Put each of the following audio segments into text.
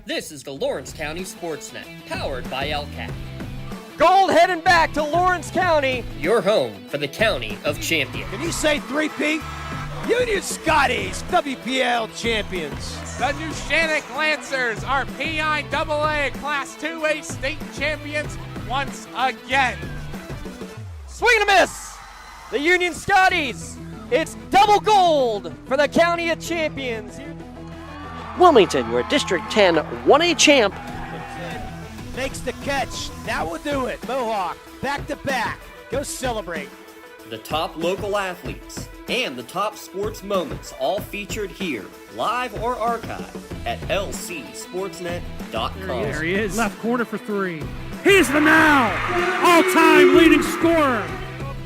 This is the Lawrence County SportsNet, powered by LCAT. Gold heading back to Lawrence County. Your home for the County of Champions. Can you say 3P? Union Scotties, WPIAL champions. The Neshannock Lancers are PIAA Class 2A state champions once again. Swing and a miss. The Union Scotties. It's double gold for the County of Champions. Wilmington, your District 10 1A champ. Makes the catch. That will do it. Mohawk, back to back. Go celebrate. The top local athletes and the top sports moments all featured here, live or archived at lcsportsnet.com. There he is. Left corner for three. He's the now all-time leading scorer.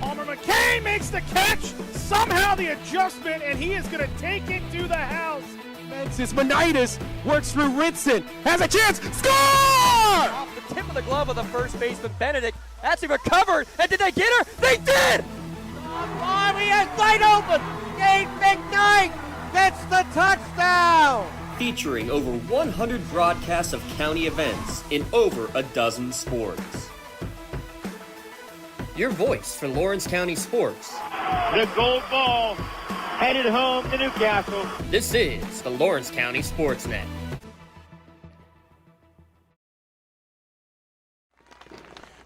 Palmer McCain makes the catch. Somehow the adjustment, and he is going to take it to the house. Mensis Monitis works through Rinson. Has a chance. Score! Off the tip of the glove of the first baseman, Benedict. That's recovered. And did they get her? They did! He has wide open. Dave McKnight gets the touchdown. Featuring over 100 broadcasts of county events in over a dozen sports. Your voice for Lawrence County sports. The gold ball headed home to Newcastle. This is the Lawrence County SportsNet.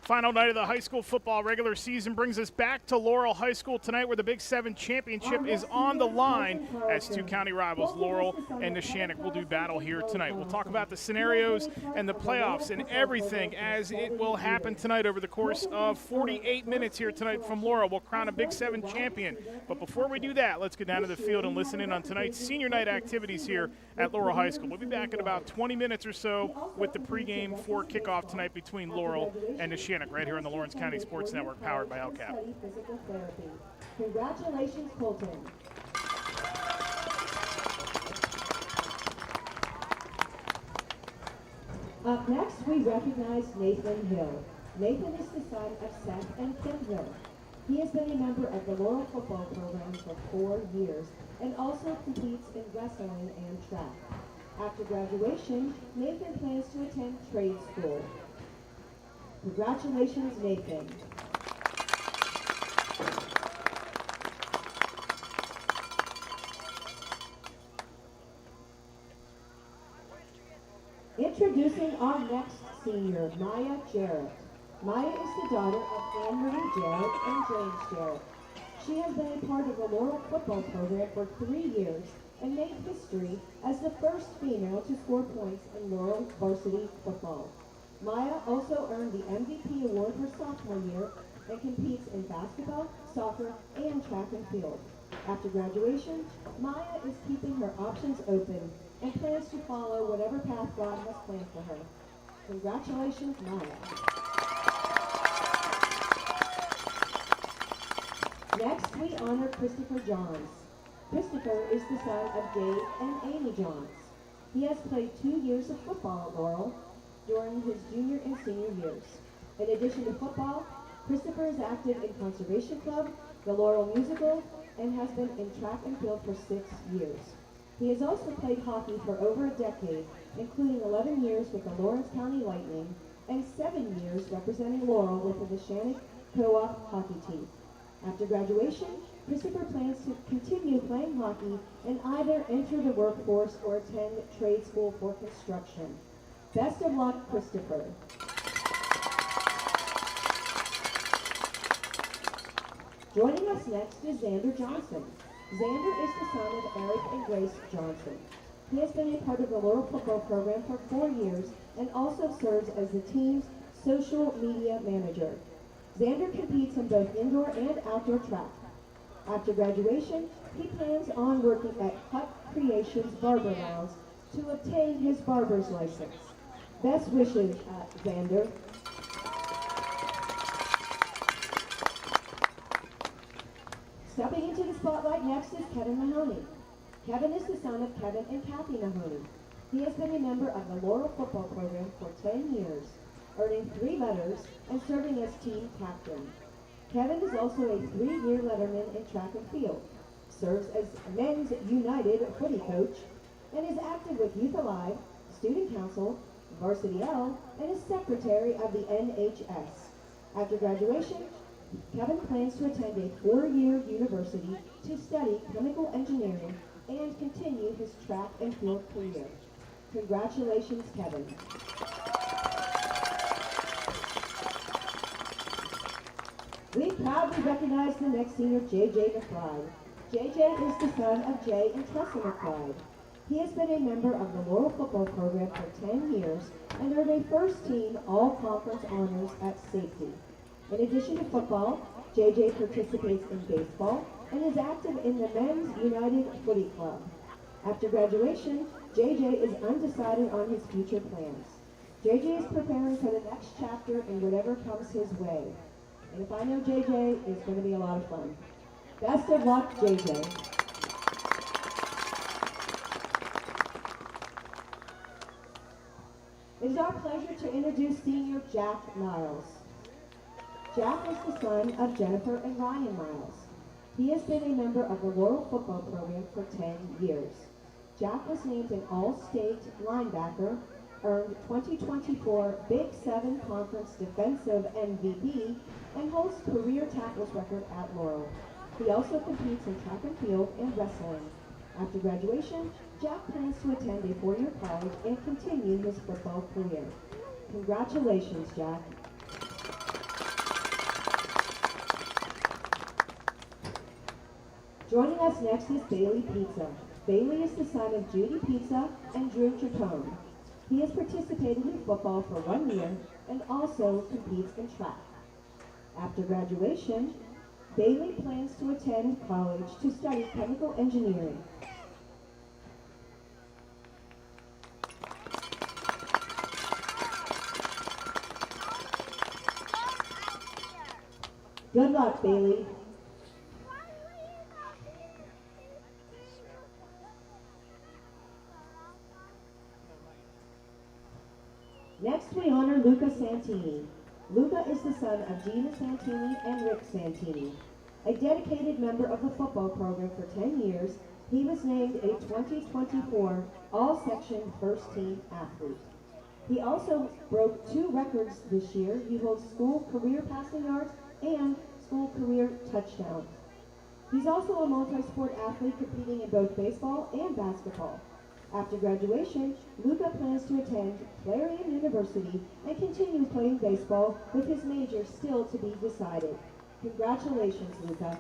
Final night of the high school football regular season brings us back to Laurel High School tonight, where the Big 7 championship is on the line as two county rivals, Laurel and Neshannock, will do battle here tonight. We'll talk about the scenarios and the playoffs and everything as it will happen tonight over the course of 48 minutes here tonight from Laurel. We'll crown a Big 7 champion. But before we do that, let's get down to the field and listen in on tonight's senior night activities here at Laurel High School. We'll be back in about 20 minutes or so with the pregame for kickoff tonight between Laurel and Neshannock, right here on the Lawrence County Sports Network, powered by LCAT. Congratulations, Colton. Up next, we recognize Nathan Hill. Nathan is the son of Seth and Kim Hill. He has been a member of the Laurel football program for 4 years and also competes in wrestling and track. After graduation, Nathan plans to attend trade school. Congratulations, Nathan. Introducing our next senior, Maya Jarrett. Maya is the daughter of Anne Marie Jarrett and James Jarrett. She has been a part of the Laurel football program for 3 years and made history as the first female to score points in Laurel varsity football. Maya also earned the MVP award her sophomore year and competes in basketball, soccer, and track and field. After graduation, Maya is keeping her options open and plans to follow whatever path God has planned for her. Congratulations, Maya. Next, we honor Christopher Johns. Christopher is the son of Dave and Amy Johns. He has played 2 years of football at Laurel during his junior and senior years. In addition to football, Christopher is active in Conservation Club, the Laurel Musical, and has been in track and field for 6 years. He has also played hockey for over a decade, including 11 years with the Lawrence County Lightning and 7 years representing Laurel with the Neshannock Co-op hockey team. After graduation, Christopher plans to continue playing hockey and either enter the workforce or attend trade school for construction. Best of luck, Christopher. Joining us next is Xander Johnson. Xander is the son of Eric and Grace Johnson. He has been a part of the Laurel football program for 4 years and also serves as the team's social media manager. Xander competes in both indoor and outdoor track. After graduation, he plans on working at Hut Creations Barber Lounge to obtain his barber's license. Best wishes, Xander. Stepping into the spotlight next is Kevin Mahoney. Kevin is the son of Kevin and Kathy Mahoney. He has been a member of the Laurel football program for 10 years, earning 3 letters and serving as team captain. Kevin is also a 3-year letterman in track and field, serves as Men's United footy coach, and is active with Youth Alive, student council, varsity L, and is secretary of the NHS. After graduation, Kevin plans to attend a 4-year university to study chemical engineering and continue his track and field career. Congratulations, Kevin. We proudly recognize the next senior, J.J. McBride. J.J. is the son of Jay and Tressa McBride. He has been a member of the Laurel football program for 10 years and earned a first-team all-conference honors at safety. In addition to football, J.J. participates in baseball and is active in the Men's United Footy Club. After graduation, J.J. is undecided on his future plans. J.J. is preparing for the next chapter in whatever comes his way. And if I know J.J., it's going to be a lot of fun. Best of luck, J.J. It is our pleasure to introduce senior Jack Niles. Jack is the son of Jennifer and Ryan Niles. He has been a member of the Laurel football program for 10 years. Jack was named an All-State linebacker, earned 2024 Big 7 Conference Defensive MVP, and holds career tackles record at Laurel. He also competes in track and field and wrestling. After graduation, Jack plans to attend a 4-year college and continue his football career. Congratulations, Jack. Joining us next is Bailey Pizza. Bailey is the son of Judy Pizza and Drew Chacon. He has participated in football for 1 year and also competes in track. After graduation, Bailey plans to attend college to study chemical engineering. Good luck, Bailey. Next, we honor Luca Santini. Luca is the son of Gina Santini and Rick Santini. A dedicated member of the football program for 10 years, he was named a 2024 All-Section First-Team Athlete. He also broke 2 records this year. He holds school career passing yards and school career touchdowns. He's also a multi-sport athlete competing in both baseball and basketball. After graduation, Luca plans to attend Clarion University and continue playing baseball with his major still to be decided. Congratulations, Luca.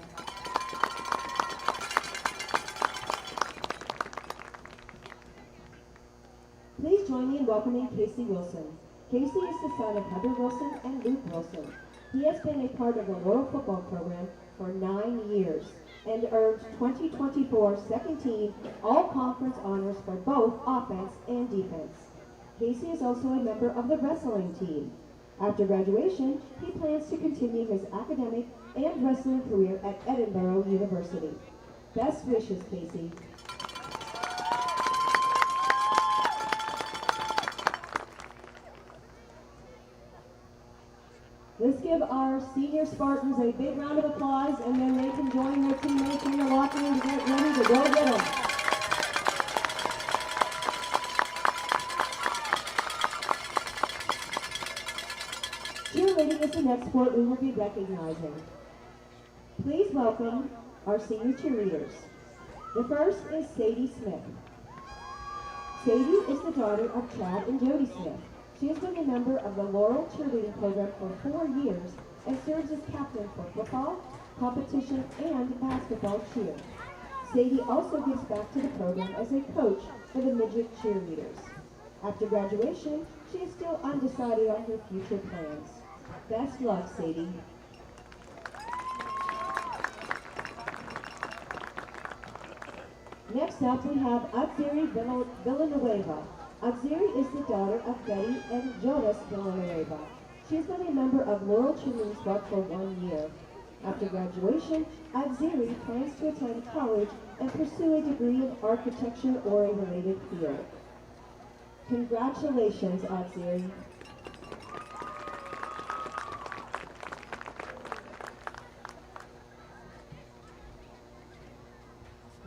Please join me in welcoming Casey Wilson. Casey is the son of Heather Wilson and Luke Wilson. He has been a part of the Laurel football program for 9 years and earned 2024 second team all-conference honors for both offense and defense. Casey is also a member of the wrestling team. After graduation, he plans to continue his academic and wrestling career at Edinburgh University. Best wishes, Casey. Let's give our senior Spartans a big round of applause, and then they can join their teammates in the locker room to get ready to go get them. Cheerleading is the next sport we will be recognizing. Please welcome our senior cheerleaders. The first is Sadie Smith. Sadie is the daughter of Chad and Jody Smith. She has been a member of the Laurel cheerleading program for 4 years and serves as captain for football, competition, and basketball cheer. Sadie also gives back to the program as a coach for the midget cheerleaders. After graduation, she is still undecided on her future plans. Best luck, Sadie. Next up, we have Atziri Villanueva. Atziri is the daughter of Betty and Jonas Villanueva. She has been a member of Laurel Cheerleading Squad for 1 year. After graduation, Atziri plans to attend college and pursue a degree in architecture or a related field. Congratulations, Atziri.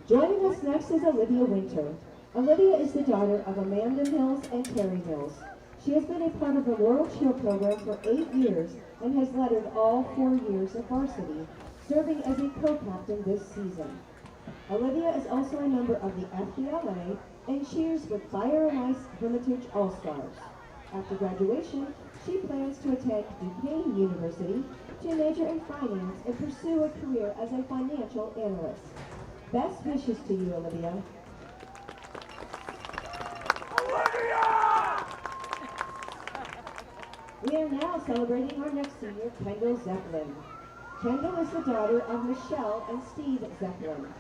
Joining us next is Olivia Winter. Olivia is the daughter of Amanda Mills and Terry Mills. She has been a part of the Laurel Cheer program for 8 years and has lettered all 4 years of varsity, serving as a co-captain this season. Olivia is also a member of the FBLA and cheers with Fire and Ice Hermitage All-Stars. After graduation, she plans to attend Duquesne University to major in finance and pursue a career as a financial analyst. Best wishes to you, Olivia. We are now celebrating our next senior, Kendall Zeppelin. Kendall is the daughter of Michelle and Steve Zeppelin.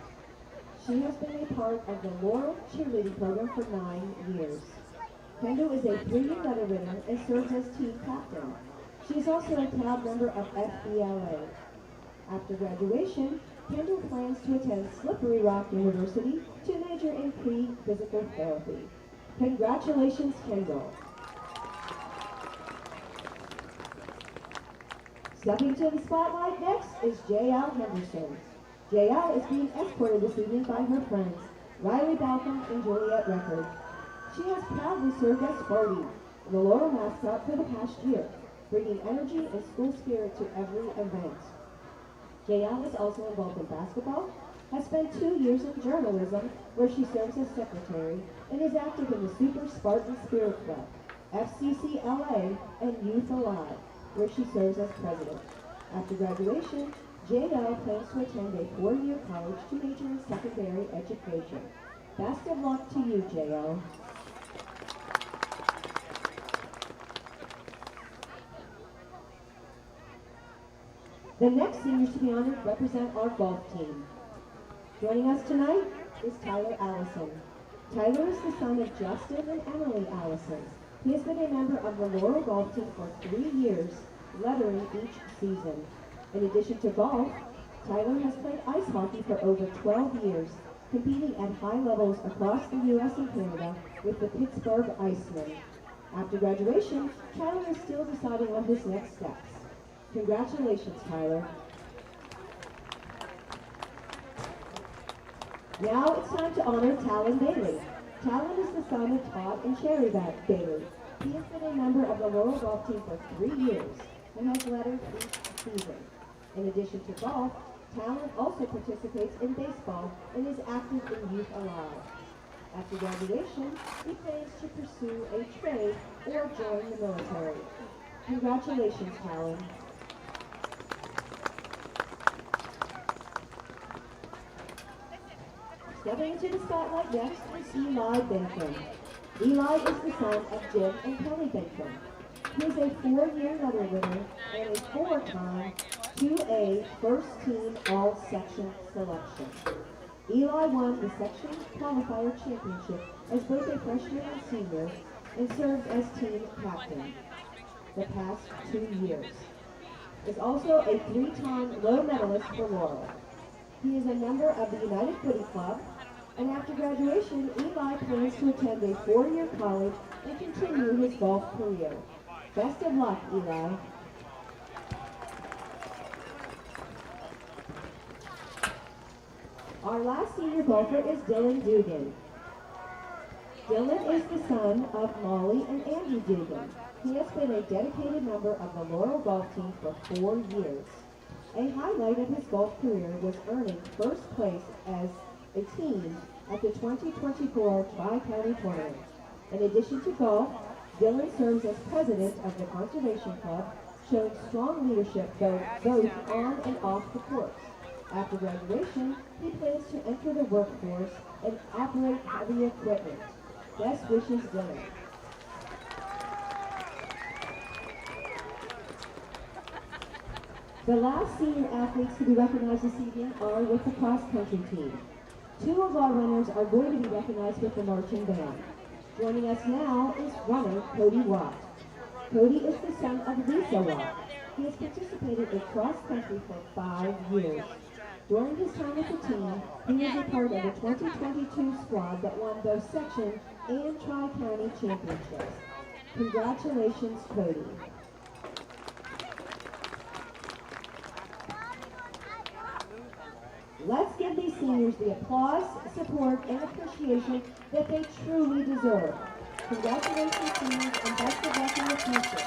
She has been a part of the Laurel cheerleading program for 9 years. Kendall is a 3-year letter winner and serves as team captain. She is also a proud member of FBLA. After graduation, Kendall plans to attend Slippery Rock University to major in pre-physical therapy. Congratulations, Kendall. Stepping to the spotlight next is J.L. Henderson. J.L. is being escorted this evening by her friends, Riley Balcom and Juliet Record. She has proudly served as Birdie, the Laurel mascot for the past year, bringing energy and school spirit to every event. J.L. is also involved in basketball, has spent 2 years in journalism, where she serves as secretary, and is active in the Super Spartan Spirit Club, FCCLA, and Youth Alive, where she serves as president. After graduation, J.L. plans to attend a 4-year college to major in secondary education. Best of luck to you, J.L. The next seniors to be honored represent our golf team. Joining us tonight is Tyler Allison. Tyler is the son of Justin and Emily Allison. He has been a member of the Laurel golf team for 3 years, lettering each season. In addition to golf, Tyler has played ice hockey for over 12 years, competing at high levels across the U.S. and Canada with the Pittsburgh Icemen. After graduation, Tyler is still deciding on his next steps. Congratulations, Tyler. Now it's time to honor Talon Bailey. Talon is the son of Todd and Sherry Bailey. He has been a member of the Laurel golf team for 3 years and has lettered each season. In addition to golf, Talon also participates in baseball and is active in Youth Alive. After graduation, he plans to pursue a trade or join the military. Congratulations, Talon. Stepping into the spotlight next is Eli Bentham. Eli is the son of Jim and Kelly Bentham. He is a 4-year letter winner and a 4-time 2A first team all-section selection. Eli won the section qualifier championship as both a freshman and senior and served as team captain the past 2 years. Is also a 3-time low medalist for Laurel. He is a member of the United Footy Club, and after graduation, Eli plans to attend a 4-year college and continue his golf career. Best of luck, Eli. Our last senior golfer is Dylan Dugan. Dylan is the son of Molly and Andy Dugan. He has been a dedicated member of the Laurel golf team for 4 years. A highlight of his golf career was earning first place as a team at the 2024 Tri-County Tournament. In addition to golf, Dylan serves as president of the Conservation Club, showing strong leadership both on and off the course. After graduation, he plans to enter the workforce and operate heavy equipment. Best wishes, Dylan. The last senior athletes to be recognized this evening are with the cross-country team. 2 of our runners are going to be recognized with the marching band. Joining us now is runner Cody Watt. Cody is the son of Lisa Watt. He has participated in cross-country for 5 years. During his time with the team, he was a part of the 2022 squad that won both section and Tri-County championships. Congratulations, Cody. Let's give these seniors the applause, support, and appreciation that they truly deserve. Congratulations, seniors, and best of luck in the future.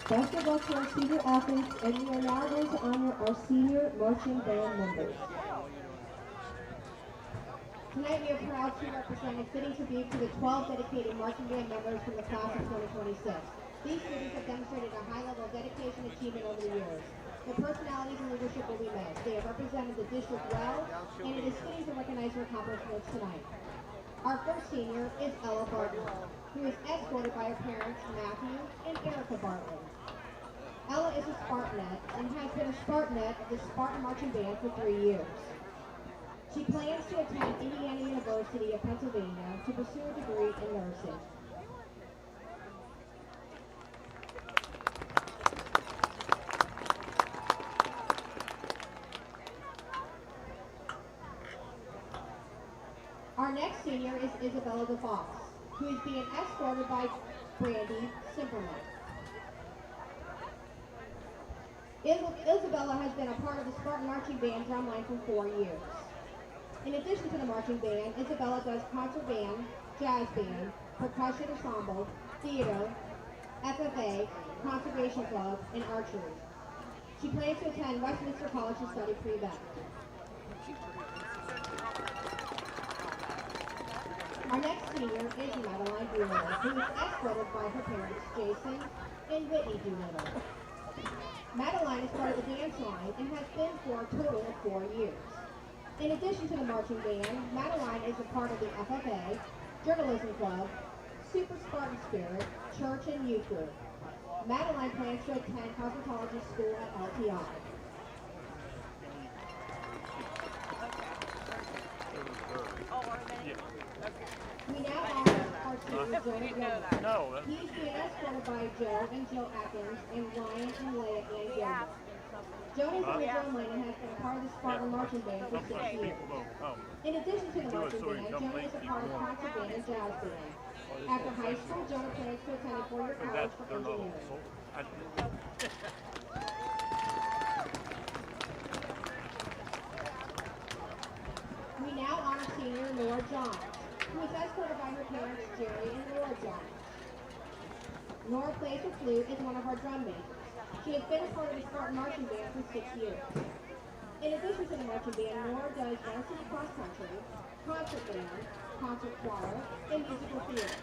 Best of luck to our senior athletes, and we are now going to honor our senior marching band members. Tonight we are proud to represent and fitting tribute to the 12 dedicated marching band members from the class of 2026. These students have demonstrated a high level of dedication and achievement over the years. Their personalities and leadership will be missed. They have represented the district well, and it is fitting to recognize their accomplishments tonight. Our first senior is Ella Bartlett, who is escorted by her parents, Matthew and Erica Bartlett. Ella is a Spartanet and has been a Spartanet of the Spartan Marching Band for 3 years. She plans to attend Indiana University of Pennsylvania to pursue a degree in nursing. Our next senior is Isabella DeVos, who is being escorted by Brandy Simperman. Isabella has been a part of the Spartan Marching Band drumline for 4 years. In addition to the marching band, Isabella does concert band, jazz band, percussion ensemble, theater, FFA, conservation club, and archery. She plans to attend Westminster College to study pre-vet. Our next senior is Madeline Doolittle, who is escorted by her parents, Jason and Whitney Doolittle. Madeline is part of the dance line and has been for a total of 4 years. In addition to the marching band, Madeline is a part of the FFA, Journalism Club, Super Spartan Spirit, Church and Youth Group. Madeline plans to attend cosmetology school at LTI. We now honor our senior Joe. He is being escorted by Joe and Jill Atkins and Ryan and Leah and Gilbert. Joan is on the drum line and has been a part of the Spartan Marching Band for 6 years. In addition to the marching band, Joan is a part of concert band and jazz band. After high school, Jonah plans to attend a 4-year college for engineering. We now honor senior Nora Johns, who is escorted by her parents, Jerry and Laura Johns. Nora plays the flute as one of our drum majors. She has been a part of the Spartan Marching Band for 6 years. In addition to the marching band, Nora does varsity cross country, concert band, concert choir, and musical theater.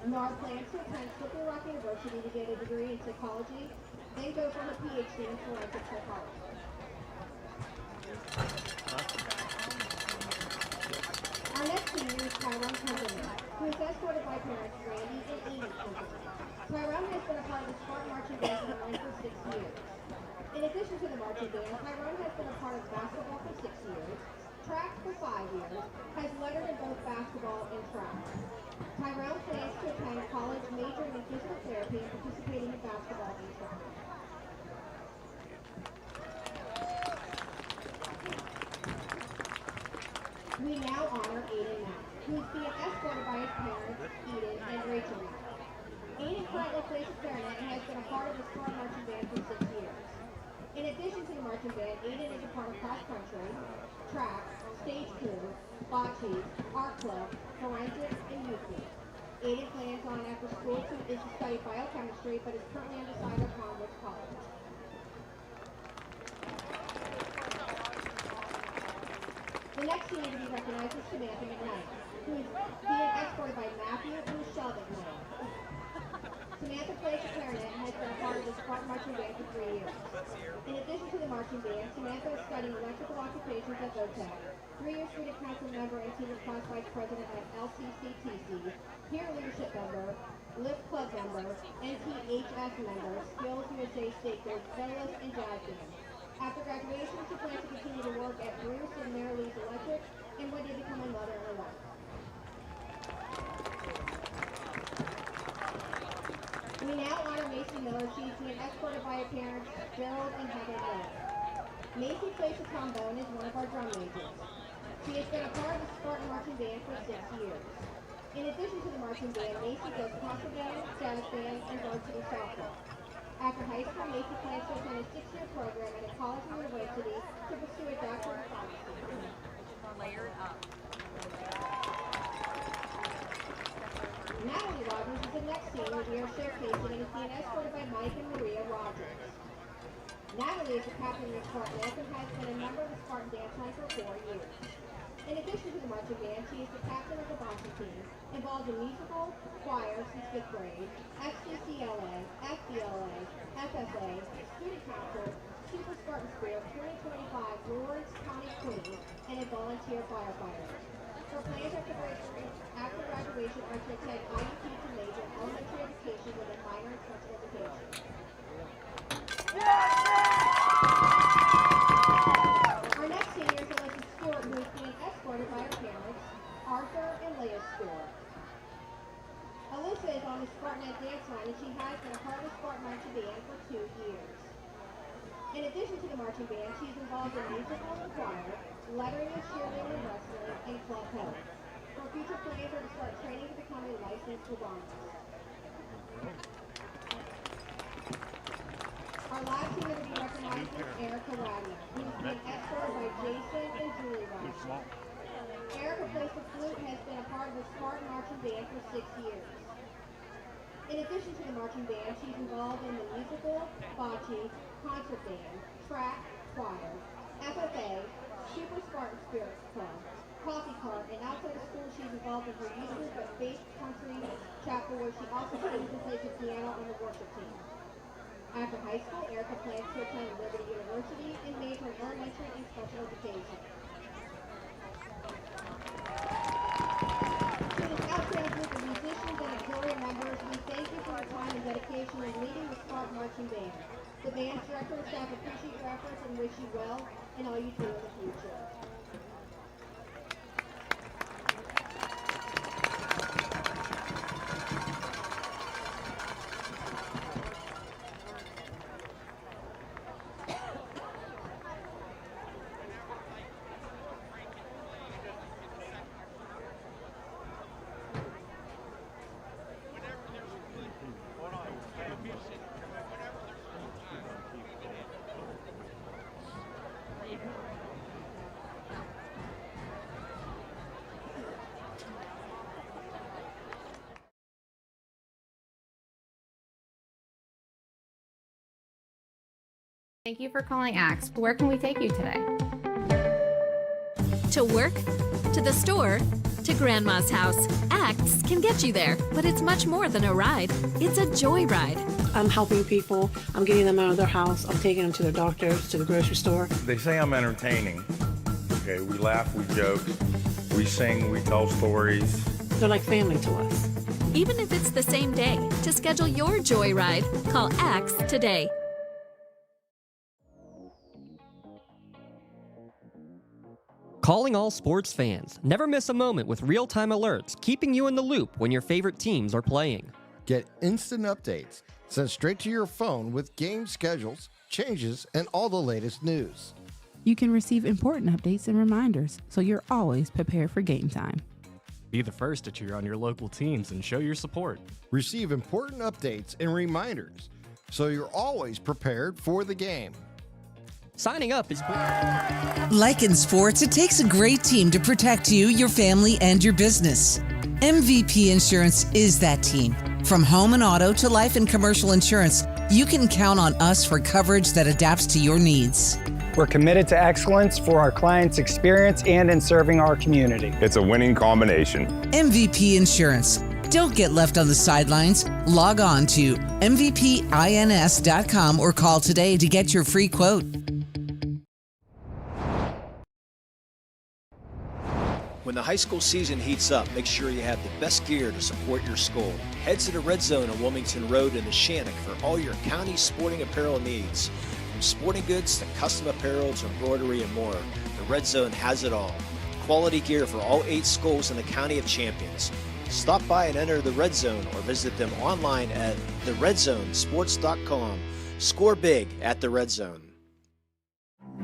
Nora plans to attend Slippery Rock University to get a degree in psychology, then go for her PhD in forensic psychology. Our next senior is Tyrone Cumberland, who is escorted by parents Randy and Amy Cumberland. Tyrone has been a part of the Spartan Marching Band for 6 years. In addition to the marching band, Tyrone has been a part of basketball for 6 years, track for 5 years, has lettered in both basketball and track. Tyrone plans to attend college majoring in physical therapy and participating in basketball and track. We now honor Aiden Mack, who is being escorted by his parents, Eden and Rachel Mack. Aiden currently plays the clarinet and has been a part of the Spartan Marching Band for 6 years. In addition to the marching band, Aiden is a part of cross country, track, stage crew, bocce, art club, forensics, and youth group. Aiden plans on after school to study biochemistry, but is currently undecided upon which college. The next senior to be recognized is Samantha McKnight, who is being escorted by Matthew and Michelle McKnight. Samantha plays the clarinet and has been a part of the Spartan Marching Band for 3 years. In addition to the marching band, Samantha is studying electrical occupations at VOTEC, 3-year student council member and senior class vice president at LCCTC, peer leadership member, LIFT club member, NTHS member, Skills USA State Group, soloist, and jazz band. After graduation, she plans to continue to work at Bruce and Mary Louise Electric and one day become a mother and a wife. We now honor Macy Miller. She is being escorted by her parents, Gerald and Heather Miller. Macy plays the trombone as one of our drum majors. She has been a part of the Spartan Marching Band for 6 years. In addition to the marching band, Macy does concert band, jazz band, and varsity softball. After high school, Macy plans to attend a 6-year program at a college or university to pursue a doctorate of pharmacy. Natalie Rogers is the next senior we are showcasing and is being escorted by Mike and Maria Rogers. Natalie is the captain of the Spartans and has been a member of the Spartan dance line for 4 years. In addition to the marching band, she is the captain of the boxing team, involved in musical, choir since 5th grade, SCCLA, FBLA, FFA, student council, Super Spartan Spirit 2025 Lawrence County Queen, and a volunteer firefighter. Her plans after graduation are to attend IUP to major in elementary education with a minor in special education. Our next senior is Alyssa Stewart, who is being escorted by her parents, Arthur and Leah Stewart. Alyssa is on the SpartNet dance line, and she has been a part of the Spartan marching band for 2 years. In addition to the marching band, she is involved in musical and choir, lettering and cheerleading and wrestling, and club health. Her future plans are to start training to become a licensed phlebotomist. Our last team that will be recognized is Erica Wagner, who is being escorted by Jason and Julie Wagner. Erica plays the flute and has been a part of the Spartan marching band for 6 years. In addition to the marching band, she's involved in the musical, bocce, concert band, track, choir, FFA, Super Spartan Spirit Club, coffee cart, and outside of school she's involved in her youth group at Faith Country Chapel, where she also sings and plays the piano on the worship team. After high school, Erica plans to attend Liberty University and major in elementary and special education. To this outstanding group of musicians and auxiliary members, we thank you for your time and dedication in leading the Spartan Marching Band. The band's director and staff appreciate your efforts and wish you well in all you do in the future. Thank you for calling Axe. Where can we take you today? To work, to the store, to Grandma's house. Axe can get you there, but it's much more than a ride. It's a joyride. I'm helping people. I'm getting them out of their house. I'm taking them to their doctors, to the grocery store. They say I'm entertaining. Okay, we laugh, we joke, we sing, we tell stories. They're like family to us. Even if it's the same day, to schedule your joyride, call Axe today. Calling all sports fans. Never miss a moment with real-time alerts, keeping you in the loop when your favorite teams are playing. Get instant updates sent straight to your phone with game schedules, changes, and all the latest news. You can receive important updates and reminders, so you're always prepared for game time. Be the first to cheer on your local teams and show your support. Receive important updates and reminders, so you're always prepared for the game. Signing up is... Like in sports, it takes a great team to protect you, your family, and your business. MVP Insurance is that team. From home and auto to life and commercial insurance, you can count on us for coverage that adapts to your needs. We're committed to excellence for our clients' experience and in serving our community. It's a winning combination. MVP Insurance. Don't get left on the sidelines. Log on to mvpins.com or call today to get your free quote. When the high school season heats up, make sure you have the best gear to support your school. Head to the Red Zone on Wilmington Road in Neshannock for all your county sporting apparel needs. From sporting goods to custom apparel to embroidery and more, the Red Zone has it all. Quality gear for all 8 schools in the County of Champions. Stop by and enter the Red Zone or visit them online at theredzonesports.com. Score big at the Red Zone.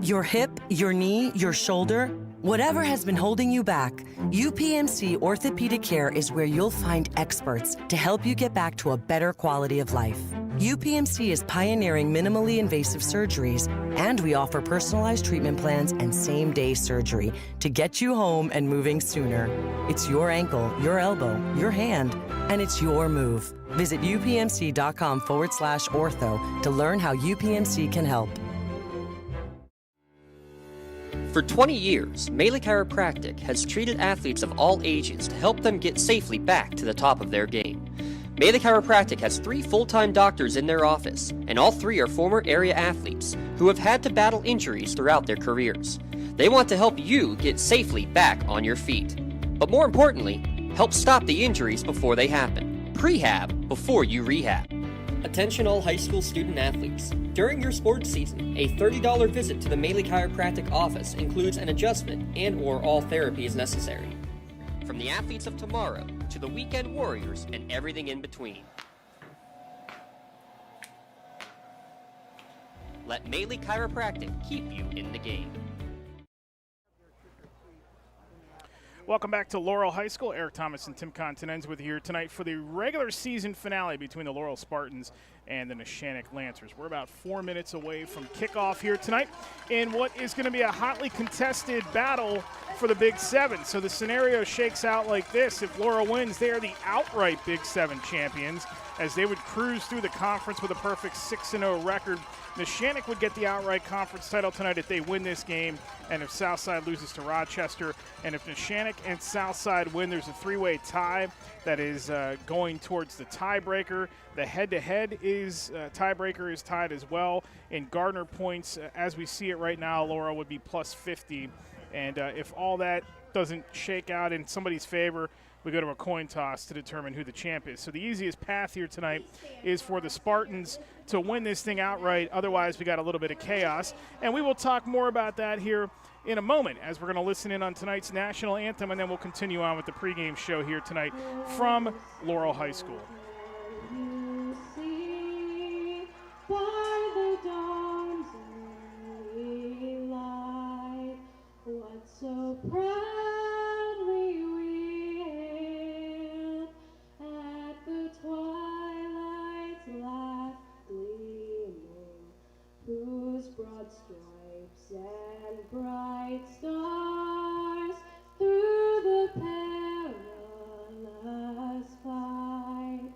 Your hip, your knee, your shoulder, whatever has been holding you back, UPMC Orthopedic Care is where you'll find experts to help you get back to a better quality of life. UPMC is pioneering minimally invasive surgeries, and we offer personalized treatment plans and same-day surgery to get you home and moving sooner. It's your ankle, your elbow, your hand, and it's your move. Visit upmc.com/ortho to learn how UPMC can help. For 20 years, Melee Chiropractic has treated athletes of all ages to help them get safely back to the top of their game. Melee Chiropractic has 3 full-time doctors in their office, and all 3 are former area athletes who have had to battle injuries throughout their careers. They want to help you get safely back on your feet. But more importantly, help stop the injuries before they happen. Prehab before you rehab. Attention all high school student athletes. During your sports season, a $30 visit to the Melee Chiropractic office includes an adjustment and/or all therapy is necessary. From the athletes of tomorrow to the weekend warriors and everything in between. Let Melee Chiropractic keep you in the game. Welcome back to Laurel High School. Eric Thomas and Tim Continenz with you here tonight for the regular season finale between the Laurel Spartans and the Neshannock Lancers. We're about 4 minutes away from kickoff here tonight in what is going to be a hotly contested battle for the Big Seven. So the scenario shakes out like this. If Laurel wins, they are the outright Big Seven champions, as they would cruise through the conference with a perfect 6-0 record. Neshannock would get the outright conference title tonight if they win this game, and if Southside loses to Rochester. And if Neshannock and Southside win, there's a 3-way tie that is going towards the tiebreaker. The head-to-head tiebreaker is tied as well. In Gardner points, as we see it right now, Laurel would be plus 50. And if all that doesn't shake out in somebody's favor, we go to a coin toss to determine who the champ is. So the easiest path here tonight is for the Spartans to win this thing outright. Otherwise, we got a little bit of chaos. And we will talk more about that here in a moment as we're going to listen in on tonight's national anthem, and then we'll continue on with the pregame show here tonight from Laurel High School. You see by the dawn's early light what so proudly we hailed at the twilight's last gleaming, whose broad stripes and bright stars through the perilous fight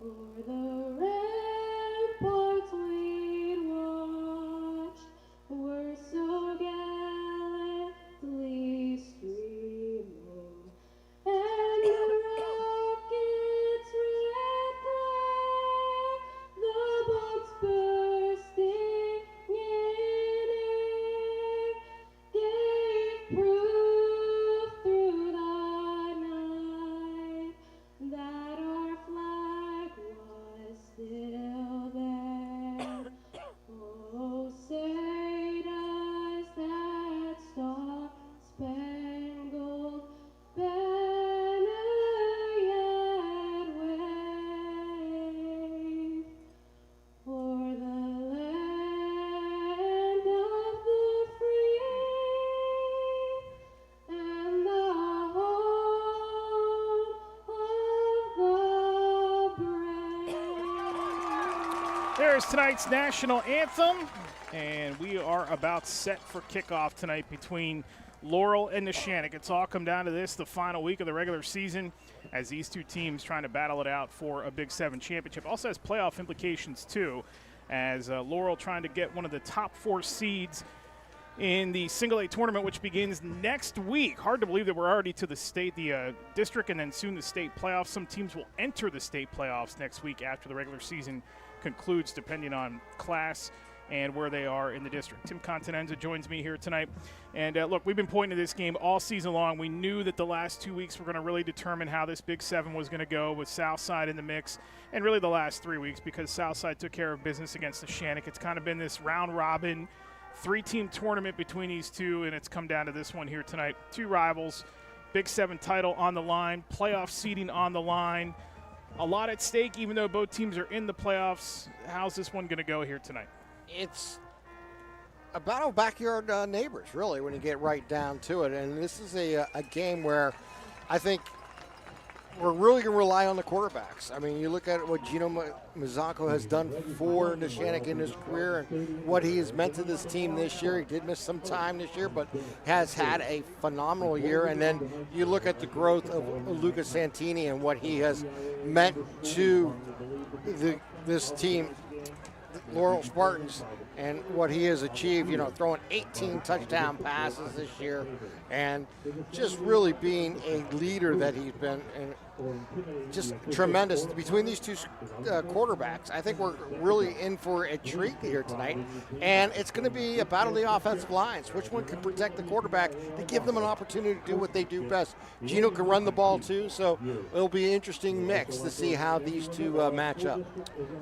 o'er the ramparts we'd watched were so gallantly streaming, and the rocket's red glare, the bombs bursting in air, gave proof through the night that our flag was still there. Oh, say does that star-spangled banner yet wave o'er the land of the free and the home of the brave. There's tonight's national anthem, and we are about set for kickoff tonight between Laurel and Neshannock. It's all come down to this, the final week of the regular season, as these two teams trying to battle it out for a Big Seven championship. Also has playoff implications too, as Laurel trying to get one of the top 4 seeds in the Single A tournament, which begins next week. Hard to believe that we're already to the state, the district, and then soon the state playoffs. Some teams will enter the state playoffs next week after the regular season concludes, depending on class and where they are in the district. Tim Continenza joins me here tonight. And look, we've been pointing to this game all season long. We knew that the last 2 weeks were going to really determine how this Big Seven was going to go, with Southside in the mix, and really the last 3 weeks, because Southside took care of business against Neshannock. It's kind of been this round-robin, 3-team tournament between these two, and it's come down to this one here tonight. 2 rivals, Big Seven title on the line, playoff seeding on the line. A lot at stake, even though both teams are in the playoffs. How's this one going to go here tonight? It's a battle of backyard neighbors, really, when you get right down to it. And this is a game where I think we're really going to rely on the quarterbacks. I mean, you look at what Gino Mazzocco has done for Neshannock in his career and what he has meant to this team this year. He did miss some time this year, but has had a phenomenal year. And then you look at the growth of Luca Santini and what he has meant to this team, Laurel Spartans, and what he has achieved, throwing 18 touchdown passes this year and just really being a leader that he's been, and just tremendous. Between these two quarterbacks, I think we're really in for a treat here tonight, and it's going to be a battle of the offensive lines. Which one can protect the quarterback to give them an opportunity to do what they do best? Gino can run the ball too, so it'll be an interesting mix to see how these two match up.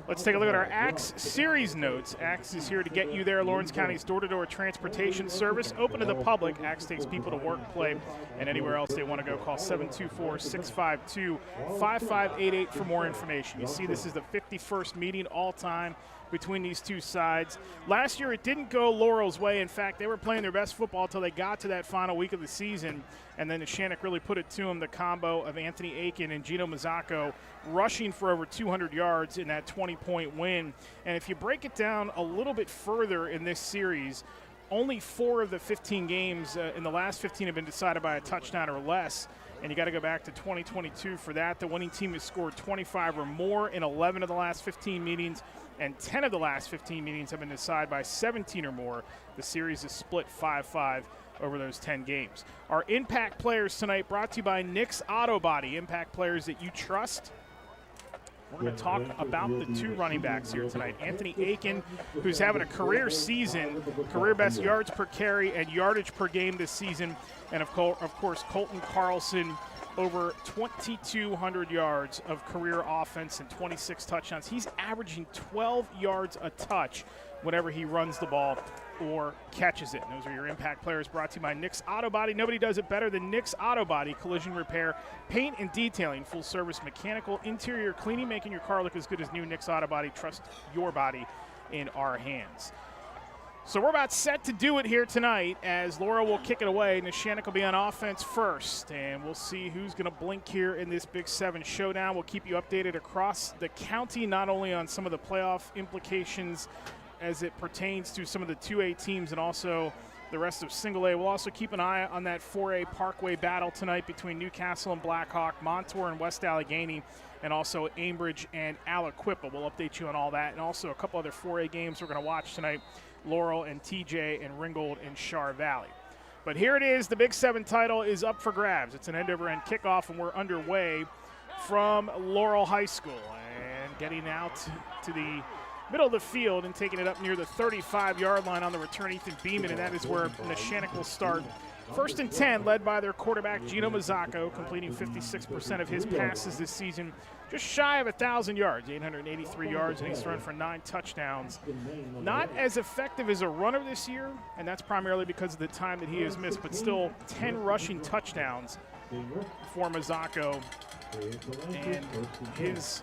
Let's take a look at our Axe Series notes. Axe is here to get you there. Lawrence County's door-to-door transportation service, open to the public. Axe takes people to work, play, and anywhere else they want to go. Call 724-652-5588 for more information. You see, this is the 51st meeting all-time between these two sides. Last year, it didn't go Laurel's way. In fact, they were playing their best football until they got to that final week of the season, and then Neshannock really put it to them. The combo of Anthony Aiken and Gino Mazzocco rushing for over 200 yards in that 20-point win. And if you break it down a little bit further in this series, only 4 of the 15 games in the last 15 have been decided by a touchdown or less. And you got to go back to 2022 for that. The winning team has scored 25 or more in 11 of the last 15 meetings, and 10 of the last 15 meetings have been decided by 17 or more. The series is split 5-5 over those 10 games. Our impact players tonight brought to you by Nick's Auto Body. Impact players that you trust. We're going to talk about the 2 running backs here tonight. Anthony Aiken, who's having a career season, career best yards per carry and yardage per game this season. And, of course, Colton Carlson, over 2,200 yards of career offense and 26 touchdowns. He's averaging 12 yards a touch whenever he runs the ball or catches it. And those are your impact players brought to you by Nick's Auto Body. Nobody does it better than Nick's Auto Body. Collision repair, paint and detailing, full service mechanical, interior cleaning, making your car look as good as new. Nick's Auto Body. Trust your body in our hands. So we're about set to do it here tonight as Laurel will kick it away. Neshannock will be on offense first, and we'll see who's going to blink here in this Big 7 showdown. We'll keep you updated across the county, not only on some of the playoff implications as it pertains to some of the 2A teams and also the rest of Single A. We'll also keep an eye on that 4A Parkway battle tonight between Newcastle and Blackhawk, Montour and West Allegheny, and also Ambridge and Aliquippa. We'll update you on all that, and also a couple other 4A games we're going to watch tonight. Laurel and TJ and Ringgold and Char Valley. But here it is. The Big 7 title is up for grabs. It's an end-over-end kickoff, and we're underway from Laurel High School. And getting out to the middle of the field and taking it up near the 35-yard line on the return, Ethan Beeman, and that is where Neshannock will start. 1st and 10, led by their quarterback, Gino Mazzocco, completing 56% of his passes this season. Just shy of 1,000 yards, 883 yards, and he's thrown for 9 touchdowns. Not as effective as a runner this year, and that's primarily because of the time that he has missed, but still 10 rushing touchdowns for Mazzocco. And his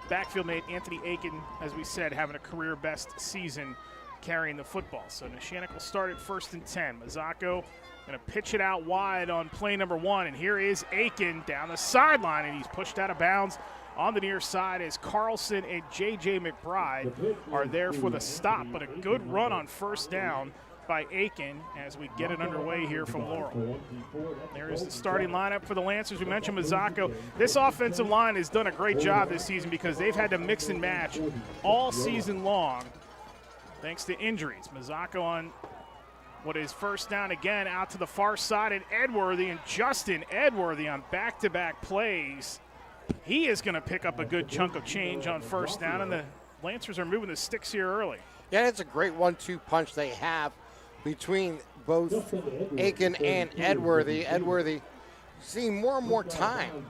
backfield mate, Anthony Aiken, as we said, having a career best season carrying the football. So Neshannock will start at 1st and 10. Mazzocco going to pitch it out wide on play number 1, and here is Aiken down the sideline, and he's pushed out of bounds on the near side as Carlson and J.J. McBride are there for the stop. But a good run on 1st down by Aiken as we get it underway here from Laurel. There is the starting lineup for the Lancers. We mentioned Mazzocco. This offensive line has done a great job this season because they've had to mix and match all season long thanks to injuries. Mazzocco on what is 1st down again, out to the far side, and Edworthy, and Justin Edworthy on back-to-back plays. He is going to pick up a good chunk of change on 1st down, and the Lancers are moving the sticks here early. Yeah, it's a great 1-2 punch they have between both Aiken and Edworthy. Edworthy seeing more and more time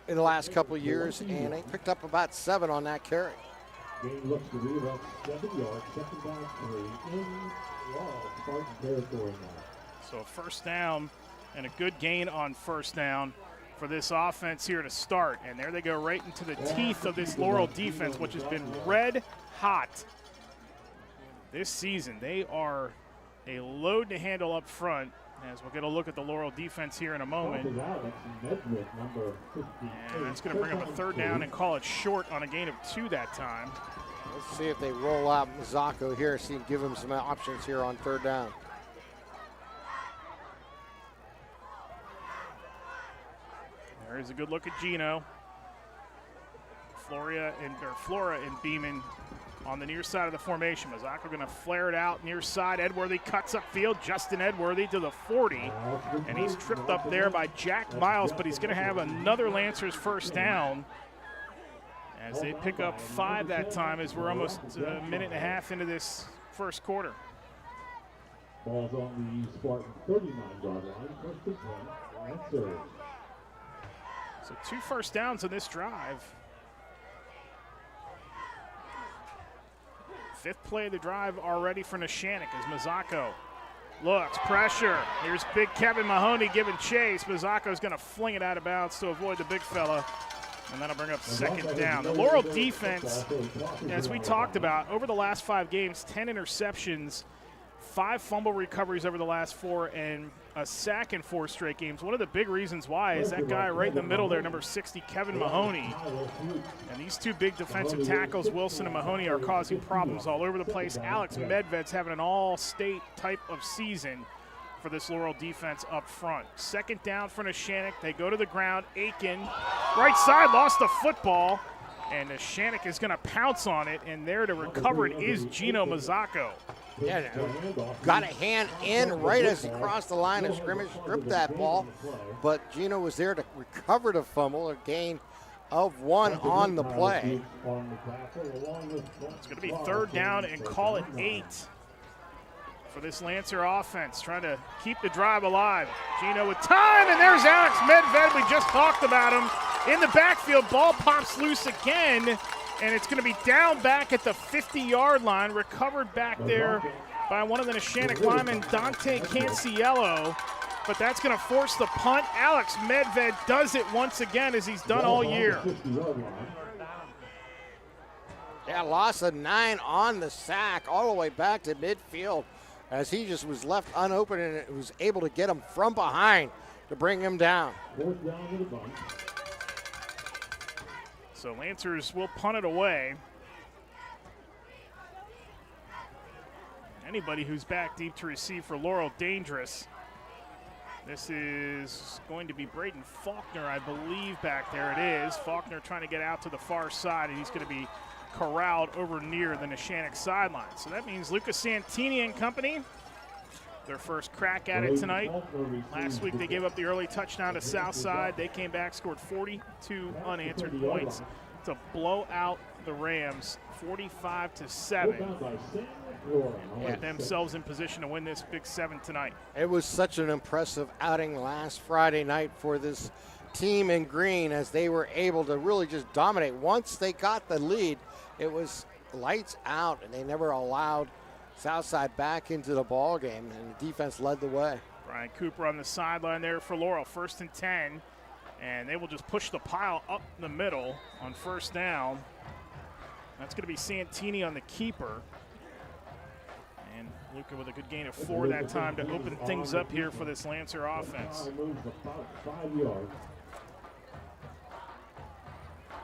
in the last couple of years, and they picked up about 7 on that carry. Game looks to be about 7 yards, 2nd down 3 in Laurel Spartan territory now. So a 1st down and a good gain on 1st down for this offense here to start. And there they go right into the teeth of this Laurel defense, which has been red hot this season. They are a load to handle up front. As we'll get a look at the Laurel defense here in a moment. And that's going to bring up a third down and call it short on a gain of 2 that time. Let's see if they roll out Mazzocco here, see give him some options here on third down. There's a good look at Gino. Flora and Beeman on the near side of the formation. Mazzocco going to flare it out near side. Edworthy cuts upfield. Justin Edworthy to the 40. And he's tripped up there by Jack Miles, but he's going to have another Lancers first down as they pick up 5 that time, as we're almost a minute and a half into this first quarter. Ball's on the Spartan 39-yard line. First and 10. Lancers. So 2 first downs on this drive. 5th play of the drive already for Neshannock as Mazzocco looks, pressure. Here's big Kevin Mahoney giving chase. Mazzocco's going to fling it out of bounds to avoid the big fella, and that'll bring up second down. The Laurel defense, as we talked about, over the last 5 games, 10 interceptions, 5 fumble recoveries over the last 4, and a sack in 4 straight games. One of the big reasons why is that guy right in the middle there, number 60, Kevin Mahoney. And these 2 big defensive tackles, Wilson and Mahoney, are causing problems all over the place. Alex Medved's having an all-state type of season for this Laurel defense up front. Second down for Neshannock. They go to the ground. Aiken, right side, lost the football. And Neshannock is going to pounce on it, and there to recover it is Gino Mazzocco. Yeah, got a hand in right as he crossed the line of scrimmage, stripped that ball, but Gino was there to recover the fumble, a gain of 1 on the play. It's going to be third down and call it 8 for this Lancer offense, trying to keep the drive alive. Gino with time, and there's Alex Medved. We just talked about him. In the backfield, ball pops loose again, and it's going to be down back at the 50-yard line, recovered back there by one of the Neshannock linemen, Dante Canciello, but that's going to force the punt. Alex Medved does it once again, as he's done all year. Yeah, loss of 9 on the sack, all the way back to midfield, as he just was left unopened and was able to get him from behind to bring him down. So Lancers will punt it away. Anybody who's back deep to receive for Laurel, dangerous. This is going to be Braden Faulkner, I believe, back there. It is. Faulkner trying to get out to the far side, and he's going to be corralled over near the Neshannock sideline. So that means Lucas Santini and company, their first crack at it tonight. Last week they gave up the early touchdown to Southside. They came back, scored 42 unanswered points to blow out the Rams 45-7. Get themselves in position to win this Big 7 tonight. It was such an impressive outing last Friday night for this team in green, as they were able to really just dominate. Once they got the lead, it was lights out, and they never allowed Southside back into the ball game, and the defense led the way. Brian Cooper on the sideline there for Laurel, 1st and 10, and they will just push the pile up the middle on first down. That's going to be Santini on the keeper. And Luca with a good gain of 4 that time to open things up here for this Lancer offense.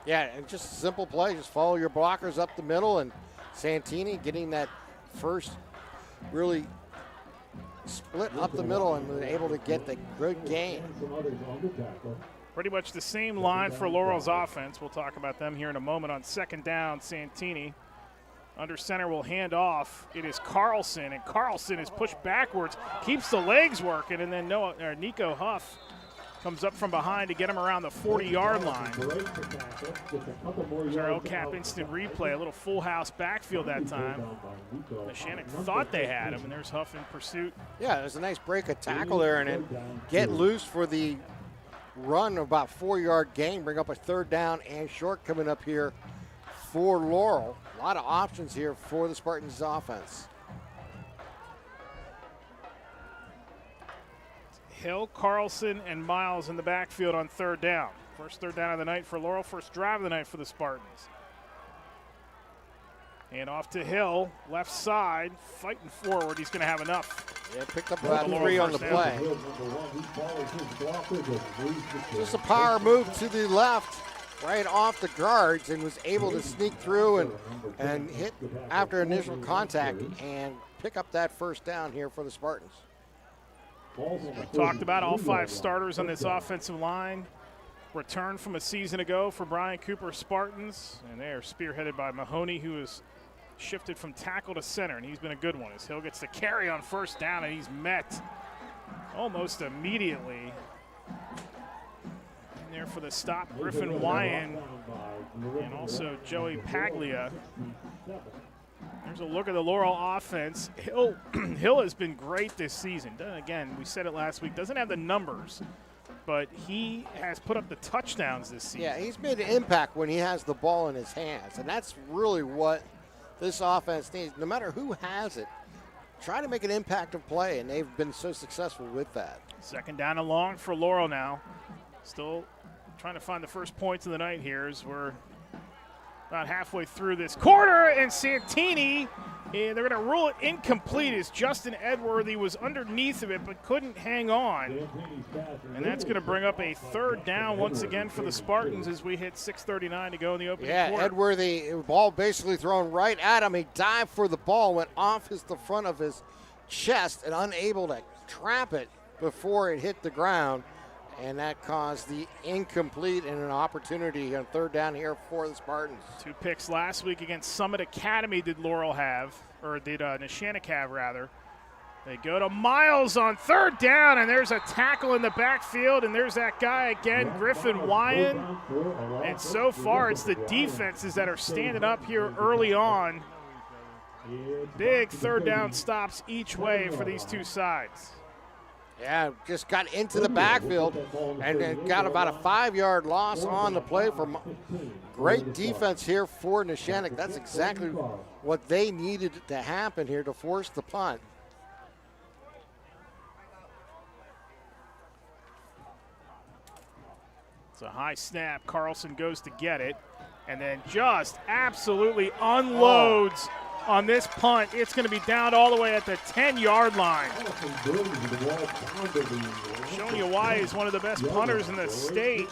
Yeah, and just a simple play. Just follow your blockers up the middle, and Santini getting that first really split up the middle and was able to get the good gain. Pretty much the same line for Laurel's offense. We'll talk about them here in a moment. On second down, Santini under center will hand off. It is Carlson, and Carlson is pushed backwards, keeps the legs working, and then Nico Huff comes up from behind to get him around the 40-yard line. There's our LCAP instant replay, a little full house backfield that time. Neshannock thought they had him, and there's Huff in pursuit. Yeah, there's a nice break of tackle there, and then get loose for the run of about 4-yard gain, bring up a third down and short coming up here for Laurel. A lot of options here for the Spartans offense. Hill, Carlson, and Miles in the backfield on third down. First third down of the night for Laurel, first drive of the night for the Spartans. And off to Hill, left side, fighting forward. He's going to have enough. Yeah, picked up about 3 on the play. Just a power move to the left, right off the guards, and was able to sneak through and hit after initial contact and pick up that first down here for the Spartans. We talked about all 5 starters on this offensive line. Returned from a season ago for Brian Cooper Spartans, and they are spearheaded by Mahoney, who is shifted from tackle to center, and he's been a good one as Hill gets the carry on first down, and he's met almost immediately. In there for the stop, Griffin Wyan and also Joey Paglia. There's a look at the Laurel offense. Hill has been great this season. Again, we said it last week, doesn't have the numbers, but he has put up the touchdowns this season. Yeah, he's made an impact when he has the ball in his hands, and that's really what this offense needs. No matter who has it, try to make an impact of play, and they've been so successful with that. Second down and long for Laurel now. Still trying to find the first points of the night here as we're about halfway through this quarter, and Santini, and they're going to rule it incomplete as Justin Edworthy was underneath of it but couldn't hang on. And that's going to bring up a third down once again for the Spartans as we hit 6:39 to go in the opening quarter. Yeah, Edworthy, ball basically thrown right at him. He dived for the ball, went off the front of his chest and unable to trap it before it hit the ground. And that caused the incomplete and an opportunity on third down here for the Spartans. 2 picks last week against Summit Academy did Laurel have, or did Neshannock have, rather. They go to Miles on third down, and there's a tackle in the backfield, and there's that guy again, Griffin Wyan. And so far, it's the defenses that are standing up here early on. Big third down stops each way for these 2 sides. Yeah, just got into the backfield and then got about a 5-yard loss on the play. From great defense here for Neshannock. That's exactly what they needed to happen here to force the punt. It's a high snap. Carlson goes to get it and then just absolutely unloads on this punt. It's going to be down all the way at the 10-yard line. Showing you why he's one of the best punters in the state.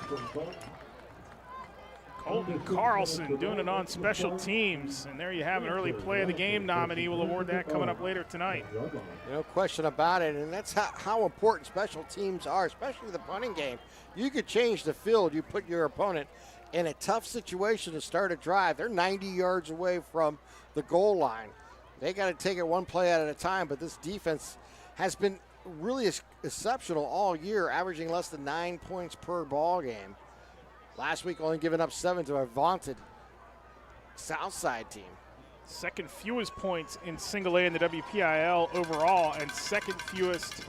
Colton Carlson doing it on special teams. And there you have an early play of the game nominee. We'll award that coming up later tonight. No question about it. And that's how important special teams are, especially the punting game. You could change the field. You put your opponent in a tough situation to start a drive. They're 90 yards away from the goal line. They got to take it one play at a time, but this defense has been really exceptional all year, averaging less than 9 points per ball game. Last week only giving up 7 to a vaunted Southside team. Second fewest points in single A in the WPIL overall, and second fewest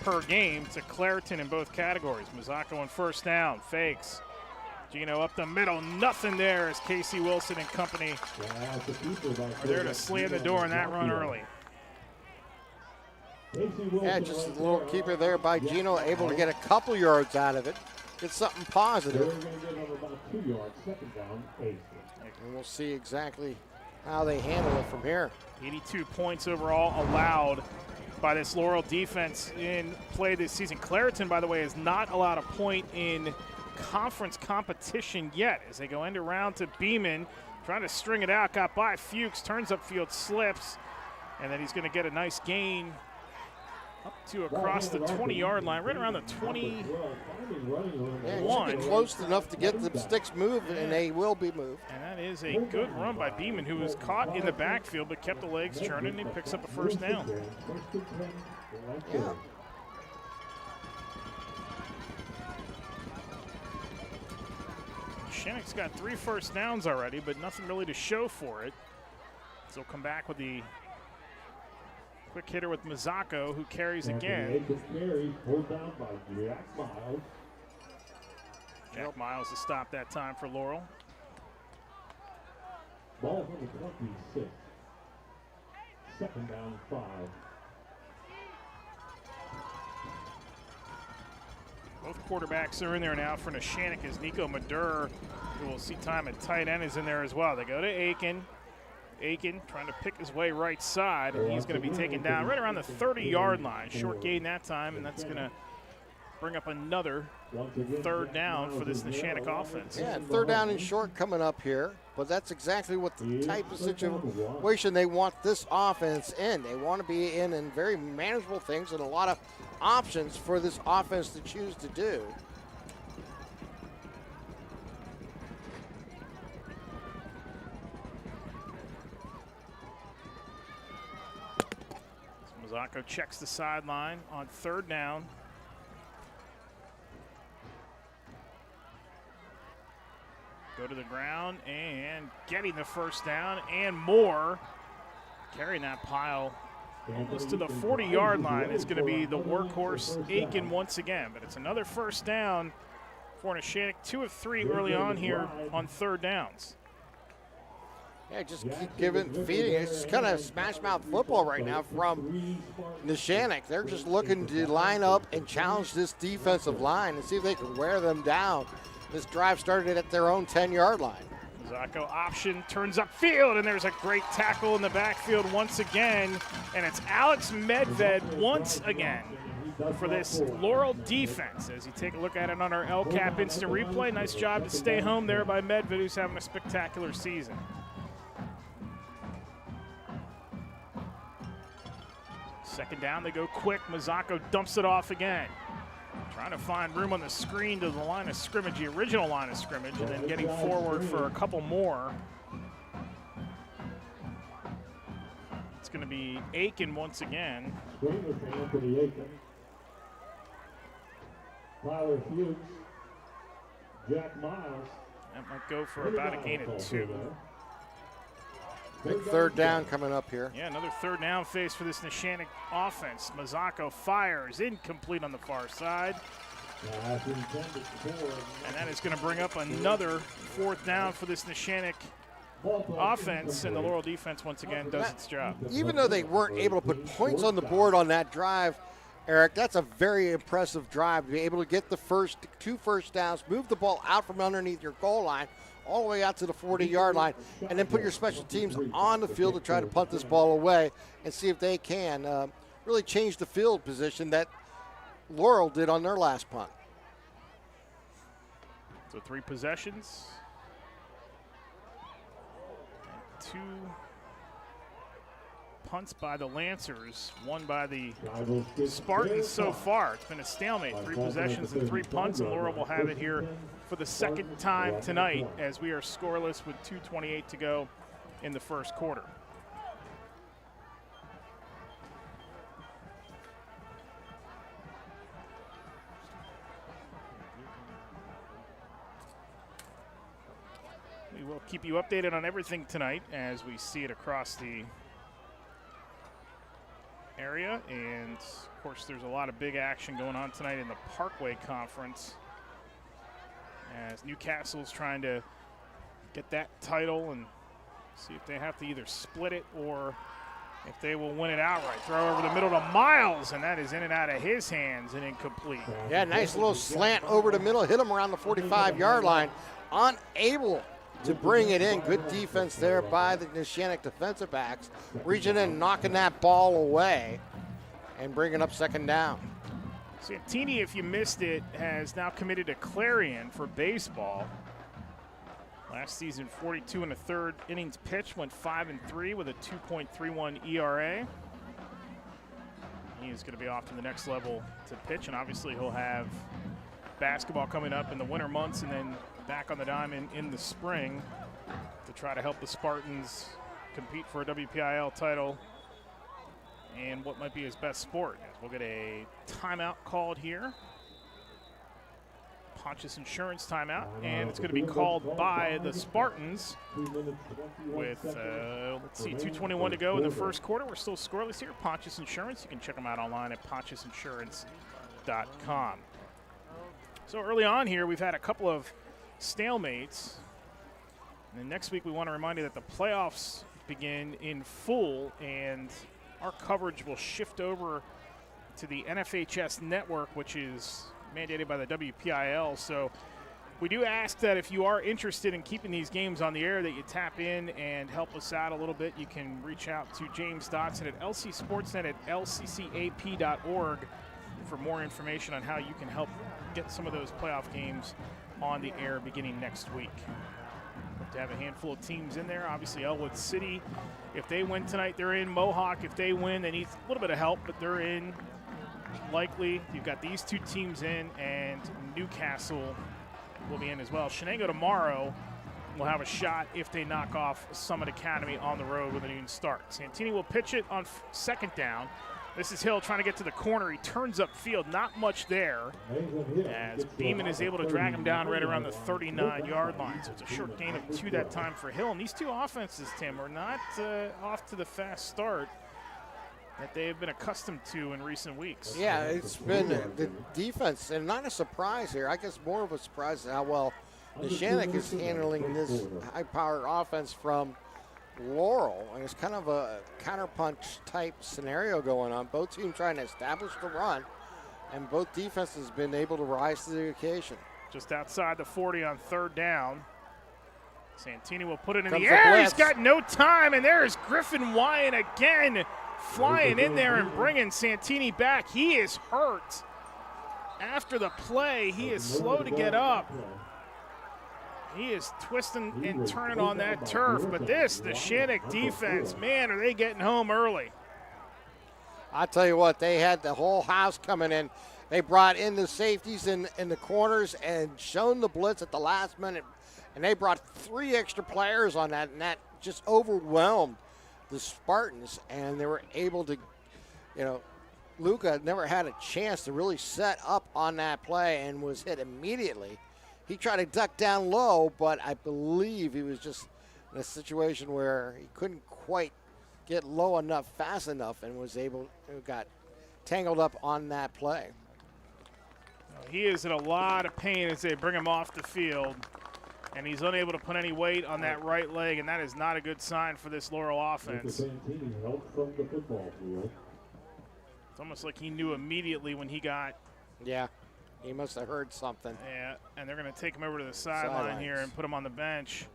per game to Clareton in both categories. Mazzocco on first down, fakes. Gino up the middle, nothing there as Casey Wilson and company are there to slam the door on that run early. Yeah, just a little keeper there by Gino, able to get a couple yards out of it. Get something positive. And we'll see exactly how they handle it from here. 82 points overall allowed by this Laurel defense in play this season. Clareton, by the way, has not allowed a point in conference competition yet as they go end around to Beeman, trying to string it out, got by Fuchs, turns upfield, slips, and then he's going to get a nice gain up to across the 20-yard line, right around the 21. Yeah, should be close enough to get the sticks moved, and they will be moved. And that is a good run by Beeman, who was caught in the backfield but kept the legs churning, and he picks up a first down. Yeah. Shannock's got 3 first downs already, but nothing really to show for it. So he'll come back with the quick hitter with Mazzocco, who carries again. Jack Miles to stop that time for Laurel. Ball from the 26. Second down, 5. Both quarterbacks are in there now for Neshannock as Nico Madur, who will see time at tight end, is in there as well. They go to Aiken. Aiken trying to pick his way right side, and he's going to be taken down right around the 30-yard line. Short gain that time, and that's going to bring up another third down for this Neshannock offense. Yeah, third down and short coming up here, but that's exactly what the type of situation they want this offense in. They want to be in very manageable things and a lot of options for this offense to choose to do. Mazzocco checks the sideline on third down. Go to the ground and getting the first down and more. Carrying that pile almost to the 40-yard line is going to be the workhorse Aiken once again. But it's another first down for Neshannock. 2 of 3 early on here on third downs. Yeah, just keep feeding. It's just kind of smash mouth football right now from Neshannock. They're just looking to line up and challenge this defensive line and see if they can wear them down. This drive started at their own 10-yard line. Mazzocco option turns upfield, and there's a great tackle in the backfield once again. And it's Alex Medved once again for this Laurel defense. As you take a look at it on our LCAP instant replay, nice job to stay home there by Medved, who's having a spectacular season. Second down, they go quick. Mazzocco dumps it off again. Trying to find room on the screen to the line of scrimmage, the original line of scrimmage, and then getting forward for a couple more. It's going to be Aiken once again. Anthony Aiken. Tyler Fuchs. Jack Miles. That might go for about a gain of 2. Big third down coming up here. Yeah, another third down face for this Neshannock offense. Mazzocco fires, incomplete on the far side. And that is going to bring up another fourth down for this Neshannock offense, and the Laurel defense once again does its job. Even though they weren't able to put points on the board on that drive, Eric, that's a very impressive drive to be able to get the first 2 first downs, move the ball out from underneath your goal line, all the way out to the 40-yard line, and then put your special teams on the field to try to punt this ball away and see if they can really change the field position that Laurel did on their last punt. So 3 possessions. And 2 punts by the Lancers, 1 by the Spartans so far. It's been a stalemate, 3 possessions and 3 punts, and Laurel will have it here for the second time tonight as we are scoreless with 2:28 to go in the first quarter. We will keep you updated on everything tonight as we see it across the area, and of course there's a lot of big action going on tonight in the Parkway Conference as Newcastle's trying to get that title and see if they have to either split it or if they will win it outright. Throw over the middle to Miles, and that is in and out of his hands and incomplete. Yeah, nice little slant over the middle, hit him around the 45-yard line, unable to bring it in. Good defense there by the Neshannock defensive backs, reaching in, knocking that ball away, and bringing up second down. Santini, if you missed it, has now committed to Clarion for baseball. Last season, 42 and a third innings pitched, went 5-3 with a 2.31 ERA. He is going to be off to the next level to pitch, and obviously he'll have basketball coming up in the winter months and then back on the dime in the spring to try to help the Spartans compete for a WPIAL title and what might be his best sport. We'll get a timeout called here. Pontius Insurance timeout, and it's going to be called by the Spartans with, let's see, 2:21 to go in the first quarter. We're still scoreless here. Pontius Insurance, you can check them out online at pontiusinsurance.com. So early on here, we've had a couple of stalemates. And then next week, we want to remind you that the playoffs begin in full, and our coverage will shift over to the NFHS network, which is mandated by the WPIAL. So We do ask that if you are interested in keeping these games on the air, that you tap in and help us out a little bit. You can reach out to James Dotson at LCSportsNet at lccap.org for more information on how you can help get some of those playoff games on the air beginning next week. Hope to have a handful of teams in there. Obviously, Elwood City, if they win tonight, they're in. Mohawk, if they win, they need a little bit of help, but they're in. Likely, you've got these two teams in, and Newcastle will be in as well. Shenango tomorrow will have a shot if they knock off Summit Academy on the road with a noon start. Santini will pitch it on second down. This is Hill trying to get to the corner. He turns upfield, not much there, as Beeman is able to drag him down right around the 39-yard line. So it's a short gain of 2 that time for Hill. And these two offenses, Tim, are not off to the fast start that they have been accustomed to in recent weeks. Yeah, it's been the defense, and not a surprise here. I guess more of a surprise is how well Neshannock is handling this high-powered offense from Laurel. And it's kind of a counterpunch type scenario going on. Both teams trying to establish the run, and both defenses have been able to rise to the occasion. Just outside the 40 on third down. Santini will put it in the air. He's got no time, and there's Griffin Wyan again, flying in there and bringing Santini back. He is hurt. After the play, he is slow to get up. He is twisting and turning on that turf. But this, the Neshannock defense, man, are they getting home early. I tell you what, they had the whole house coming in. They brought in the safeties in the corners and shown the blitz at the last minute. And they brought 3 extra players on that, and that just overwhelmed the Spartans. And they were able to, Luca never had a chance to really set up on that play and was hit immediately. He tried to duck down low, but I believe he was just in a situation where he couldn't quite get low enough, fast enough, and got tangled up on that play. He is in a lot of pain as they bring him off the field, and he's unable to put any weight on that right leg, and that is not a good sign for this Laurel offense. It's almost like he knew immediately when he got. Yeah. He must have heard something. Yeah, and they're going to take him over to the sideline here and put him on the bench.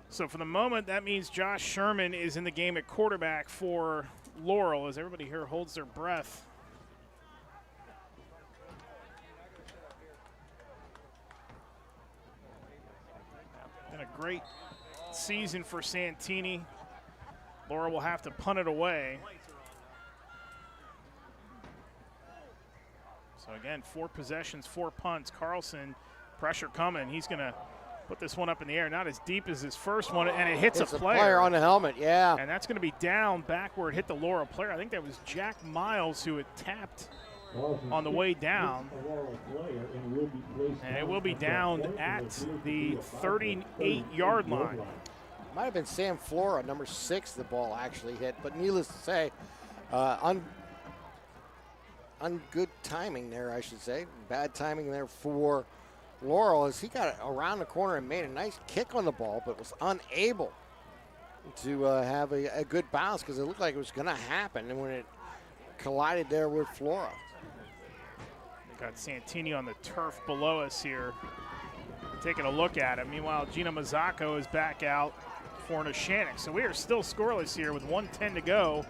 So for the moment, that means Josh Sherman is in the game at quarterback for Laurel as everybody here holds their breath. Been a great season for Santini. Laurel will have to punt it away. So again, 4 possessions, 4 punts. Carlson, pressure coming. He's going to put this one up in the air. Not as deep as his first one, and it hits a player on the helmet, yeah. And that's going to be down back where it hit the Laurel player. I think that was Jack Miles who had tapped on the way down. And it will be down at the 38-yard line. Might have been Sam Flora, number 6, the ball actually hit. But needless to say, good timing there, I should say. Bad timing there for Laurel as he got around the corner and made a nice kick on the ball, but was unable to have a good bounce because it looked like it was going to happen. And when it collided there with Flora. They got Santini on the turf below us here, taking a look at it. Meanwhile, Gina Mazzocco is back out for Neshannock. So we are still scoreless here with 1:10 to go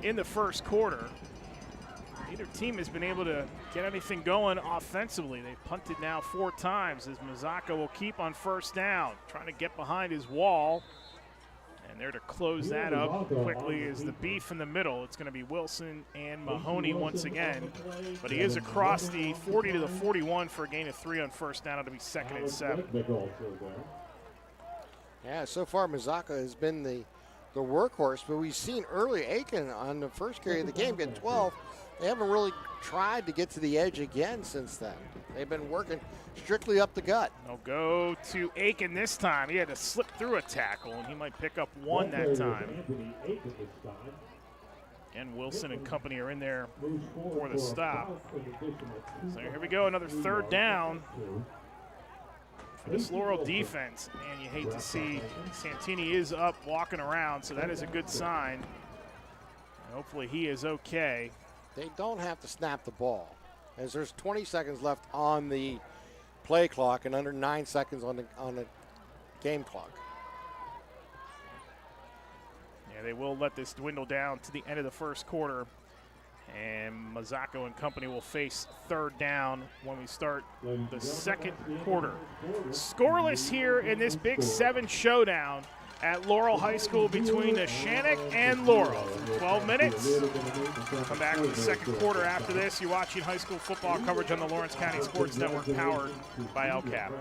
in the first quarter. Neither team has been able to get anything going offensively. They've punted now 4 times as Mazzocco will keep on first down, trying to get behind his wall. And there to close that up quickly is the beef in the middle. It's going to be Wilson and Mahoney once again. But he is across the 40 to the 41 for a gain of 3 on first down. It'll be 2nd and 7. Yeah, so far Mazzocco has been the workhorse, but we've seen early Aiken on the first carry of the game get 12. They haven't really tried to get to the edge again since then. They've been working strictly up the gut. They'll go to Aiken this time. He had to slip through a tackle, and he might pick up 1 that time. And Wilson and company are in there for the stop. So here we go, another 3rd down for this Laurel defense. And you hate to see Santini is up walking around, so that is a good sign. And hopefully he is okay. They don't have to snap the ball, as there's 20 seconds left on the play clock and under 9 seconds on the game clock. Yeah, they will let this dwindle down to the end of the first quarter. And Mazzocco and company will face third down when we start the second quarter. Scoreless here in this Big 7 showdown at Laurel High School between Neshannock and Laurel. 12 minutes. We'll come back with the second quarter after this. You're watching high school football coverage on the Lawrence County Sports Network, powered by LCAP.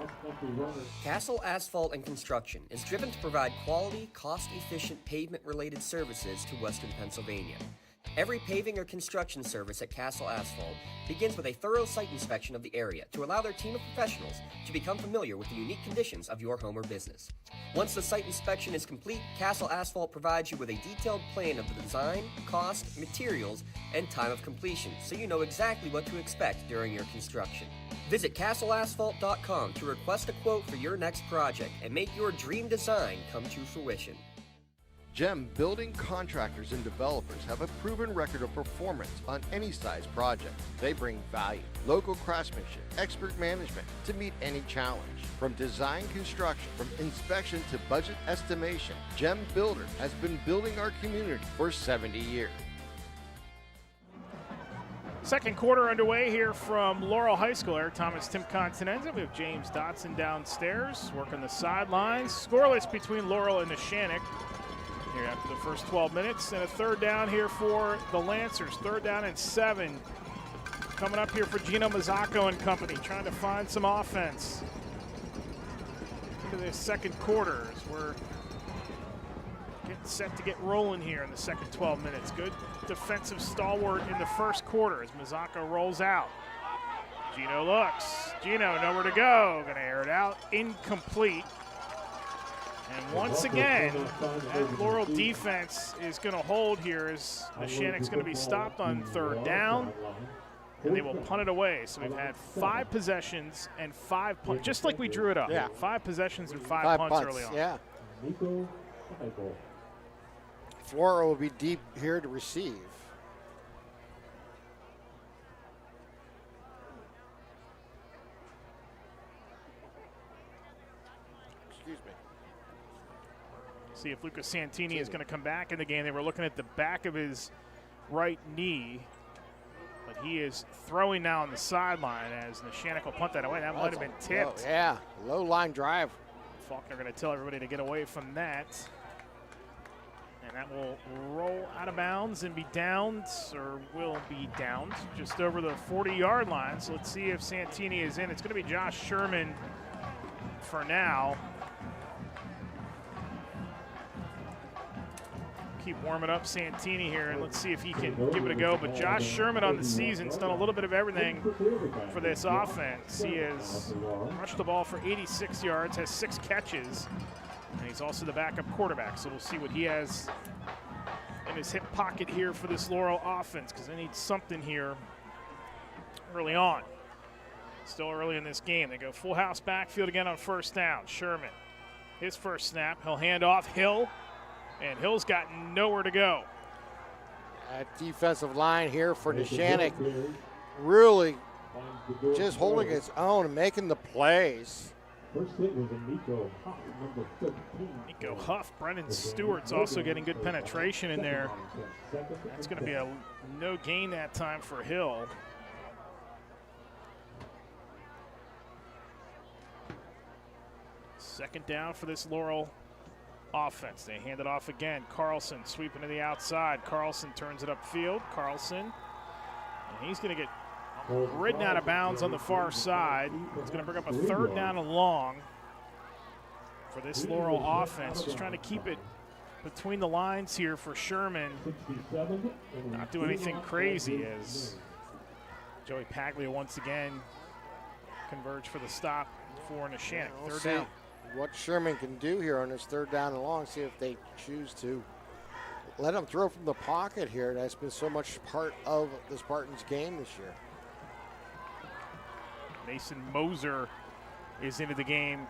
Castle Asphalt and Construction is driven to provide quality, cost-efficient pavement-related services to Western Pennsylvania. Every paving or construction service at Castle Asphalt begins with a thorough site inspection of the area to allow their team of professionals to become familiar with the unique conditions of your home or business. Once the site inspection is complete, Castle Asphalt provides you with a detailed plan of the design, cost, materials, and time of completion, so you know exactly what to expect during your construction. Visit castleasphalt.com to request a quote for your next project and make your dream design come to fruition. GEM building contractors and developers have a proven record of performance on any size project. They bring value, local craftsmanship, expert management to meet any challenge. From design construction, from inspection to budget estimation, GEM Builder has been building our community for 70 years. Second quarter underway here from Laurel High School. Eric Thomas, Tim Continenza. We have James Dotson downstairs working the sidelines. Scoreless between Laurel and Neshannock here after the first 12 minutes. And a third down here for the Lancers. 3rd down and 7. Coming up here for Gino Mazzocco and company, trying to find some offense into this second quarter as we're getting set to get rolling here in the second 12 minutes. Good defensive stalwart in the first quarter as Mazzocco rolls out. Gino looks. Gino nowhere to go. Going to air it out. Incomplete. And once again, that Laurel defense is going to hold here as Neshannock's going to be stopped on 3rd down, and they will punt it away. So we've had 5 possessions and 5 punts, just like we drew it up. Yeah. 5 possessions and 5 punts early on. Yeah. Flora will be deep here to receive. Excuse me. See if Lucas Santini is going to come back in the game. They were looking at the back of his right knee, but he is throwing now on the sideline as Neshannock will punt that away. That might have been tipped. Yeah, low line drive. Faulkner going to tell everybody to get away from that. And that will roll out of bounds and be downed, or will be downed, just over the 40-yard line. So let's see if Santini is in. It's going to be Josh Sherman for now. Keep warming up Santini here, and let's see if he can give it a go. But Josh Sherman on the season's done a little bit of everything for this offense. He has rushed the ball for 86 yards, has 6 catches, and he's also the backup quarterback. So we'll see what he has in his hip pocket here for this Laurel offense, because they need something here early on. Still early in this game. They go full house backfield again on 1st down. Sherman, his first snap. He'll hand off Hill. And Hill's got nowhere to go. That defensive line here for Neshannock really just holding its own and making the plays. First hit was a Nico Huff, number 13. Nico Huff. Brendan Stewart's also getting good penetration in there. That's going to be a no gain that time for Hill. Second down for this Laurel offense. They hand it off again. Carlson sweeping to the outside. Carlson turns it upfield. Carlson, and he's going to get ridden out of bounds on the far side. It's going to bring up a 3rd down and long for this Laurel offense. Just trying to keep it between the lines here for Sherman. Not do anything crazy as Joey Paglia once again converge for the stop for Neshannock. We'll 3rd down. What Sherman can do here on this 3rd down and long, see if they choose to let him throw from the pocket here. That's been so much part of the Spartans game this year. Mason Moser is into the game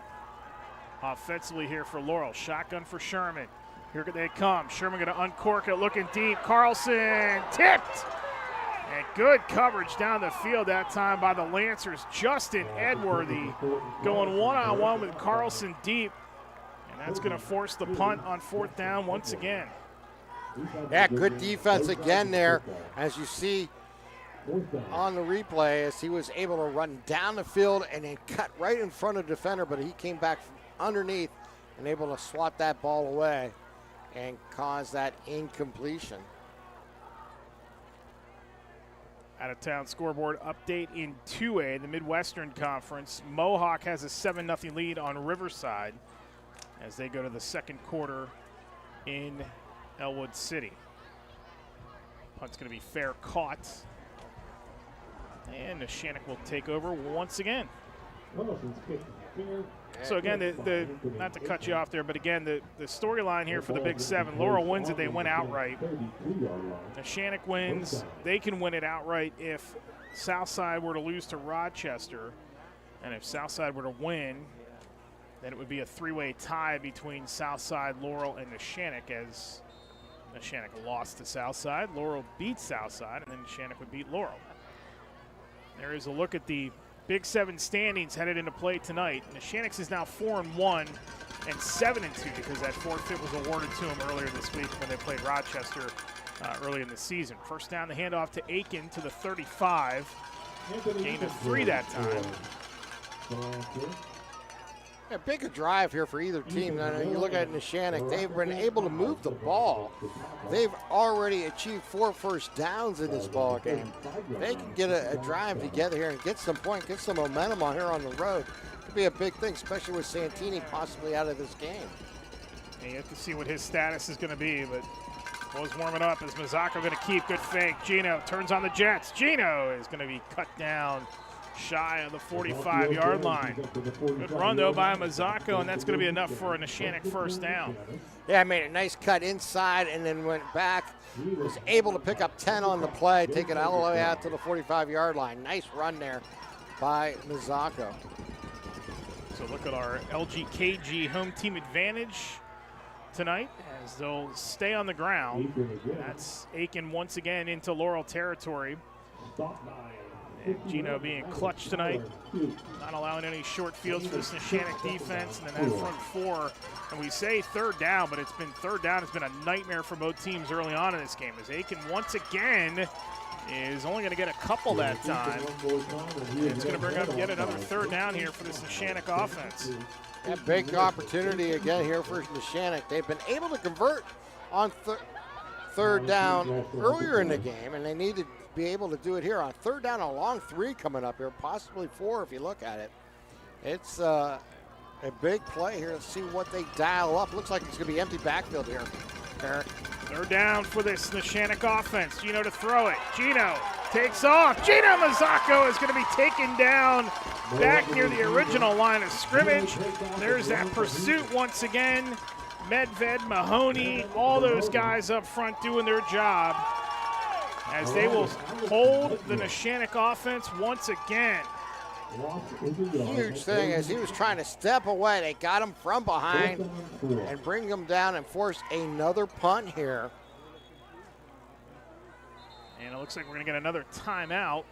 offensively here for Laurel. Shotgun for Sherman. Here they come. Sherman going to uncork it, looking deep. Carlson tipped. And good coverage down the field that time by the Lancers. Justin Edworthy going one-on-one with Carlson deep. And that's going to force the punt on 4th down once again. Yeah, good defense again there. As you see on the replay, as he was able to run down the field and then cut right in front of the defender, but he came back from underneath and able to swat that ball away and cause that incompletion. Out-of-town scoreboard update in 2A, the Midwestern Conference. Mohawk has a 7-0 lead on Riverside as they go to the second quarter in Elwood City. Punt's going to be fair caught. And Neshannock will take over once again. So again, not to cut you off there, but again, the storyline here for the Big Seven, Laurel wins it, they win outright. Neshannock wins, they can win it outright if Southside were to lose to Rochester. And if Southside were to win, then it would be a 3-way tie between Southside, Laurel, and Neshannock, as Neshannock lost to Southside, Laurel beat Southside, and then Neshannock would beat Laurel. There is a look at the Big Seven standings headed into play tonight. Neshannock's is now 4-1 and 7-2 because that forfeit was awarded to them earlier this week when they played Rochester early in the season. First down, the handoff to Aiken to the 35. Gain of 3 that time. Yeah, bigger drive here for either team. Now, you look at Neshannock, they've been able to move the ball. They've already achieved 4 first downs in this ball game. They can get a drive together here and get some point, get some momentum on here on the road. Could be a big thing, especially with Santini possibly out of this game. And you have to see what his status is going to be, but was warming up. Is Mazzocco going to keep? Good fake. Gino turns on the Jets. Gino is going to be cut down shy of the 45-yard line. Good run, though, by Mazzocco, and that's going to be enough for a Neshannock first down. Yeah, made a nice cut inside and then went back. Was able to pick up 10 on the play, take it all the way out to the 45-yard line. Nice run there by Mazzocco. So look at our LGKG home team advantage tonight as they'll stay on the ground. That's Aiken once again into Laurel territory. And Gino being clutch tonight, not allowing any short fields for this Neshannock defense. And then that front 4, and we say third down, but it's been third down. It's been a nightmare for both teams early on in this game as Aiken once again is only going to get a couple that time. And it's going to bring up yet another third down here for this Neshannock offense. A big opportunity again here for Neshannock. They've been able to convert on third down earlier in the game, and they need to be able to do it here on third down, a long 3 coming up here, possibly 4 if you look at it. It's a big play here. Let's see what they dial up. Looks like it's going to be empty backfield here, Eric. Third down for this Neshannock offense. Gino to throw it. Gino takes off. Gino Mazzocco is going to be taken down back near the original line of scrimmage. There's that pursuit once again. Medved, Mahoney, all those guys up front doing their job as they will hold the Neshannock offense once again. Huge thing as he was trying to step away. They got him from behind and bring him down and force another punt here. And it looks like we're going to get another timeout.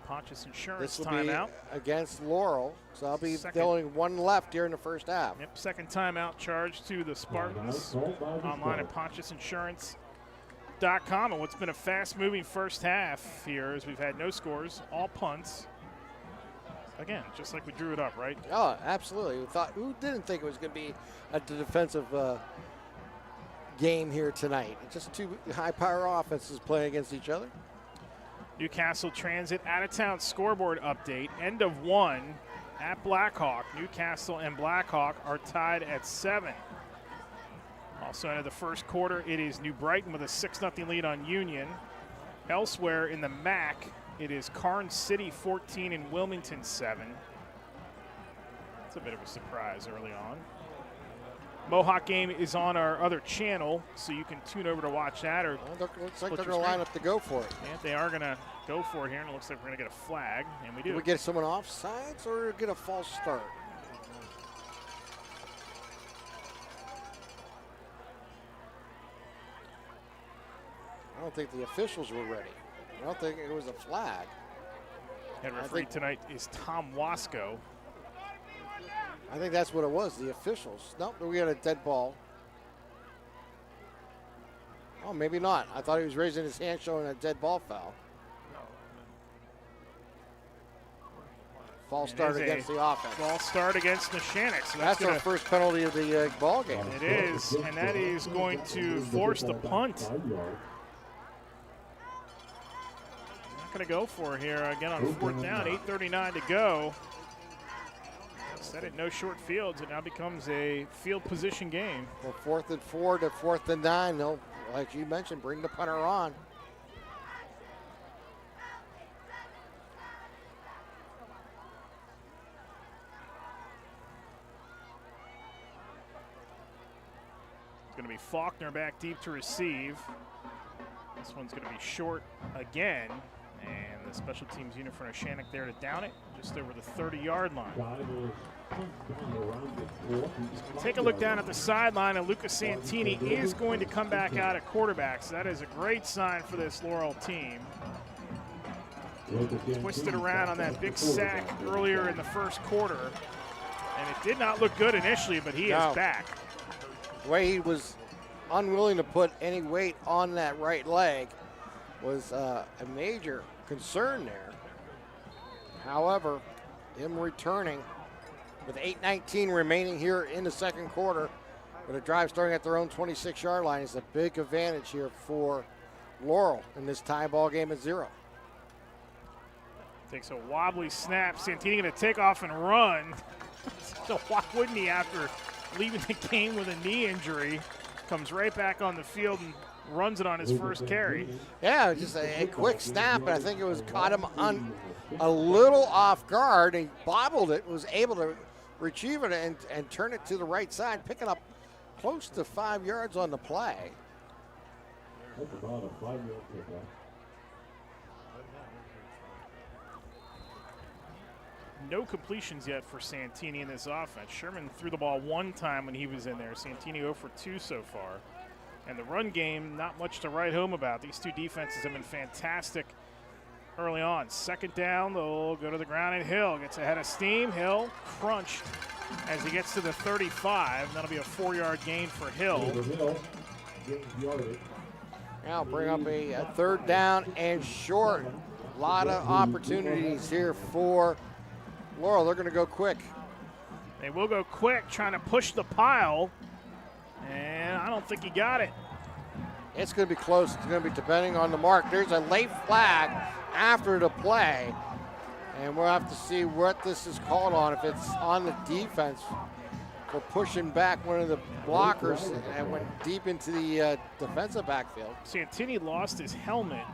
Pontius Insurance this will timeout. Be against Laurel, so I'll be only 1 left here in the first half. Yep, second timeout charge to the Spartans. Online at PontiusInsurance.com. And what's been a fast-moving first half here as we've had no scores, all punts. Again, just like we drew it up, right? Oh, absolutely. Who didn't think it was going to be a defensive game here tonight? Just 2 high-power offenses playing against each other. Newcastle Transit out-of-town scoreboard update. End of 1 at Blackhawk. Newcastle and Blackhawk are tied at 7. Also into the first quarter, it is New Brighton with a 6-0 lead on Union. Elsewhere in the MAC, it is Karn City 14 and Wilmington 7. It's a bit of a surprise early on. Mohawk game is on our other channel, so you can tune over to watch that. Or looks like they're going to line up to go for it. Yeah, they are going to go for it here, and it looks like we're going to get a flag, and we do. Do we get someone offsides or get a false start? don't think the officials were ready. I don't think it was a flag. Head referee tonight is Tom Wasco. I think that's what it was, the officials. Nope, we had a dead ball. Oh, maybe not. I thought he was raising his hand showing a dead ball foul. False start against the offense. False start against Neshannock. So that's our first penalty of the ball game. It is, and that is going to force the punt. Not going to go for it here again on 4th down, 8:39 to go. Set it no short fields. It now becomes a field position game. Well, 4th and 4 to 4th and 9. They'll, like you mentioned, bring the punter on. It's going to be Faulkner back deep to receive. This one's going to be short again. And the special teams unit for Neshannock there to down it just over the 30-yard line. So take a look down at the sideline, and Lucas Santini is going to come back out at quarterback. So that is a great sign for this Laurel team. Twisted around on that big sack earlier in the first quarter. And it did not look good initially, but he is back. The way he was unwilling to put any weight on that right leg was a major concern there. However, him returning with 8:19 remaining here in the second quarter, with a drive starting at their own 26-yard line, is a big advantage here for Laurel in this tie ball game at 0. Takes a wobbly snap. Santini going to take off and run. So why wouldn't he after leaving the game with a knee injury? Comes right back on the field and runs it on his first carry. Yeah, just a quick snap, and I think it was caught him on a little off guard. He bobbled it, was able to retrieve it and turn it to the right side, picking up close to 5 yards on the play. That's about a 5-yard pickup. No completions yet for Santini in this offense. Sherman threw the ball one time when he was in there. Santini 0 for 2 so far. And the run game, not much to write home about. These two defenses have been fantastic early on. Second down, they'll go to the ground, and Hill gets ahead of steam. Hill crunched as he gets to the 35. And that'll be a 4-yard gain for Hill. Now bring up a 3rd down and short. A lot of opportunities here for Laurel. They're going to go quick. They will go quick, trying to push the pile. And I don't think he got it. It's going to be close. It's going to be depending on the mark. There's a late flag after the play. And we'll have to see what this is called on. If it's on the defense for pushing back one of the blockers and went deep into the defensive backfield. Santini lost his helmet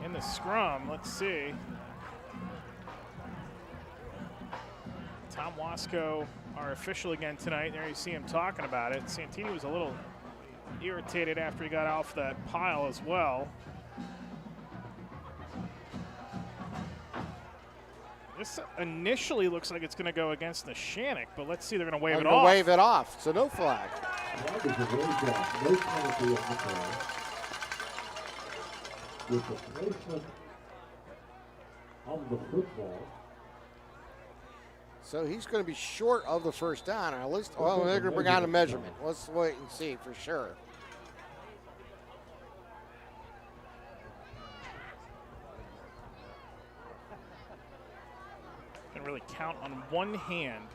in the scrum. Let's see. Tom Wasco, our official again tonight. There you see him talking about it. Santini was a little irritated after he got off that pile as well. This initially looks like it's going to go against Neshannock, but let's see. They're going to wave it off. Wave it off, so no flag. That is a very bad. No penalty of the flag. With the placement of the football. So he's going to be short of the first down. At least, well, they're going to bring out a measurement. Let's wait and see for sure. Can really count on one hand,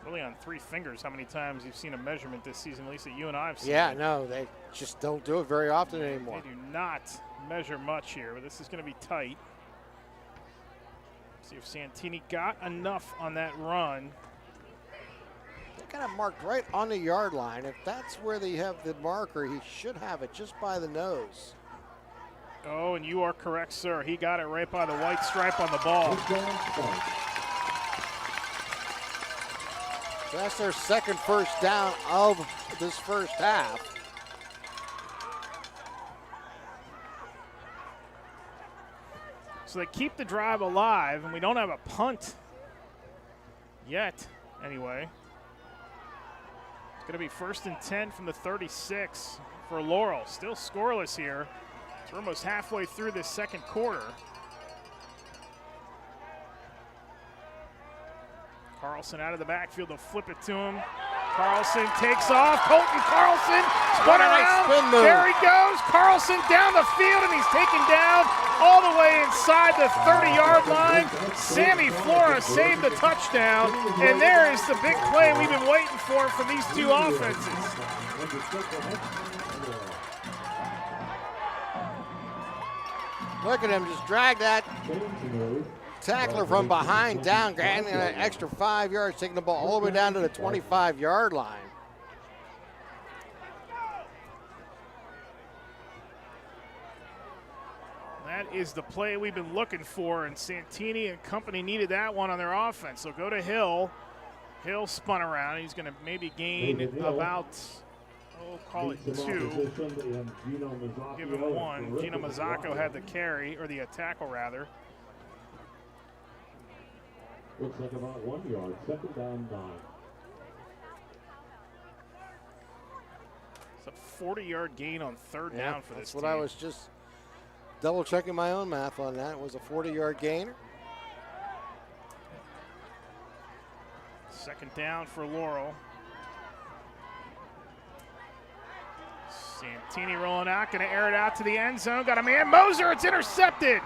really on 3 fingers, how many times you've seen a measurement this season, at least that you and I have seen. Yeah, no, they just don't do it very often anymore. They do not measure much here, but this is going to be tight. See if Santini got enough on that run. They got it marked right on the yard line. If that's where they have the marker, he should have it just by the nose. Oh, and you are correct, sir. He got it right by the white stripe on the ball. So that's their second first down of this first half. So they keep the drive alive, and we don't have a punt yet, anyway. going to be 1st and 10 from the 36 for Laurel. Still scoreless here. We're almost halfway through this second quarter. Carlson out of the backfield. They'll flip it to him. Carlson takes off. Colton Carlson spun around. There he goes. Carlson down the field, and he's taken down all the way inside the 30-yard line. Sammy Flora saved the touchdown, and there is the big play we've been waiting for from these two offenses. Look at him just drag that tackler from behind down, granting an extra 5 yards, taking the ball all the way down to the 25-yard line. That is the play we've been looking for, and Santini and company needed that one on their offense. So go to Hill. Hill spun around. He's going to maybe gain about, call it 2. Give him 1. Gino Mazzacco had the carry, or the tackle rather. Looks like about 1 yard. 2nd down, 9. It's a 40-yard gain on 3rd down for this team. That's what I was just double checking my own math on that. It was a 40-yard gainer. 2nd down for Laurel. Santini rolling out, going to air it out to the end zone. Got a man, Moser, it's intercepted.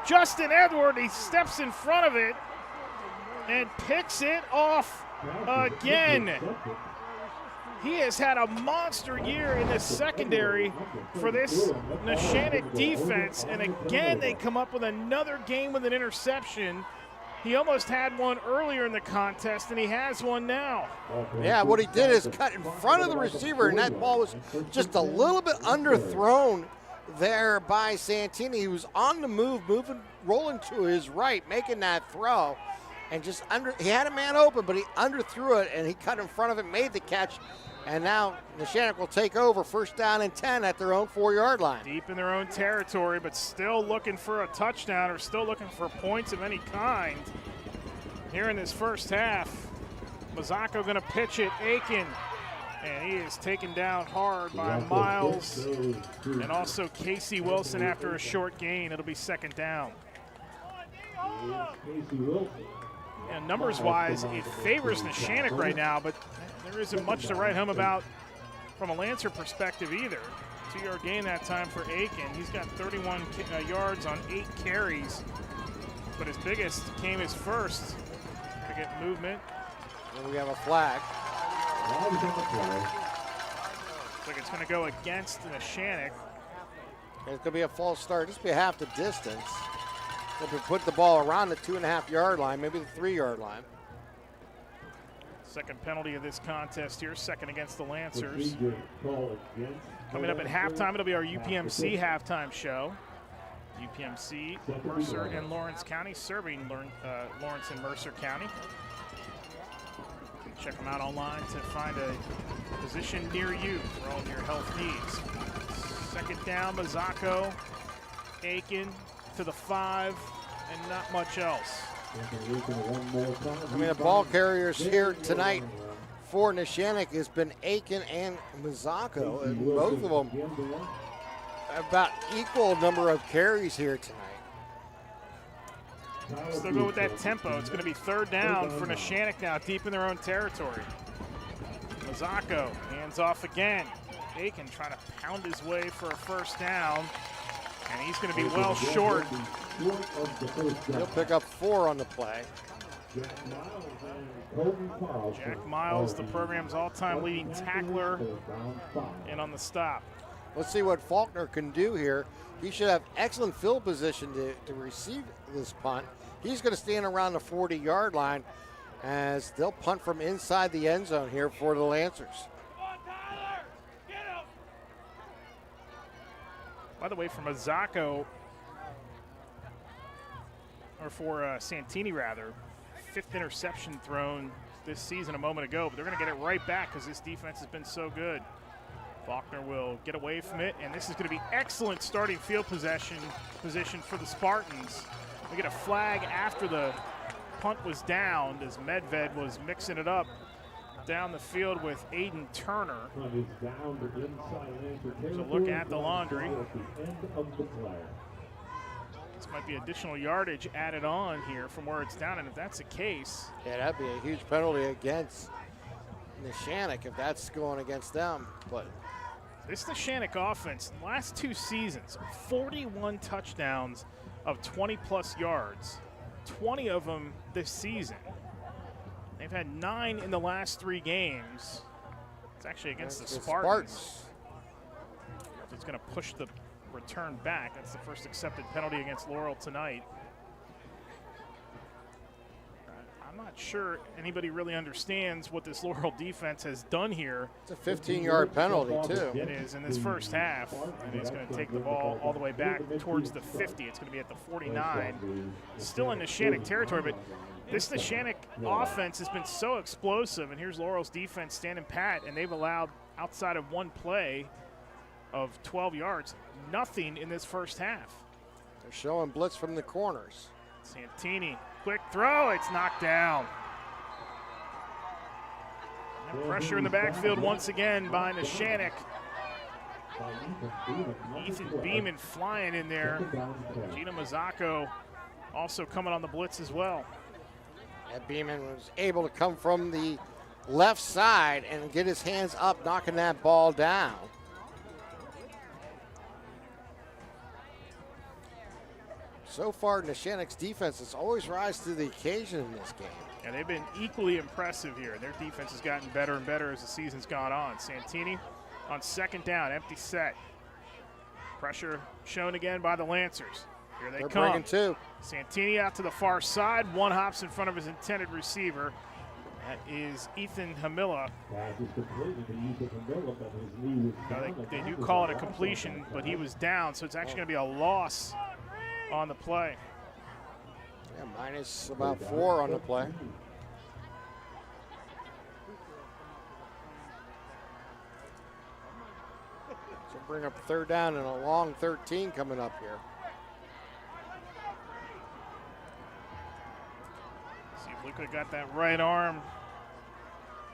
Justin Edward, he steps in front of it and picks it off again. He has had a monster year in the secondary for this Neshannock defense, and again they come up with another game with an interception. He almost had one earlier in the contest, and he has one now. Yeah, what he did is cut in front of the receiver, and that ball was just a little bit underthrown there by Santini. He was on the move, rolling to his right, making that throw. And just he had a man open, but he underthrew it, and he cut in front of it, made the catch. And now Neshannock will take over, 1st down and 10 at their own 4-yard line. Deep in their own territory, but still looking for a touchdown or still looking for points of any kind here in this first half. Mazzacco going to pitch it, Aiken. And he is taken down hard by Miles and also Casey Wilson after a short gain. It'll be 2nd down. And numbers-wise, it favors Neshannock right now, but there isn't much to write home about from a Lancer perspective either. 2-yard gain that time for Aiken. He's got 31 yards on 8 carries, but his biggest came his first to get movement. And we have a flag. Looks like it's going to go against Neshannock. And it's going to be a false start. Just be half the distance. If we put the ball around the 2.5-yard line, maybe the 3-yard line. Second penalty of this contest here, 2nd against the Lancers. Coming up at halftime, it'll be our UPMC halftime show. UPMC, Mercer, and Lawrence County, serving Lawrence and Mercer County. You can check them out online to find a position near you for all of your health needs. 2nd down, Mazzacco, Aiken to the 5, and not much else. I mean, the ball carriers here tonight for Neshannock has been Aiken and Mazzacco, and both of them about equal number of carries here tonight. Still go with that tempo. It's going to be 3rd down for Neshannock now, deep in their own territory. Mazzacco hands off again. Aiken trying to pound his way for a 1st down, and he's going to be well short. He'll pick up 4 on the play. Jack Miles, the program's all-time leading tackler, and on the stop. Let's see what Faulkner can do here. He should have excellent field position to receive this punt. He's going to stand around the 40-yard line as they'll punt from inside the end zone here for the Lancers. By the way, for Mazzacco, or for Santini rather, 5th interception thrown this season a moment ago, but they're going to get it right back because this defense has been so good. Faulkner will get away from it, and this is going to be excellent starting field position for the Spartans. We get a flag after the punt was down as Medved was mixing it up down the field with Aiden Turner. Punt is down to inside Lancer There's a territory. look at the laundry. At the end of the play. This might be additional yardage added on here from where it's down, and if that's the case. Yeah, that'd be a huge penalty against Neshannock if that's going against them. But this Neshannock offense, last 2 seasons, 41 touchdowns of 20-plus yards, 20 of them this season. They've had 9 in the last 3 games. It's actually against the Spartans. It's going to push the return back. That's the first accepted penalty against Laurel tonight. I'm not sure anybody really understands what this Laurel defense has done here. It's a 15-yard penalty, too. It is in this first half, and it's going to take the ball all the way back towards the 50. It's going to be at the 49. Still in Neshannock territory, but this Neshannock offense has been so explosive, and here's Laurel's defense standing pat, and they've allowed, outside of 1 play of 12 yards, nothing in this first half. They're showing blitz from the corners. Santini, quick throw, it's knocked down. And pressure in the backfield once again by Neshannock. Ethan Beeman flying in there. Gina Mazzocco also coming on the blitz as well. And Beeman was able to come from the left side and get his hands up, knocking that ball down. So far, Neshannock's defense has always rise to the occasion in this game. And they've been equally impressive here. Their defense has gotten better and better as the season's gone on. Santini on second down, empty set. Pressure shown again by the Lancers. Here they They're come. bringing 2. Santini out to the far side. 1 hops in front of his intended receiver. That is Ethan Hamilla. They do call it a completion, but he was down, so it's actually going to be a loss on the play. Yeah, minus about 4 on the play. So bring up 3rd down and a long 13 coming up here. See if Luca got that right arm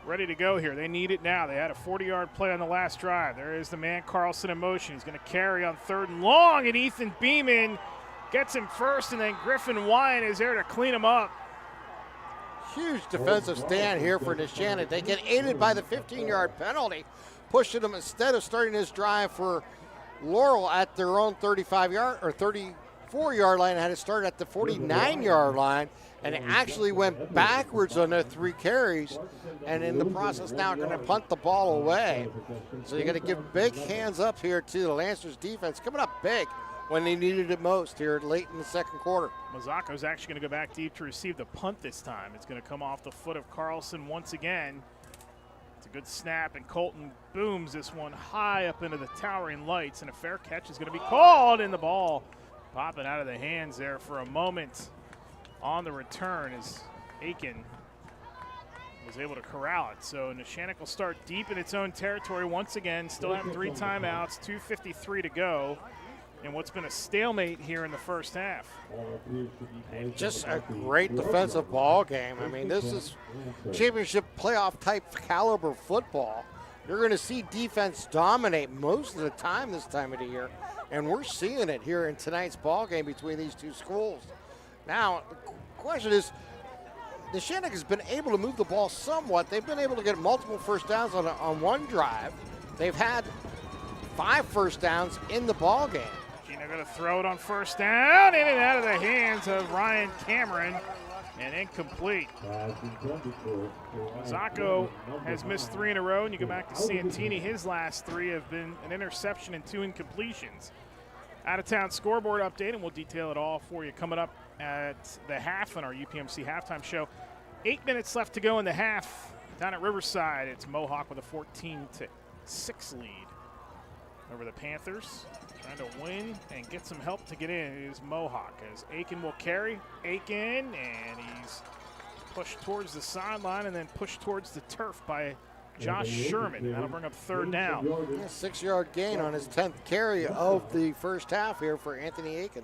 ready to go here. They need it now. They had a 40-yard play on the last drive. There is the man Carlson in motion. He's going to carry on 3rd and long, and Ethan Beeman gets him first, and then Griffin Wine is there to clean him up. Huge defensive stand here for Neshannock. They get aided by the 15-yard penalty, pushing them instead of starting this drive for Laurel at their own 35-yard or 34-yard line. Had it started at the 49-yard line, and it actually went backwards on their 3 carries, and in the process now going to punt the ball away. So you got to give big hands up here to the Lancers defense, coming up big when they needed it most here late in the second quarter. Mazzacco's actually going to go back deep to receive the punt this time. It's going to come off the foot of Carlson once again. It's a good snap, and Colton booms this one high up into the towering lights, and a fair catch is going to be called, and the ball popping out of the hands there for a moment on the return as Aiken was able to corral it. So Neshannock will start deep in its own territory once again, still have 3 timeouts, 2:53 to go. And what's been a stalemate here in the first half. Just a great defensive ball game. I mean, this is championship playoff type caliber football. You're going to see defense dominate most of the time this time of the year, and we're seeing it here in tonight's ball game between these 2 schools. Now, the question is, Neshannock has been able to move the ball somewhat. They've been able to get multiple first downs on 1 drive. They've had 5 first downs in the ball game. Gina going to throw it on first down, in and out of the hands of Ryan Cameron, and incomplete. Zacco has missed 3 in a row, and you go back to Santini. His last 3 have been an interception and 2 incompletions. Out-of-town scoreboard update, and we'll detail it all for you coming up at the half on our UPMC halftime show. 8 minutes left to go in the half. Down at Riverside, it's Mohawk with a 14-6 lead over the Panthers. Trying to win and get some help to get in. It is Mohawk as Aiken will carry. Aiken, and he's pushed towards the sideline and then pushed towards the turf by Josh Sherman. That'll bring up 3rd down. Yeah, 6-yard gain on his 10th carry of the first half here for Anthony Aiken.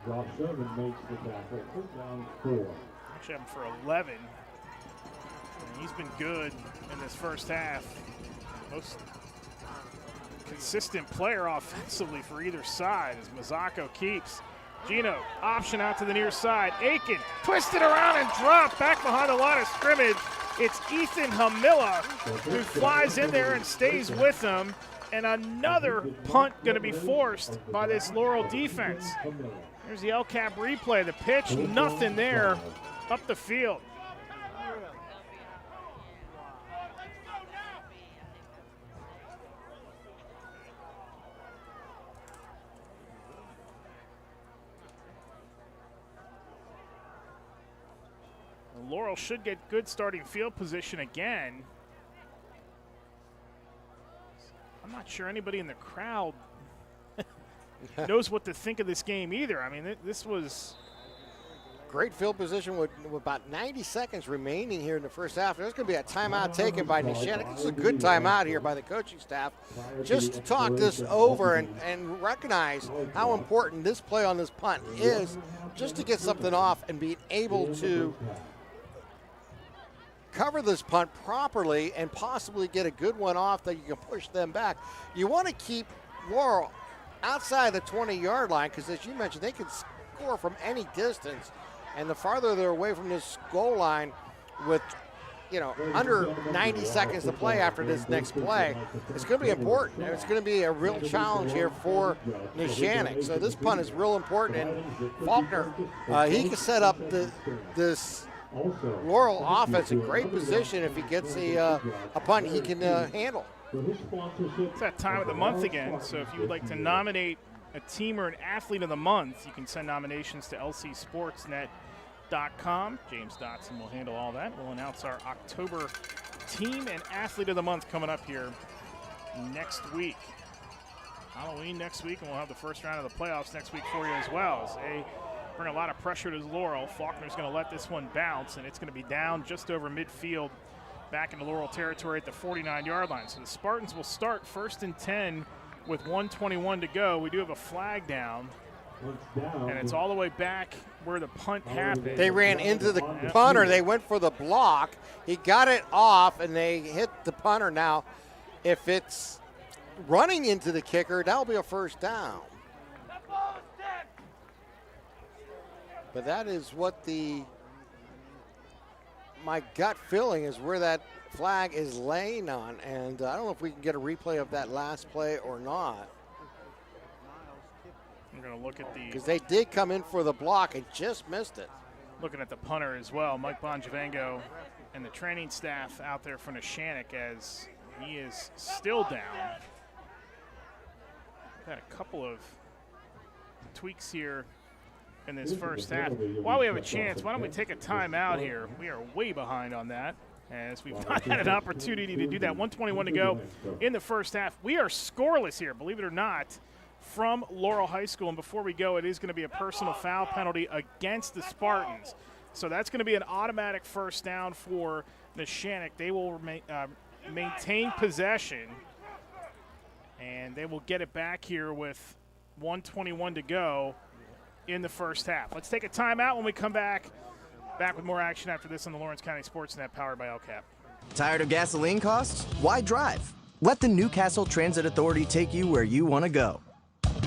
Josh Sherman makes the tackle. 3rd down 4. Actually, I'm for 11. He's been good in this first half. Most consistent player offensively for either side as Mazzocco keeps. Gino, option out to the near side. Aiken, twisted around and dropped back behind the line of scrimmage. It's Ethan Hamilla who flies in there and stays with him. And another punt going to be forced by this Laurel defense. Here's the LCAP replay. The pitch, nothing there up the field. Laurel should get good starting field position again. I'm not sure anybody in the crowd knows what to think of this game either. I mean, this was great field position with about 90 seconds remaining here in the first half. There's going to be a timeout taken by Neshannock. This is a good timeout here by the coaching staff just to talk this over and recognize how important this play on this punt is, just to get something off and be able to cover this punt properly and possibly get a good one off that you can push them back. You want to keep Laurel outside the 20-yard line because, as you mentioned, they can score from any distance. And the farther they're away from this goal line with, under 90 seconds to play after this next play, it's going to be important. And it's going to be a real challenge here for Neshannock. So this punt is real important. And Faulkner, he can set up this Laurel offense in great position if he gets a punt he can handle. It's that time of the month again, so if you would like to nominate a team or an athlete of the month, you can send nominations to lcsportsnet.com. James Dotson will handle all that. We'll announce our October team and athlete of the month coming up here next week. Halloween next week, and we'll have the first round of the playoffs next week for you as well. As they bring a lot of pressure to Laurel. Faulkner's going to let this one bounce, and it's going to be down just over midfield back into Laurel territory at the 49-yard line. So the Spartans will start 1st and 10 with 1:21 to go. We do have a flag down, and it's all the way back where the punt happened. They ran into the punter. They went for the block. He got it off, and they hit the punter. Now, if it's running into the kicker, that'll be a first down. But that is what my gut feeling is where that flag is laying on. And I don't know if we can get a replay of that last play or not. I'm going to look at because they did come in for the block and just missed it. Looking at the punter as well, Mike Bongiovango and the training staff out there for Neshannock as he is still down. We've had a couple of tweaks here in this first half. While we have a chance, why don't we take a timeout here? We are way behind on that as we've not had an opportunity to do that. 1:21 to go in the first half. We are scoreless here, believe it or not, from Laurel High School. And before we go, it is going to be a personal foul penalty against the Spartans. So that's going to be an automatic first down for Neshannock. They will maintain possession, and they will get it back here with 1:21 to go in the first half. Let's take a timeout. When we come back with more action after this on the Lawrence County SportsNet powered by LCAP. Tired of gasoline costs? Why drive? Let the Newcastle Transit Authority take you where you want to go.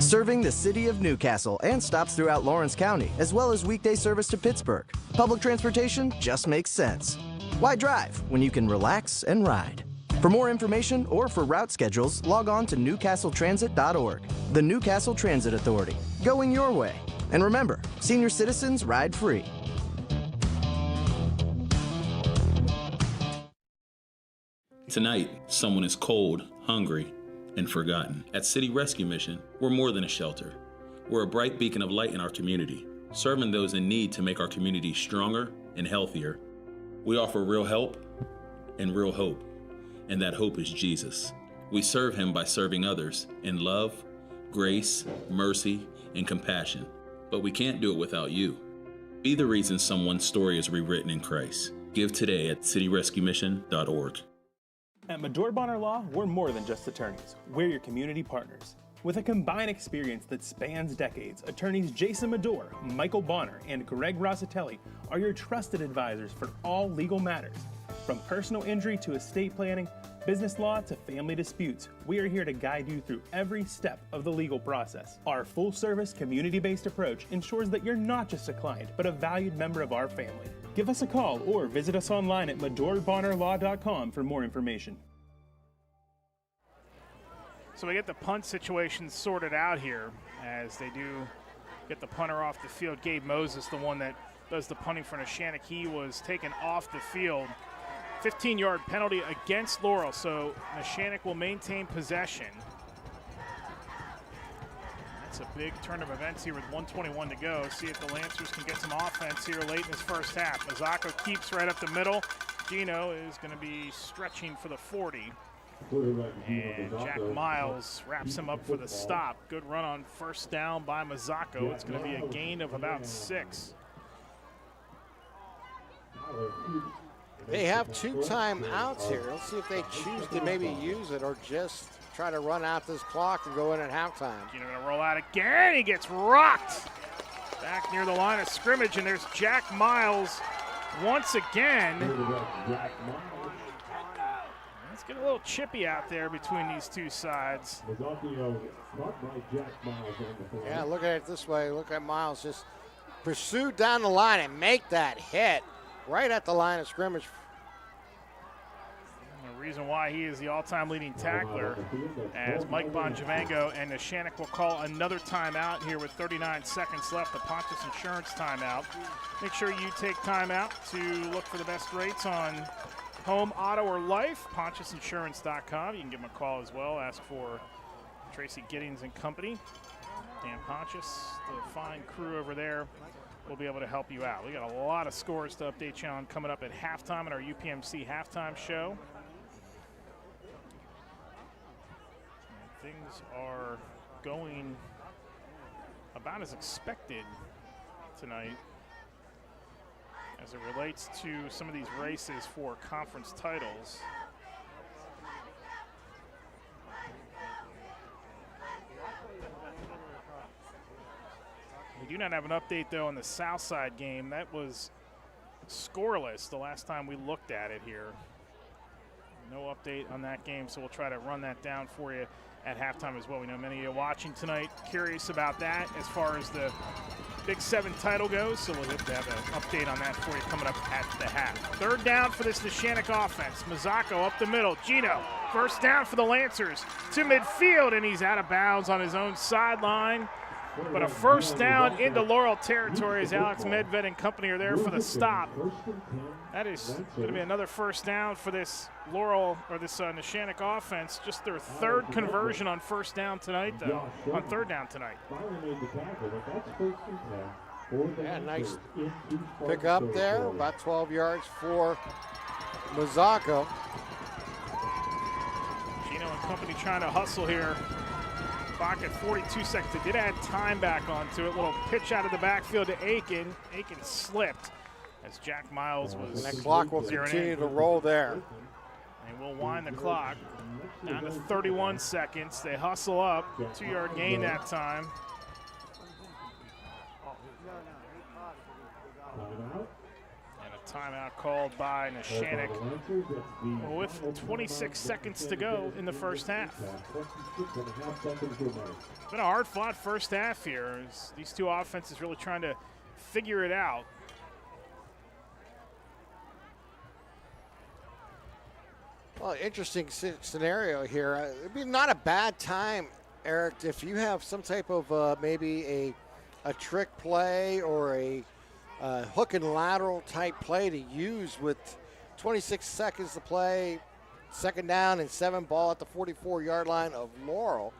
Serving the city of Newcastle and stops throughout Lawrence County, as well as weekday service to Pittsburgh. Public transportation just makes sense. Why drive when you can relax and ride? For more information or for route schedules, log on to newcastletransit.org. The Newcastle Transit Authority, going your way. And remember, senior citizens ride free. Tonight, someone is cold, hungry, and forgotten. At City Rescue Mission, we're more than a shelter. We're a bright beacon of light in our community, serving those in need to make our community stronger and healthier. We offer real help and real hope, and that hope is Jesus. We serve him by serving others in love, grace, mercy, and compassion. But we can't do it without you. Be the reason someone's story is rewritten in Christ. Give today at cityrescuemission.org. At Medore Bonner Law, we're more than just attorneys. We're your community partners. With a combined experience that spans decades, attorneys Jason Medore, Michael Bonner, and Greg Rossitelli are your trusted advisors for all legal matters. From personal injury to estate planning, business law to family disputes, we are here to guide you through every step of the legal process. Our full-service, community-based approach ensures that you're not just a client, but a valued member of our family. Give us a call or visit us online at MadorBonnerLaw.com for more information. So we get the punt situation sorted out here as they do get the punter off the field. Gabe Moses, the one that does the punting for Neshannock, he was taken off the field. 15-yard penalty against Laurel, so Neshannock will maintain possession. That's a big turn of events here with 1:21 to go. See if the Lancers can get some offense here late in this first half. Mazzocco keeps right up the middle. Gino is going to be stretching for the 40. And Jack Miles wraps him up for the stop. Good run on first down by Mazzocco. It's going to be a gain of about 6. They have 2 timeouts here. Let's see if they choose to maybe use it or just try to run out this clock and go in at halftime. Gino going to roll out again. He gets rocked back near the line of scrimmage, and there's Jack Miles once again. It's getting a little chippy out there between these two sides. Yeah, look at it this way. Look at Miles just pursue down the line and make that hit right at the line of scrimmage. The reason why he is the all-time leading tackler, as Mike Bongiovango and Neshannock will call another timeout here with 39 seconds left, the Pontius Insurance timeout. Make sure you take timeout to look for the best rates on home, auto, or life. PontiusInsurance.com. You can give them a call as well. Ask for Tracy Giddings and company. Dan Pontius, the fine crew over there, will be able to help you out. We got a lot of scores to update you on coming up at halftime in our UPMC halftime show. And things are going about as expected tonight as it relates to some of these races for conference titles. We do not have an update, though, on the Southside game. That was scoreless the last time we looked at it here. No update on that game, so we'll try to run that down for you at halftime as well. We know many of you watching tonight curious about that as far as the Big 7 title goes, so we'll have an update on that for you coming up at the half. Third down for this Neshannock offense. Mazzocco up the middle. Gino, first down for the Lancers to midfield, and he's out of bounds on his own sideline. But a first down into Laurel territory as Alex Medved and company are there for the stop. That is going to be another first down for this Laurel, or this Neshannock offense. Just their third conversion on first down tonight, though, on third down tonight. Yeah, nice pick up there, about 12 yards for Mazzocco. Gino and company trying to hustle here. Clock at 42 seconds. They did add time back onto it. Little pitch out of the backfield to Aiken. Aiken slipped as Jack Miles was. And that clock will continue to roll there. And we'll wind the clock down to 31 seconds. They hustle up. 2-yard gain that time. And a timeout called by Neshannock with 26 seconds to go in the first half. It's been a hard-fought first half here. These two offenses really trying to figure it out. Well, interesting scenario here. It'd be not a bad time, Eric, if you have some type of maybe a trick play or a hook and lateral type play to use with 26 seconds to play, second down and 7 ball at the 44-yard line of Laurel.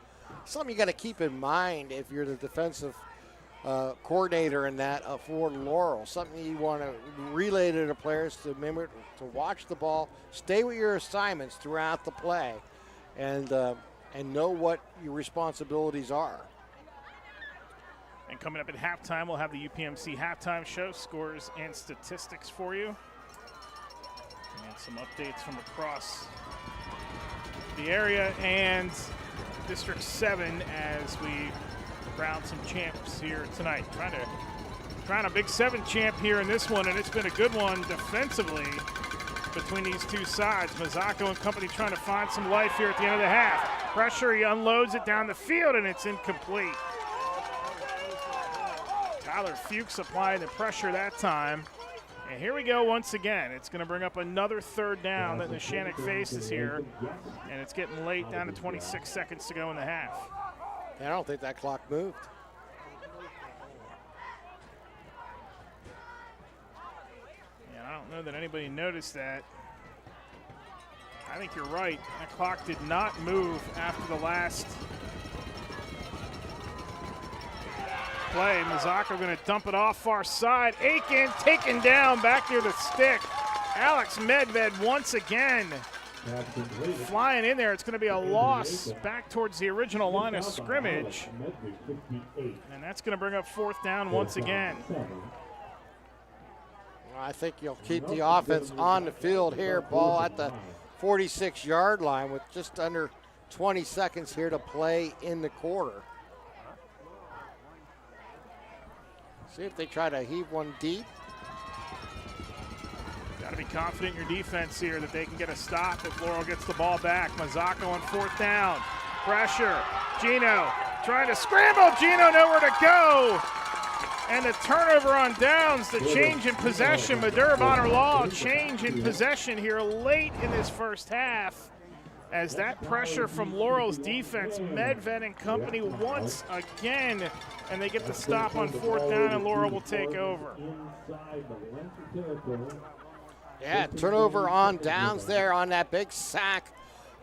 Something you got to keep in mind if you're the defensive coordinator in that for Laurel. Something you want to relay to the players to remember to watch the ball, stay with your assignments throughout the play, and know what your responsibilities are. And coming up at halftime, we'll have the UPMC halftime show, scores and statistics for you. And some updates from across the area and District 7 as we crown some champs here tonight. Trying to crown a Big 7 champ here in this one, and it's been a good one defensively between these two sides. Mazzocco and company trying to find some life here at the end of the half. Pressure, he unloads it down the field, and it's incomplete. Tyler Fuchs applying the pressure that time. And here we go once again. It's going to bring up another third down that Neshannock faces here. And it's getting late, down to 26 seconds to go in the half. I don't think that clock moved. Yeah, I don't know that anybody noticed that. I think you're right. That clock did not move after the last play. Mazzocco going to dump it off far side. Aiken taken down back near the stick. Alex Medved once again flying in there. It's going to be a loss back towards the original line of scrimmage. And that's going to bring up fourth down once again. I think you'll keep the offense on the field here. Ball at the 46-yard line with just under 20 seconds here to play in the quarter. See if they try to heave one deep. Got to be confident in your defense here that they can get a stop if Laurel gets the ball back. Mazzocco on fourth down. Pressure. Gino trying to scramble. Gino nowhere to go. And the turnover on downs, the change in possession. Madur Bonner Law, change in possession here late in this first half. As that pressure from Laurel's defense, Medved and company once again, and they get the stop on fourth down, and Laurel will take over. Yeah, turnover on downs there on that big sack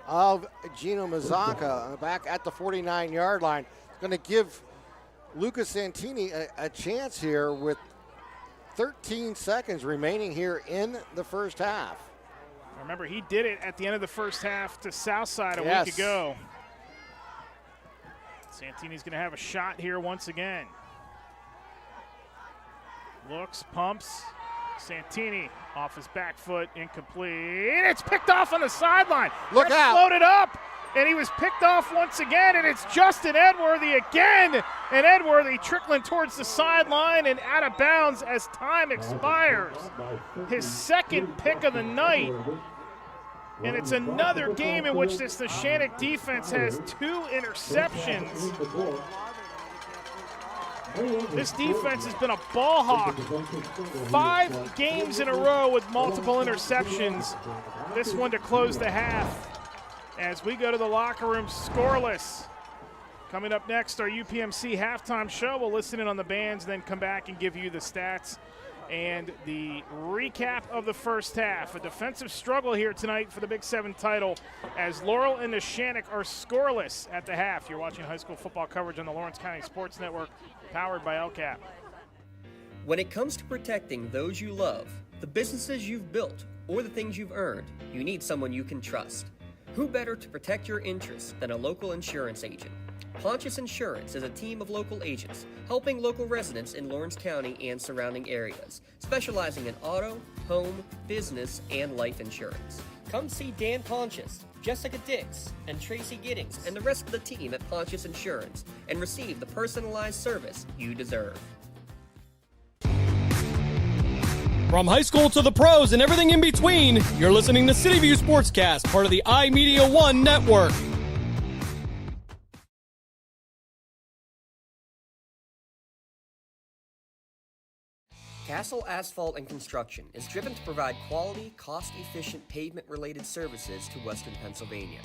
of Gino Mazzocco back at the 49-yard line. Going to give Lucas Santini a chance here with 13 seconds remaining here in the first half. Remember, he did it at the end of the first half to Southside a week ago. Santini's going to have a shot here once again. Looks, pumps. Santini off his back foot, incomplete. It's picked off on the sideline. Look out. Floated up, and he was picked off once again, and it's Justin Edworthy again. And Edworthy trickling towards the sideline and out of bounds as time expires. His second pick of the night. And it's another game in which this Neshannock defense has 2 interceptions. This defense has been a ball hawk. 5 games in a row with multiple interceptions. This one to close the half. As we go to the locker room scoreless. Coming up next, our UPMC halftime show. We'll listen in on the bands, then come back and give you the stats and the recap of the first half. A defensive struggle here tonight for the Big 7 title as Laurel and Neshannock are scoreless at the half. You're watching high school football coverage on the Lawrence County Sports Network, powered by LCAP. When it comes to protecting those you love, the businesses you've built, or the things you've earned, you need someone you can trust. Who better to protect your interests than a local insurance agent? Pontius Insurance is a team of local agents helping local residents in Lawrence County and surrounding areas, specializing in auto, home, business, and life insurance. Come see Dan Pontius, Jessica Dix, and Tracy Giddings, and the rest of the team at Pontius Insurance, and receive the personalized service you deserve. From high school to the pros and everything in between, you're listening to City View Sportscast, part of the iMedia One network. Castle Asphalt and Construction is driven to provide quality, cost-efficient pavement-related services to Western Pennsylvania.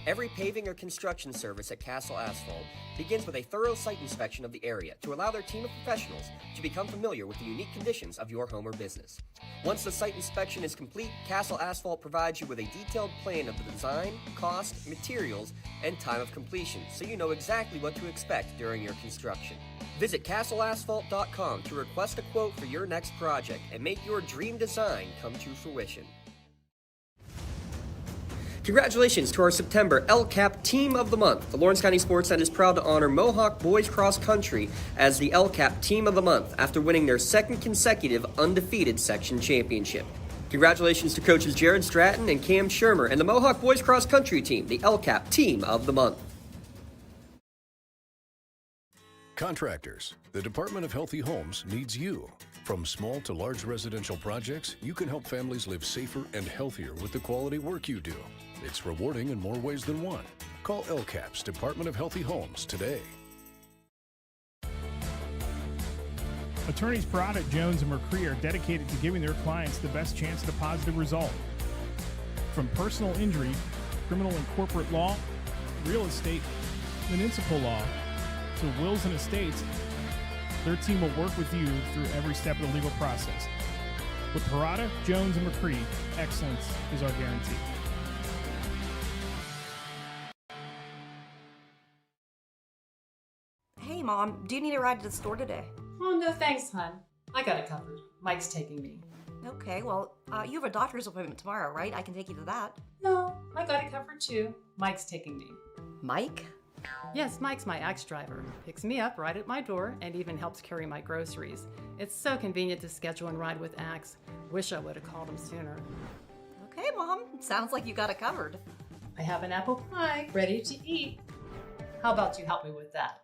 Every paving or construction service at Castle Asphalt begins with a thorough site inspection of the area to allow their team of professionals to become familiar with the unique conditions of your home or business. Once the site inspection is complete, Castle Asphalt provides you with a detailed plan of the design, cost, materials, and time of completion, so you know exactly what to expect during your construction. Visit castleasphalt.com to request a quote for your next project and make your dream design come to fruition. Congratulations to our September LCAP Team of the Month. The Lawrence County SportsNet is proud to honor Mohawk Boys Cross Country as the LCAP Team of the Month after winning their second consecutive undefeated section championship. Congratulations to coaches Jared Stratton and Cam Shermer and the Mohawk Boys Cross Country team, the LCAP Team of the Month. Contractors, the Department of Healthy Homes needs you. From small to large residential projects, you can help families live safer and healthier with the quality work you do. It's rewarding in more ways than one. Call LCAP's Department of Healthy Homes today. Attorneys Parada, Jones, and McCree are dedicated to giving their clients the best chance at a positive result. From personal injury, criminal and corporate law, real estate, municipal law, to wills and estates, their team will work with you through every step of the legal process. With Parada, Jones, and McCree, excellence is our guarantee. Hey, Mom, do you need a ride to the store today? Oh, no thanks, hon. I got it covered. Mike's taking me. Okay, well, you have a doctor's appointment tomorrow, right? I can take you to that. No, I got it covered too. Mike's taking me. Mike? Yes, Mike's my Axe driver. Picks me up right at my door and even helps carry my groceries. It's so convenient to schedule and ride with Axe. Wish I would have called him sooner. Okay, Mom. Sounds like you got it covered. I have an apple pie ready to eat. How about you help me with that?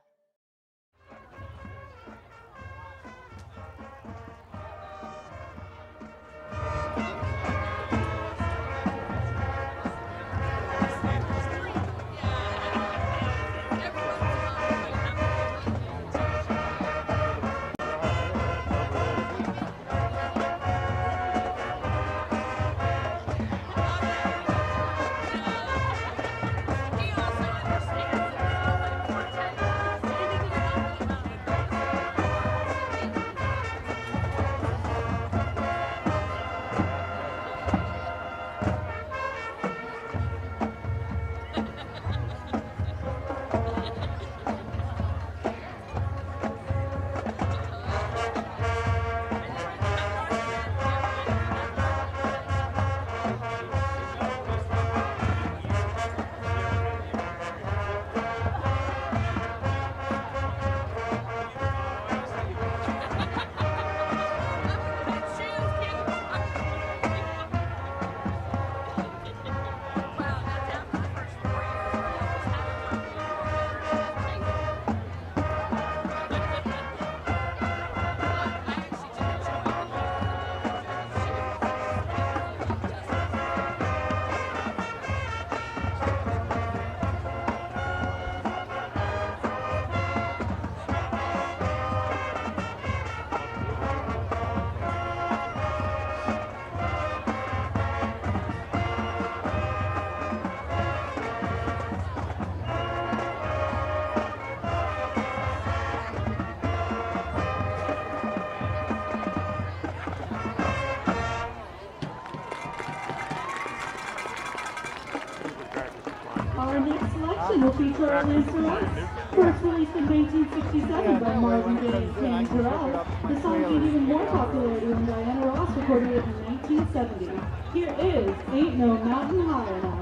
Our next selection will feature our Liz Terrell. First released in 1967 by Marvin Gaye and Sam Terrell, the song gained even more popularity when Diana Ross recorded it in 1970. Here is Ain't No Mountain High Enough.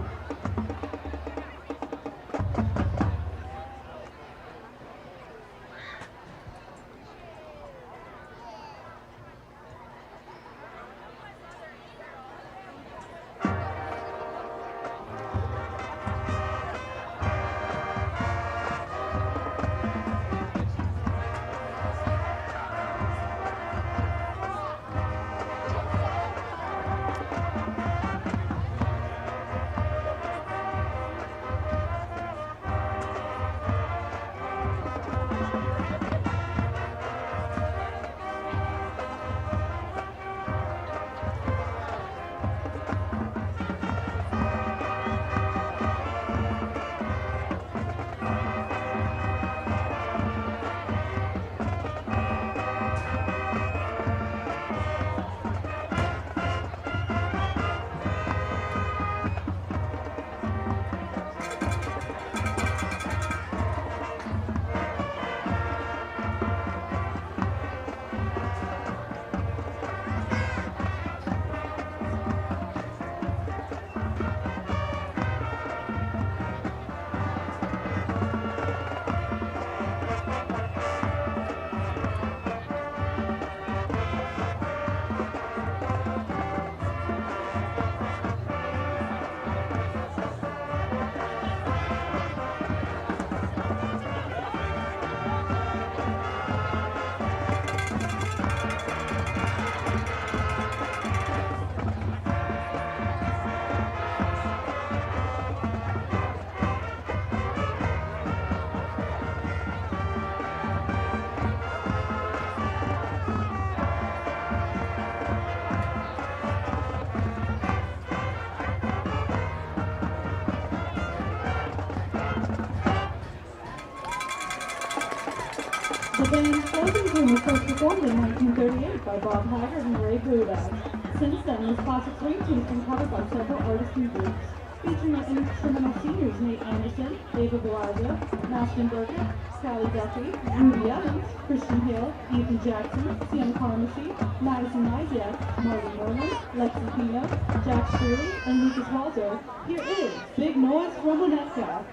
band Closing Room was first performed in 1938 by Bob Haggard and Ray Budak. Since then, this classic swing tune has been covered by several artists and groups, featuring instrumental seniors Nate Anderson, David Balaja, Maston Burkett, Sally Duffy, Ruby Evans, Christian Hill, Ethan Jackson, Sam Carmacy, Madison Nizak, Martin Moreland, Lexi Pino, Jack Shirley, and Lucas Walter. Here is Big Noise from Winnetka.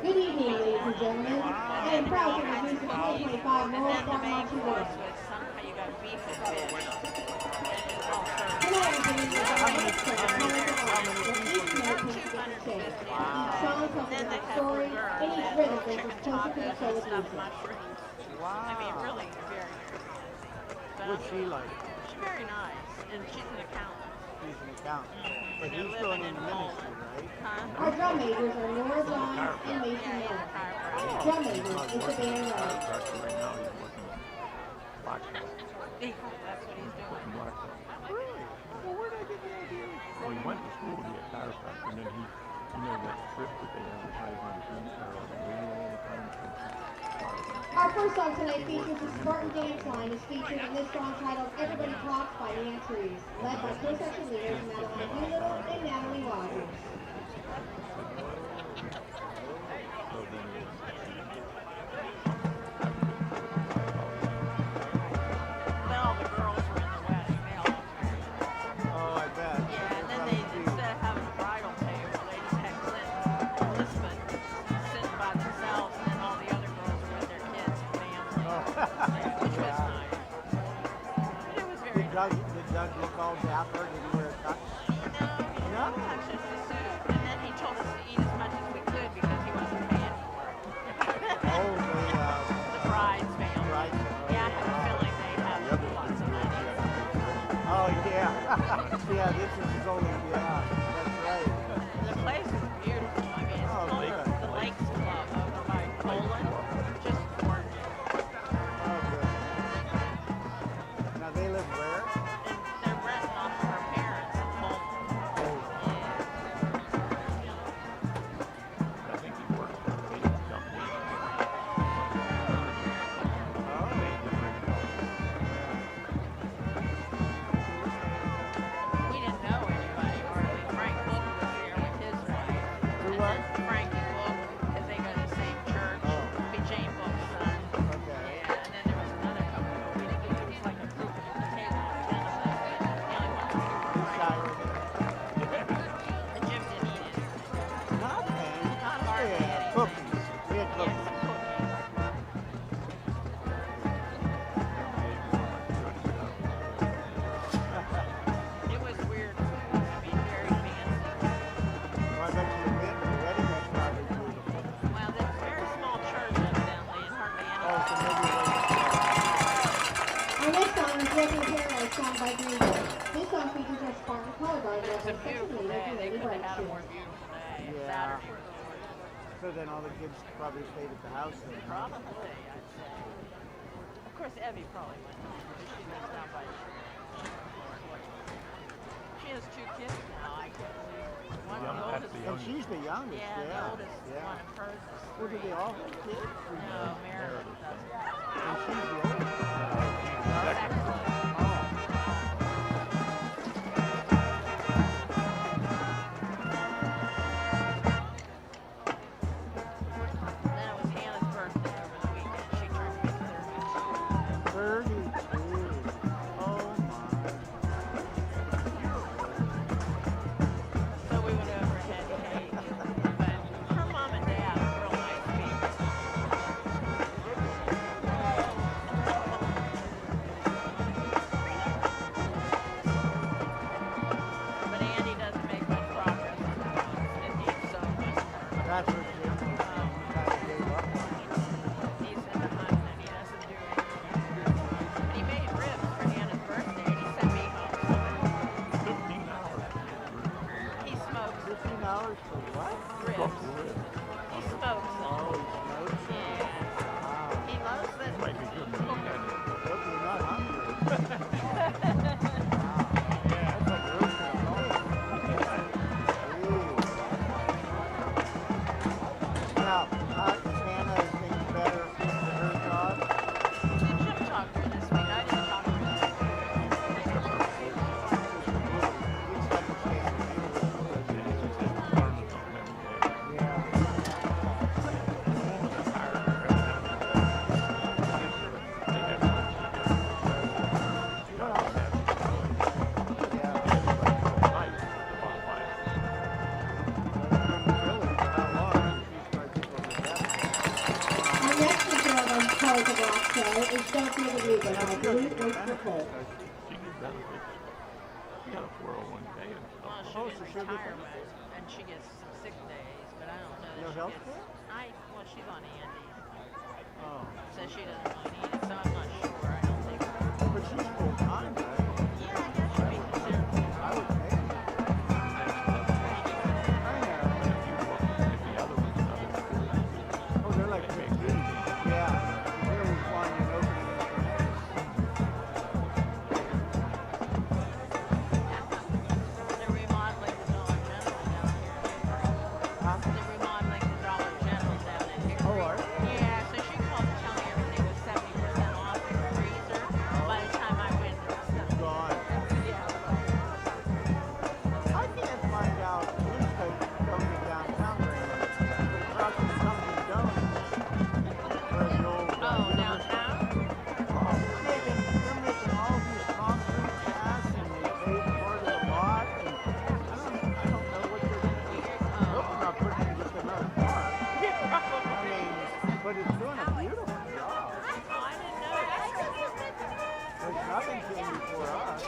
Good evening, ladies and gentlemen. I am proud to introduce the 2025 Laurel Spartans Award. Tonight, we're going to have a mix of each note takes a different shape. Each song tells a different story, and each rhythm brings us closer to the soul of music. I mean, really, very, very. What's she like? She's very nice, and she's an accountant. She's an accountant. But he's going into ministry, right? Huh? Our drum majors are Laura Johns and Mason Miller. Drum majors is the band road. Right now he's working Blackstone. That's what he's doing. Really? Well, where did I get the idea? Well, he went to school to be a chiropractor, and then he, you know, that trip that they advertise on the radio all the time. Our first song tonight features the Spartan Dance Line is featured in this song titled Everybody Talks by Nan Trees, led by co-section leaders Madeline Doolittle and Natalie Rogers. Well, the girls were in the wedding. They all Oh, I bet. Yeah, and then they, instead of having a bridal table, they just had Clinton and Elizabeth sitting by themselves, and then all the other girls were with their kids and family, which was nice. But it was very nice. Did Doug look all dapper? Did he wear a tux? No, that's just a suit. And then he told us to eat as much as we could because he wasn't paying for it. Oh, the bride's family. Yeah, I have a feeling they have lots of money. Oh, yeah. Yeah, this is only, yeah, that's right. The place is beautiful. I mean, it's called the Lakes Club over by Poland. Just gorgeous. Oh, good. Now, they live where? And they're renting off of her song by Green Day. This song features our Spartan color guard. It's a beautiful day. They could have had a more beautiful day. Yeah. Saturday. So then all the kids probably stayed at the house then, huh? Probably, I'd say. Of course, Evie probably went home because she lives down by. She has 2 kids now. I guess. One of the oldest. And she's the youngest. Yeah, the oldest one of hers is 3. Well, do they all have kids? No, Meredith doesn't. And she's the oldest. Then it was Hannah's birthday over the weekend. She turned 32. 32. Oh my. So we went over and had cake. But her mom and dad are real nice people. But Andy doesn't make much progress. It needs so much work. That's what Jim kind of gave up on. He's in the hunt and he doesn't do anything. But he made ribs for Hannah's birthday and he sent me home some. 15 hours. He smokes 15 hours for what? ribs. He smokes them. Oh, he smokes them. Yeah. Wow. He loves that. Might be good to look at it. Hope you're not hungry. Yeah, that's like roasting a dog. Ooh. Now, is Hannah things better for her job? Jim talked to her this week. I didn't talk to her this week. Our next performer on Colors of Rock Show is Don't Feel the Reason by Blue Oyster Cult. She gets benefits. She got a 401k and Well, stuff. she gets retirement and she gets some sick days, but I don't know that No she health gets. Well, she's on Andy's. Oh. So she doesn't really need it, so I'm not sure. I don't think. But she's full time, right? Yeah, I guess she'd be considered full I time. would think. I know. Oh, they're like 15. Yeah. They're always flying and opening They're remodeling the Dollar General down here. They're remodeling the Dollar General down in here. Oh, are they? Yeah, so she called to tell me everything was 70% off in the freezer. By the time I went, there was stuff. gone. Yeah. I can't find out which type of company downtown very much. But across from Dunkin' Donuts, where the old Downtown? they're making all these concrete paths and they pave part of the lot. And I don't know what they're doing. I hope they're not putting in just another park. I mean, but it's doing a beautiful job. I didn't know that. There's nothing came before us.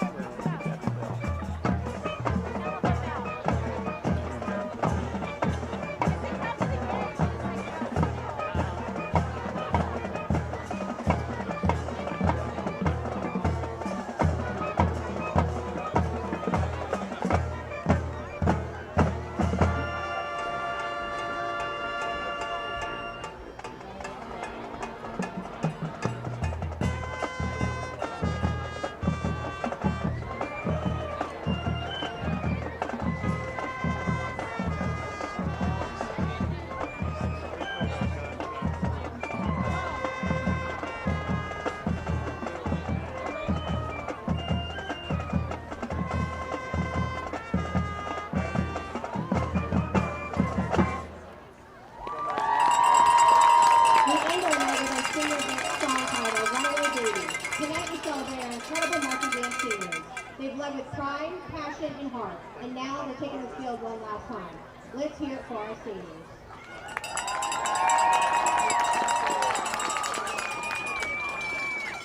We end our night with our senior song titled Runaway Baby. Tonight we celebrate our incredible marching band seniors. They've led with pride, passion, and heart, and now they're taking the field one last time. Let's hear it for our seniors.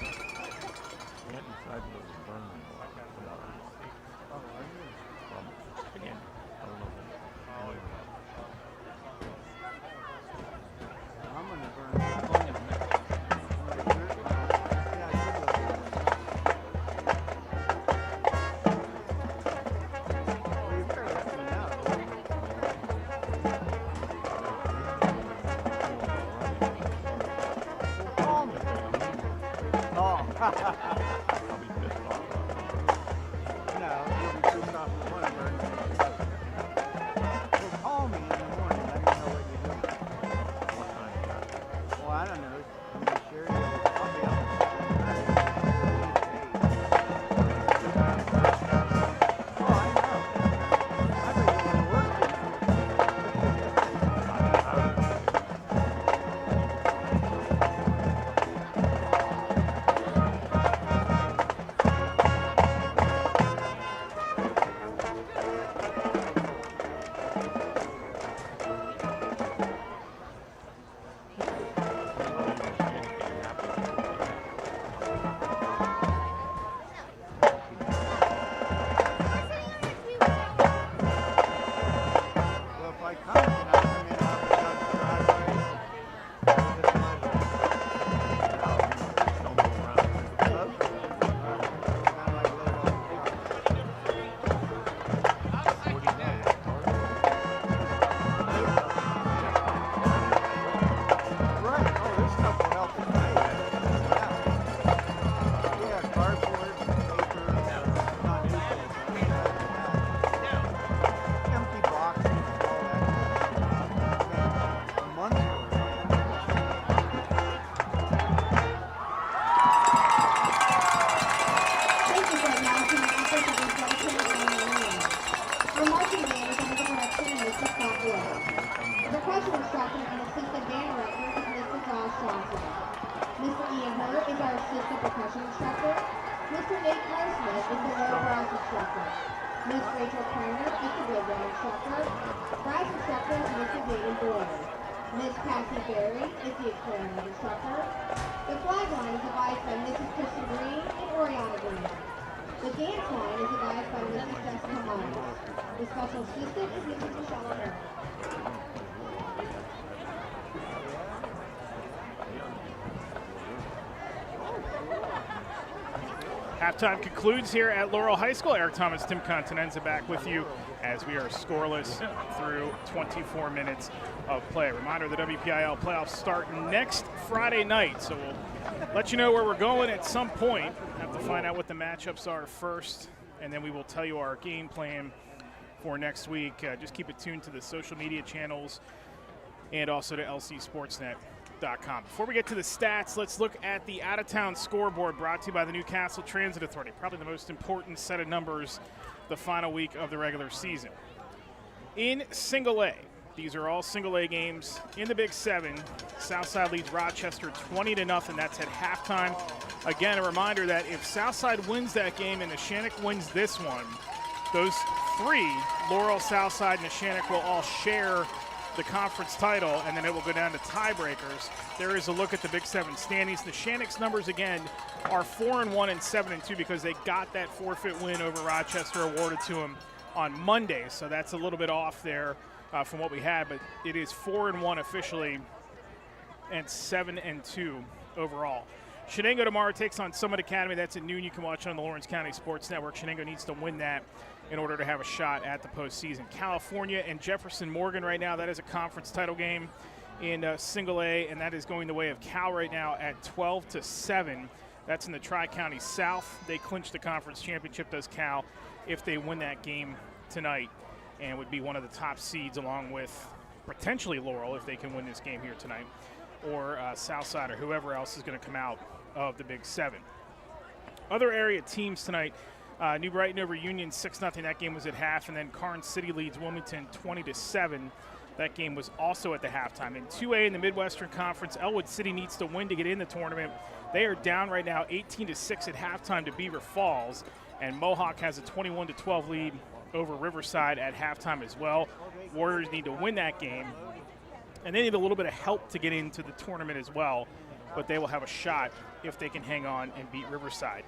Went inside and was burning. Again, I don't know. I'm gonna burn the phone. Yeah, I I'll be pissed off. No, you'll be pissed off with whatever. Well, call me in the morning. Let me know what you're doing. What time is that? Well, I don't know. I'm not sure. I'll be up. Halftime concludes here at Laurel High School. Eric Thomas, Tim Continenza back with you as we are scoreless through 24 minutes of play. Reminder, the WPIAL playoffs start next Friday night, so we'll let you know where we're going at some point. Have to find out what the matchups are first, and then we will tell you our game plan for next week. Just keep it tuned to the social media channels and also to lcsportsnet.com. Before we get to the stats, let's look at the out-of-town scoreboard brought to you by the Newcastle Transit Authority. Probably the most important set of numbers the final week of the regular season. In single A, these are all single A games. In the Big 7, Southside leads Rochester 20-0. That's at halftime. Again, a reminder that if Southside wins that game and Neshannock wins this one, those three, Laurel, Southside, and Neshannock, will all share the conference title, and then it will go down to tiebreakers. There is a look at the Big 7 standings. Neshannock's numbers, again, are 4-1 and 7-2 because they got that forfeit win over Rochester awarded to them on Monday. So that's a little bit off there from what we had, but it is 4-1 officially and 7-2 overall. Shenango tomorrow takes on Summit Academy. That's at noon. You can watch it on the Lawrence County Sports Network. Shenango needs to win that in order to have a shot at the postseason. California and Jefferson Morgan right now, that is a conference title game in single A, and that is going the way of Cal right now at 12-7. That's in the Tri-County South. They clinched the conference championship, does Cal, if they win that game tonight, and would be one of the top seeds along with potentially Laurel if they can win this game here tonight, or Southside or whoever else is going to come out of the Big 7. Other area teams tonight, New Brighton over Union 6-0. That game was at half. And then Karnes City leads Wilmington 20-7. That game was also at the halftime. In 2A in the Midwestern Conference, Elwood City needs to win to get in the tournament. They are down right now 18-6 at halftime to Beaver Falls. And Mohawk has a 21-12 lead over Riverside at halftime as well. Warriors need to win that game. And they need a little bit of help to get into the tournament as well. But they will have a shot if they can hang on and beat Riverside.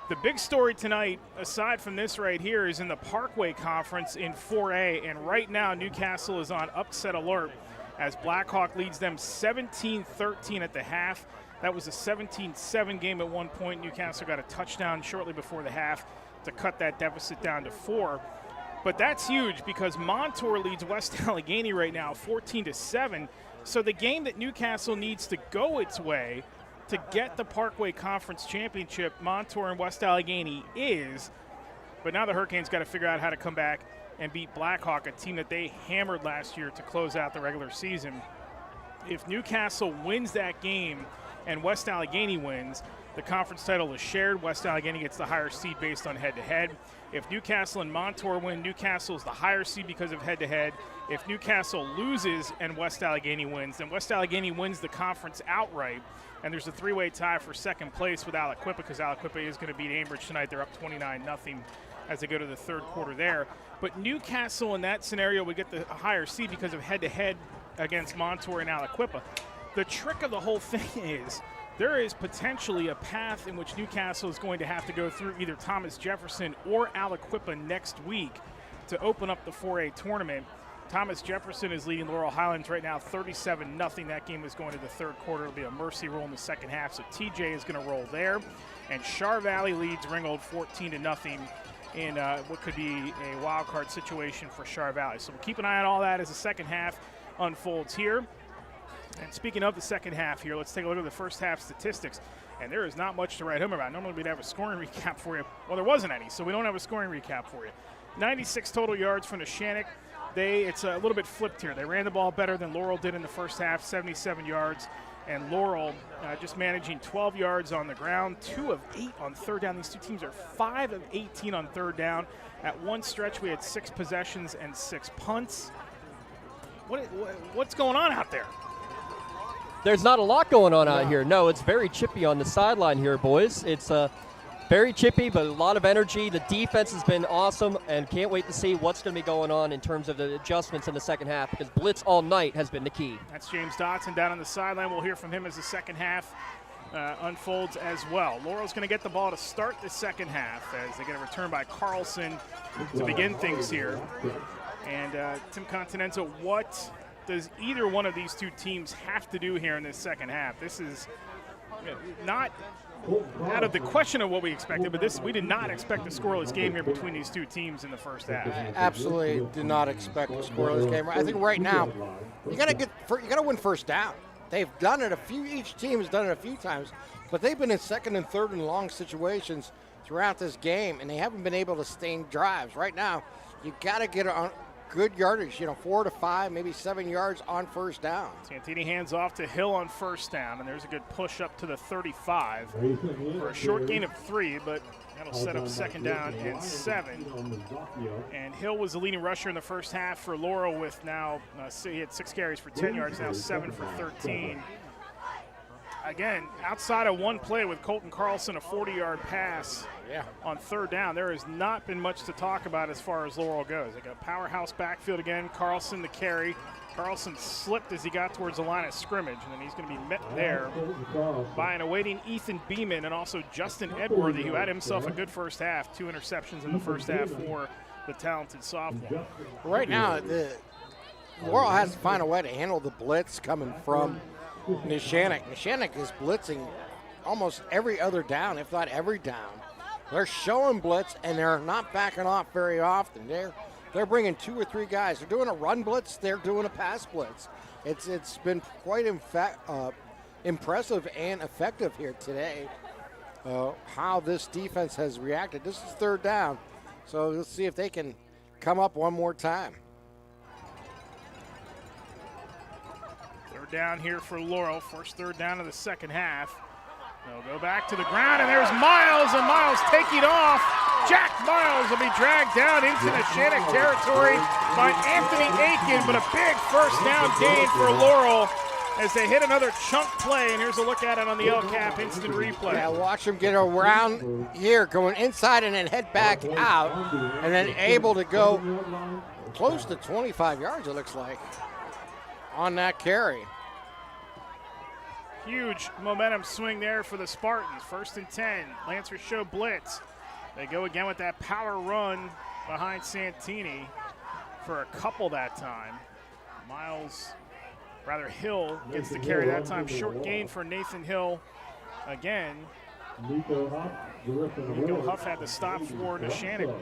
The big story tonight, aside from this right here, is in the Parkway Conference in 4A. And right now, Newcastle is on upset alert as Blackhawk leads them 17-13 at the half. That was a 17-7 game at one point. Newcastle got a touchdown shortly before the half to cut that deficit down to 4. But that's huge because Montour leads West Allegheny right now 14-7. So the game that Newcastle needs to go its way to get the Parkway Conference Championship, Montour and West Allegheny is. But now the Hurricanes got to figure out how to come back and beat Blackhawk, a team that they hammered last year to close out the regular season. If Newcastle wins that game and West Allegheny wins, the conference title is shared. West Allegheny gets the higher seed based on head-to-head. If Newcastle and Montour win, Newcastle is the higher seed because of head-to-head. If Newcastle loses and West Allegheny wins, then West Allegheny wins the conference outright. And there's a three-way tie for second place with Aliquippa, because Aliquippa is going to beat Ambridge tonight. They're up 29-0 as they go to the third quarter there. But Newcastle in that scenario would get the higher seed because of head-to-head against Montour and Aliquippa. The trick of the whole thing is there is potentially a path in which Newcastle is going to have to go through either Thomas Jefferson or Aliquippa next week to open up the 4A tournament. Thomas Jefferson is leading Laurel Highlands right now 37-0. That game is going to the third quarter. It'll be a mercy roll in the second half, so TJ is going to roll there. And Char Valley leads Ringgold 14-0 in what could be a wild card situation for Char Valley. So we'll keep an eye on all that as the second half unfolds here. And speaking of the second half here, let's take a look at the first half statistics. And there is not much to write home about. Normally we'd have a scoring recap for you. Well, there wasn't any, so we don't have a scoring recap for you. 96 total yards from Neshannock. It's a little bit flipped here. They ran the ball better than Laurel did in the first half, 77 yards. And Laurel just managing 12 yards on the ground, 2 of 8 on third down. These two teams are 5 of 18 on third down. At one stretch, we had 6 possessions and 6 punts. What's going on out there? There's not a lot going on out here. No, it's very chippy on the sideline here, boys. It's very chippy, but a lot of energy. The defense has been awesome, and can't wait to see what's going to be going on in terms of the adjustments in the second half, because blitz all night has been the key. That's James Dotson down on the sideline. We'll hear from him as the second half unfolds as well. Laurel's going to get the ball to start the second half as they get a return by Carlson to begin things here. And Tim Continenza, what does either one of these two teams have to do here in this second half? This is not out of the question of what we expected, but we did not expect a scoreless game here between these two teams in the first half. Absolutely did not expect a scoreless game. I think right now you got to win first down. They've done it each team has done it a few times, but they've been in second and third and long situations throughout this game, and they haven't been able to sustain drives. Right now, you got to get on good yardage, 4 to 5, maybe 7 yards on first down. Santini hands off to Hill on first down, and there's a good push up to the 35 for a short gain of 3, but that'll set up second down and 7. And Hill was the leading rusher in the first half for Laurel with now, he had 6 carries for 10 yards, now 7 for 13. Again, outside of one play with Colton Carlson, a 40-yard pass on third down, there has not been much to talk about as far as Laurel goes. They got powerhouse backfield again. Carlson the carry. Carlson slipped as he got towards the line of scrimmage, and then he's going to be met there by an awaiting Ethan Beeman and also Justin Edworthy, who had himself a good first half. 2 interceptions in the first half for the talented sophomore. Right now, Laurel has to find a way to handle the blitz coming from Neshannock. Neshannock is blitzing almost every other down, if not every down. They're showing blitz, and they're not backing off very often. They're bringing 2 or 3 guys. They're doing a run blitz. They're doing a pass blitz. It's been quite impressive and effective here today, how this defense has reacted. This is third down, so let's see if they can come up one more time. Down here for Laurel, first third down of the second half. They'll go back to the ground, and there's Miles, and Miles taking off. Jack Miles will be dragged down into Neshannock territory by Anthony Aiken, but a big first down gain for Laurel as they hit another chunk play, and here's a look at it on the LCAP instant replay. Yeah, watch them get around here, going inside and then head back out, and then able to go close to 25 yards, it looks like, on that carry. Huge momentum swing there for the Spartans. 1st and 10. Lancers show blitz. They go again with that power run behind Santini for a couple that time. Hill gets the carry that time. Short gain for Nathan Hill again. Nico Huff had the stop for Neshannock.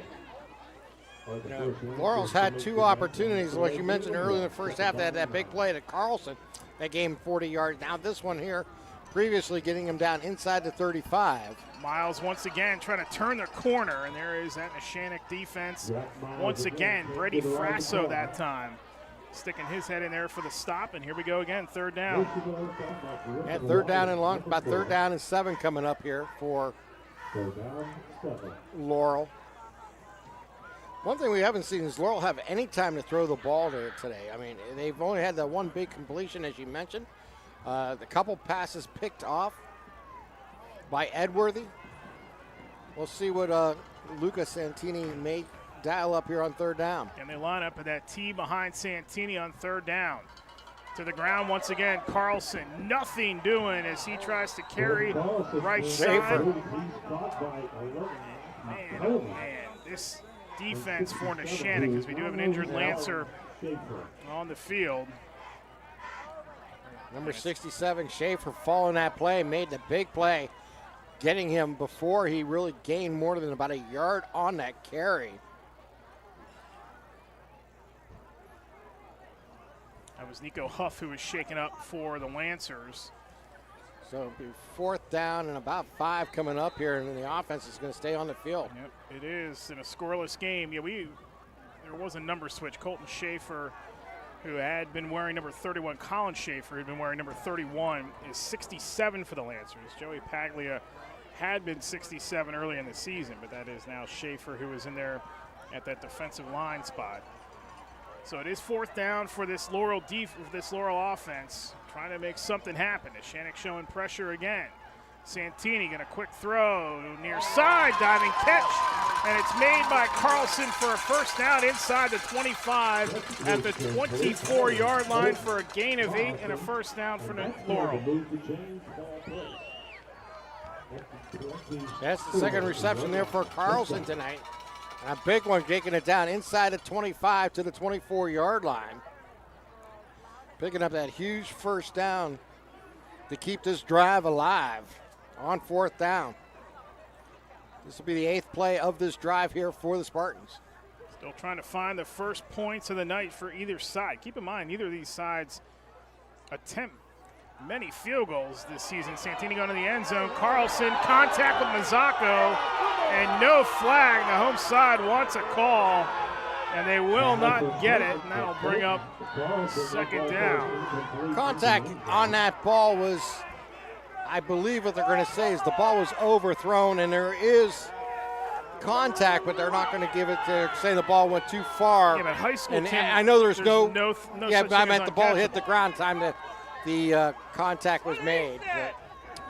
Laurel's had 2 opportunities, like you mentioned earlier in the first half. They had that big play to Carlson that gave him 40 yards. Now this one here, previously getting him down inside the 35. Miles once again trying to turn the corner, and there is that Neshannock defense once again. Brady Frasso that time sticking his head in there for the stop, and here we go again, third down. And third down and long, about third down and 7 coming up here for Laurel. One thing we haven't seen is Laurel have any time to throw the ball there today. I mean, they've only had that one big completion, as you mentioned. The couple passes picked off by Edworthy. We'll see what Luca Santini may dial up here on third down. And they line up at that T behind Santini on third down. To the ground once again, Carlson. Nothing doing as he tries to carry right side. Man, oh man, this defense for Neshannock, because we do have an injured Lancer on the field. Number 67, Schaefer, following that play, made the big play, getting him before he really gained more than about a yard on that carry. That was Nico Huff who was shaken up for the Lancers. So it'll be fourth down and about 5 coming up here, and the offense is going to stay on the field. Yep, it is in a scoreless game. Yeah, there was a number switch. Colton Schaefer, who had been wearing number 31, Colin Schaefer, who had been wearing number 31, is 67 for the Lancers. Joey Paglia had been 67 early in the season, but that is now Schaefer, who is in there at that defensive line spot. So it is fourth down for this Laurel offense, trying to make something happen. Neshannock showing pressure again. Santini going to quick throw near side, diving catch, and it's made by Carlson for a first down inside the 25 at the 24-yard line for a gain of 8 and a first down for Laurel. That's the second reception there for Carlson tonight. And a big one, taking it down inside the 25 to the 24-yard line. Picking up that huge first down to keep this drive alive on fourth down. This will be the 8th play of this drive here for the Spartans. Still trying to find the first points of the night for either side. Keep in mind, neither of these sides attempt many field goals this season. Santini going to the end zone. Carlson, contact with Mazzocco, and no flag. The home side wants a call, and they will not get it, and that'll bring up second down. Contact on that ball was, I believe what they're going to say is the ball was overthrown, and there is contact, but they're not going to give it to say the ball went too far. Yeah, but high school and I know there's no yeah, such but I thing meant as the ball uncatchable. hit the ground time that the contact was made.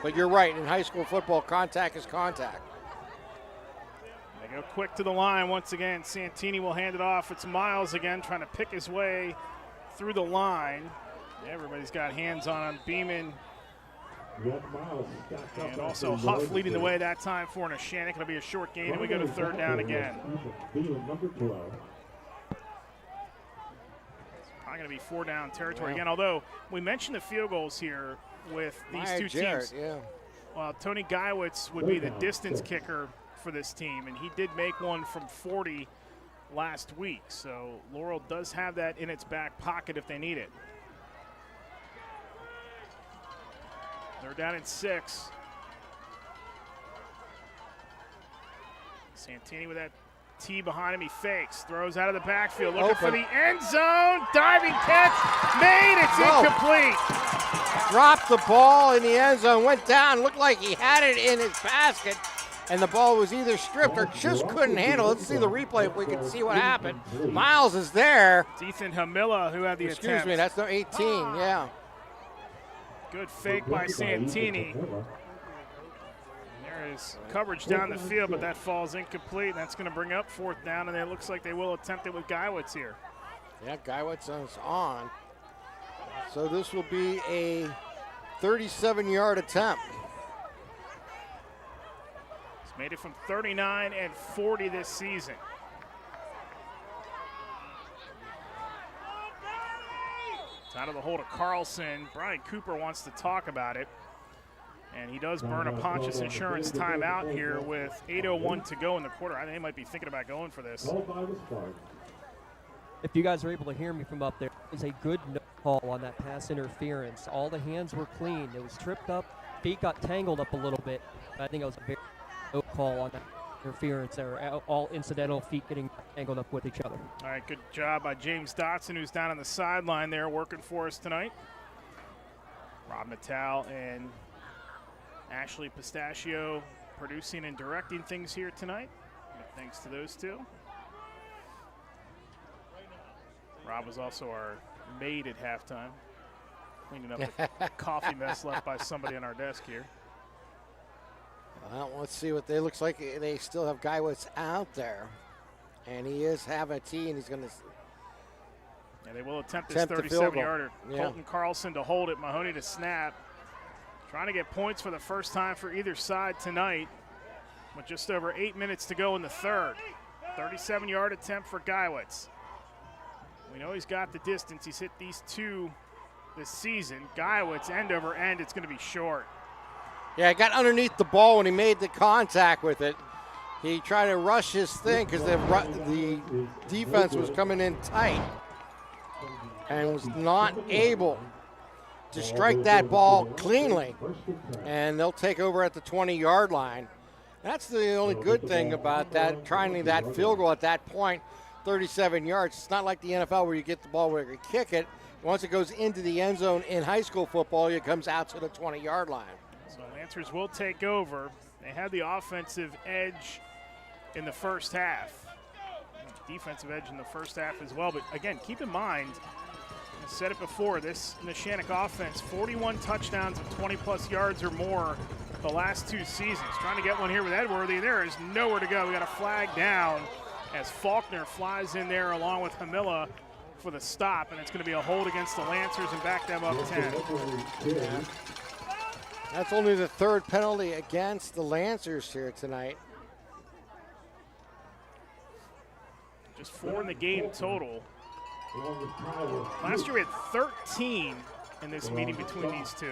But you're right, in high school football, contact is contact. They go quick to the line once again. Santini will hand it off. It's Miles again trying to pick his way through the line. Yeah, everybody's got hands on Beeman. And also Huff leading the way that time for Neshannock. It'll be a short gain, and we go to third down again. Probably going to be 4-down territory again, although we mentioned the field goals here with these two teams. Well, Tony Geiwitz would be the distance kicker for this team, and he did make one from 40 last week. So Laurel does have that in its back pocket if they need it. They're down in 6. Santini with that T behind him. He fakes, throws out of the backfield, looking for the end zone. Diving catch made. It's incomplete. Dropped the ball in the end zone, went down, looked like he had it in his basket, and the ball was either stripped or just couldn't handle it. Let's see the replay if we can see what happened. Miles is there. It's Ethan Hamilla who had the attempt. Excuse me, that's no 18, yeah. Good fake by Santini. There is coverage down the field, but that falls incomplete. That's going to bring up fourth down, and it looks like they will attempt it with Geiwitz here. Yeah, Geiwitz is on. So this will be a 37-yard attempt. He's made it from 39 and 40 this season. It's out of the hold of Carlson. Brian Cooper wants to talk about it. And he does burn a Pontius Insurance timeout here with 8:01 to go in the quarter. I think they might be thinking about going for this. If you guys are able to hear me from up there, it was a good no call on that pass interference. All the hands were clean. It was tripped up feet got tangled up a little bit. I think it was a very no call on that interference there. All incidental feet getting tangled up with each other. All right, good job by James Dotson, who's down on the sideline there working for us tonight. Rob Natal and Ashley Pistachio producing and directing things here tonight. Thanks to those two. Rob was also our maid at halftime, cleaning up the coffee mess left by somebody on our desk here. Well, let's see what they looks like. They still have Guywood's out there, and he is having a tee, and he's going to. Yeah, they will attempt this 37-yarder. Yeah. Colton Carlson to hold it, Mahoney to snap. Trying to get points for the first time for either side tonight, with just over 8 minutes to go in the third. 37-yard attempt for Guywood. We know he's got the distance. He's hit these two this season. Guywood's end over end, it's going to be short. Yeah, he got underneath the ball when he made the contact with it. He tried to rush his thing because the defense was coming in tight and was not able to strike that ball cleanly. And they'll take over at the 20-yard line. That's the only good thing about that, trying that field goal at that point, 37 yards. It's not like the NFL where you get the ball where you kick it. Once it goes into the end zone in high school football, it comes out to the 20-yard line. So Lancers will take over. They had the offensive edge in the first half. Defensive edge in the first half as well. But again, keep in mind, I said it before, this Neshannock offense, 41 touchdowns of 20-plus yards or more the last two seasons. Trying to get one here with Edworthy. There is nowhere to go. We got a flag down as Faulkner flies in there along with Hamilla for the stop, and it's going to be a hold against the Lancers and back them up 10. Yeah. That's only the third penalty against the Lancers here tonight. Just 4 in the game total. Last year we had 13 in this meeting between these two.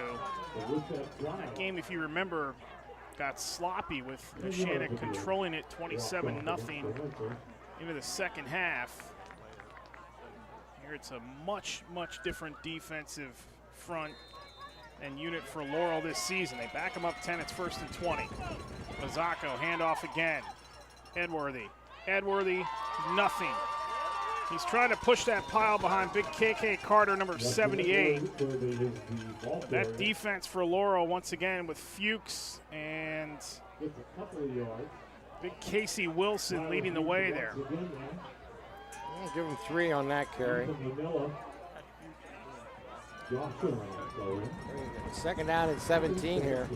That game, if you remember, got sloppy with Neshannock controlling it 27-0 into the second half. Here it's a much, much different defensive front and unit for Laurel this season. They back them up 10. It's 1st and 20. Mazzocco, handoff again. Edworthy, nothing. He's trying to push that pile behind big KK Carter, number 78. That defense for Laurel once again with Fuchs and big Casey Wilson leading the way there. I'll give him 3 on that carry. Second down and 17 here.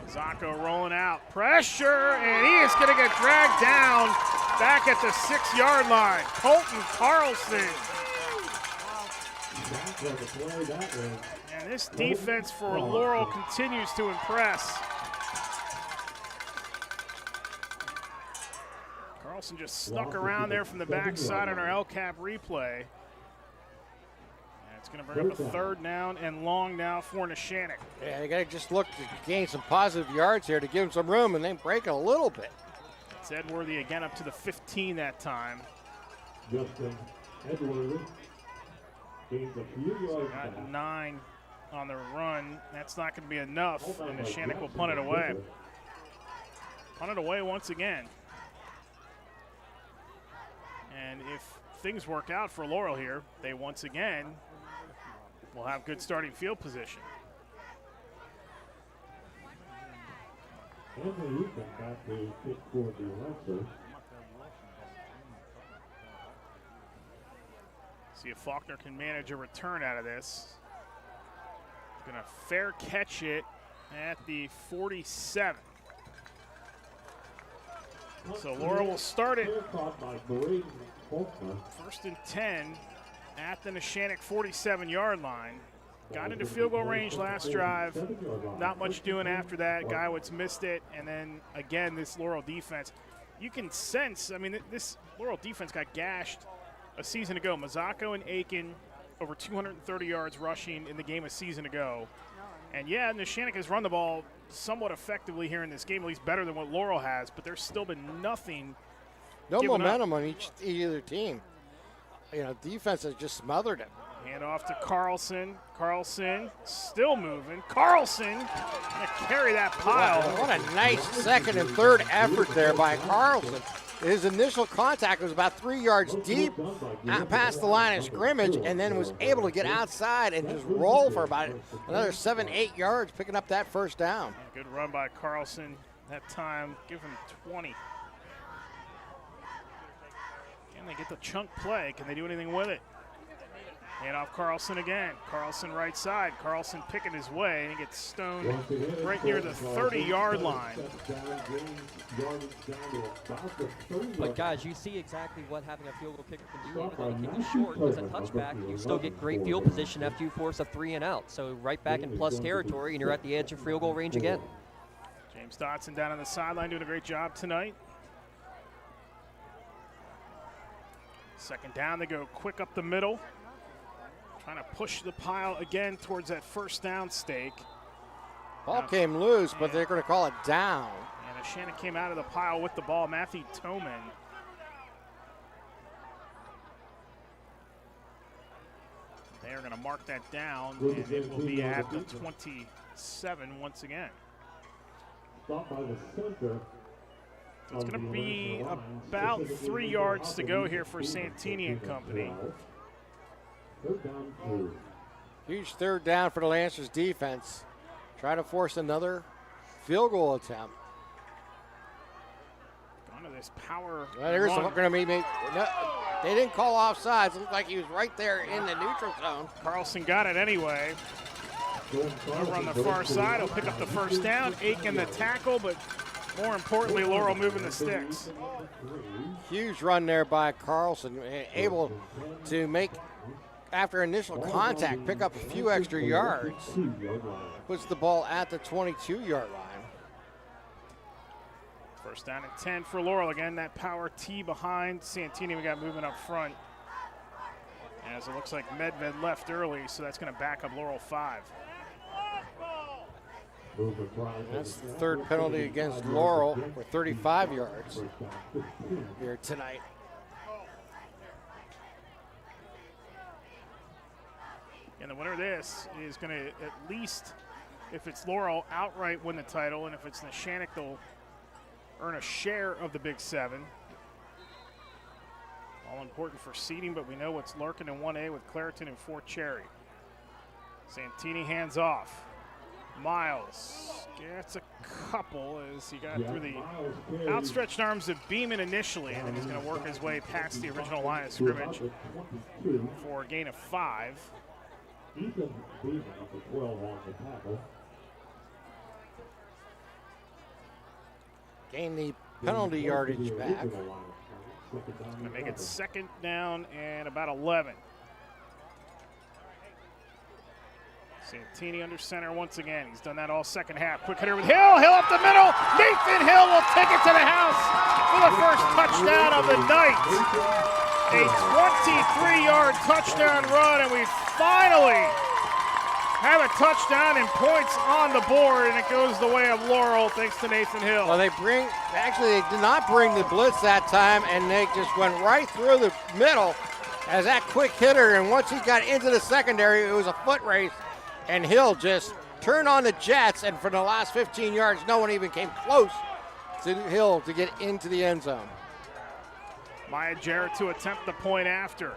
Mazzocco rolling out. Pressure, and he is going to get dragged down back at the 6-yard line. Colton Carlson. And this defense for Laurel continues to impress. Carlson just snuck around there from the backside on our LCAP replay. It's going to bring up a 3rd down and long now for Neshannock. Yeah, you got to just look to gain some positive yards here to give him some room and then break a little bit. It's Edworthy again up to the 15 that time. Justin Edworthy gains a few yards got back. 9 on the run. That's not going to be enough, and Neshannock will punt it away. Punt it away once again. And if things work out for Laurel here, they once again will have good starting field position. Anthony Houston back to kick for the Lancers. See if Faulkner can manage a return out of this. He's going to fair catch it at the 47. So Laurel will start it 1st and 10 at the Neshannock 47-yard line. Got into field goal range last drive. Not much doing after that. Guywood's missed it. And then, again, this Laurel defense. You can sense, I mean, this Laurel defense got gashed a season ago. Mazzocco and Aiken over 230 yards rushing in the game a season ago. And, yeah, Neshannock has run the ball somewhat effectively here in this game, at least better than what Laurel has. But there's still been nothing. No momentum on either team. You know, defense has just smothered him. Hand off to Carlson. Carlson still moving. Carlson gonna carry that pile. What a nice second and third effort there by Carlson. His initial contact was about 3 yards deep past the line of scrimmage, and then was able to get outside and just roll for about another 7-8 yards, picking up that first down. Good run by Carlson that time. Give him 20. Can they get the chunk play? Can they do anything with it? Hand off Carlson again. Carlson right side. Carlson picking his way, and he gets stoned right near the 30-yard line. But guys, you see exactly what having a field goal kicker can do. Even though he kicks short, it's a touchback, you still get great field position after you force a 3 and out. So right back in plus territory, and you're at the edge of field goal range again. James Dotson down on the sideline doing a great job tonight. Second down, they go quick up the middle. Trying to push the pile again towards that first down stake. Ball came loose, but they're going to call it down. And Neshannock came out of the pile with the ball. Matthew Toman. They are going to mark that down, and it will be at the 27 once again. Stop by the center. So it's going to be about 3 yards to go here for Santini and company. Huge third down for the Lancers defense. Try to force another field goal attempt. Going to this power. There's going to be no, they didn't call offsides. It looked like he was right there in the neutral zone. Carlson got it anyway. Over on the far side, he'll pick up the first down. Aiken the tackle, but more importantly, Laurel moving the sticks. Huge run there by Carlson, able to make, after initial contact, pick up a few extra yards. Puts the ball at the 22-yard line. First down and 10 for Laurel. Again, that power T behind Santini. We got movement up front. As it looks like Medved left early, so that's going to back up Laurel 5. That's the third penalty against Laurel for 35 yards here tonight. And the winner of this is going to, at least, if it's Laurel, outright win the title, and if it's Neshannock, they'll earn a share of the Big 7. All important for seeding, but we know what's lurking in 1A with Clareton and Fort Cherry. Santini hands off. Miles gets a couple as he got through the outstretched arms of Beeman initially, and then he's going to work his way past the original line of scrimmage for a gain of 5. Gain the penalty yardage back. Going to make it second down and about 11. Santini under center once again. He's done that all second half. Quick hitter with Hill. Hill up the middle. Nathan Hill will take it to the house for the first touchdown of the night. A 23-yard touchdown run, and we finally have a touchdown and points on the board, and it goes the way of Laurel thanks to Nathan Hill. Well, they did not bring the blitz that time, and they just went right through the middle as that quick hitter, and once he got into the secondary, it was a foot race. And Hill just turned on the jets, and for the last 15 yards, no one even came close to Hill to get into the end zone. Maya Jarrett to attempt the point after.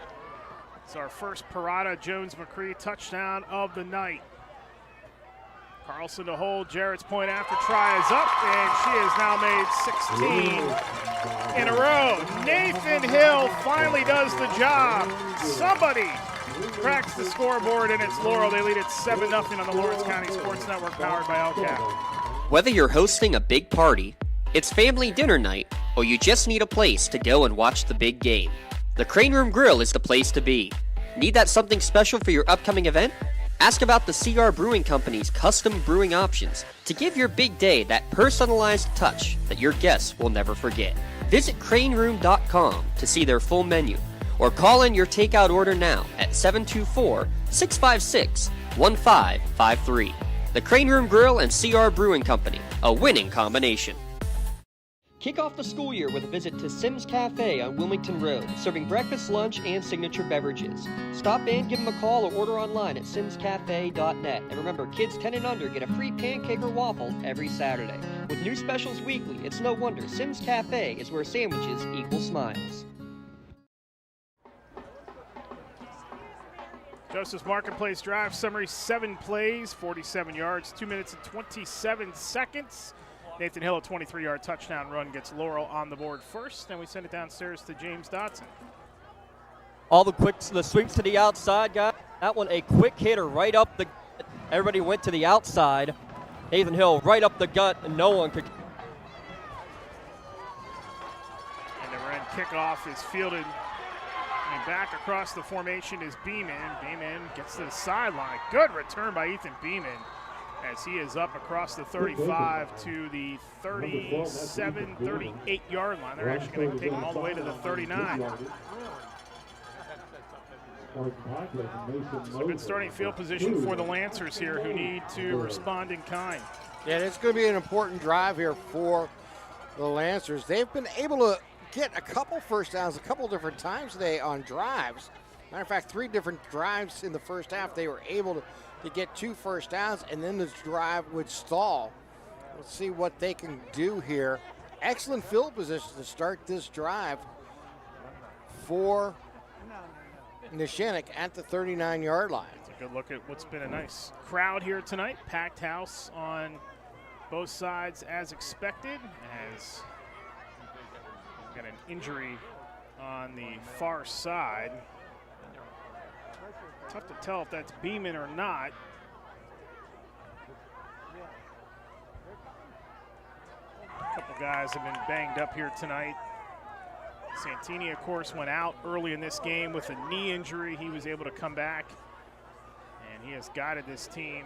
It's our first Parada Jones-McCree touchdown of the night. Carlson to hold. Jarrett's point after try is up, and she has now made 16 in a row. Nathan Hill finally does the job. Somebody cracks the scoreboard, and it's Laurel. They lead it 7-0 on the Lawrence County Sports Network, powered by LCAP. Whether you're hosting a big party, it's family dinner night, or you just need a place to go and watch the big game, the Crane Room Grill is the place to be. Need that something special for your upcoming event? Ask about the CR Brewing Company's custom brewing options to give your big day that personalized touch that your guests will never forget. Visit craneroom.com to see their full menu, or call in your takeout order now at 724-656-1553. The Crane Room Grill and CR Brewing Company, a winning combination. Kick off the school year with a visit to Sims Cafe on Wilmington Road, serving breakfast, lunch, and signature beverages. Stop in, give them a call, or order online at simscafe.net. And remember, kids 10 and under get a free pancake or waffle every Saturday. With new specials weekly, it's no wonder Sims Cafe is where sandwiches equal smiles. Joseph's Marketplace Drive summary: 7 plays, 47 yards, 2 minutes and 27 seconds. Nathan Hill, a 23-yard touchdown run, gets Laurel on the board first, and we send it downstairs to James Dotson. All the sweeps to the outside, guys. That one a quick hitter right up the gut. Everybody went to the outside. Nathan Hill right up the gut, and no one could. And the Ren kickoff is fielded. And back across the formation is Beeman. Beeman gets to the sideline. Good return by Ethan Beeman as he is up across the 35 to the 37, 38-yard line. They're actually going to take him all the way to the 39. So good starting field position for the Lancers here, who need to respond in kind. Yeah, it's going to be an important drive here for the Lancers. They've been able to get a couple first downs a couple different times today on drives. Matter of fact, 3 different drives in the first half. They were able to get 2 first downs, and then this drive would stall. Let's see what they can do here. Excellent field position to start this drive for Neshannock at the 39-yard line. It's a good look at what's been a nice crowd here tonight. Packed house on both sides as expected, as got an injury on the far side. Tough to tell if that's Beeman or not. A couple guys have been banged up here tonight. Santini, of course, went out early in this game with a knee injury. He was able to come back, and he has guided this team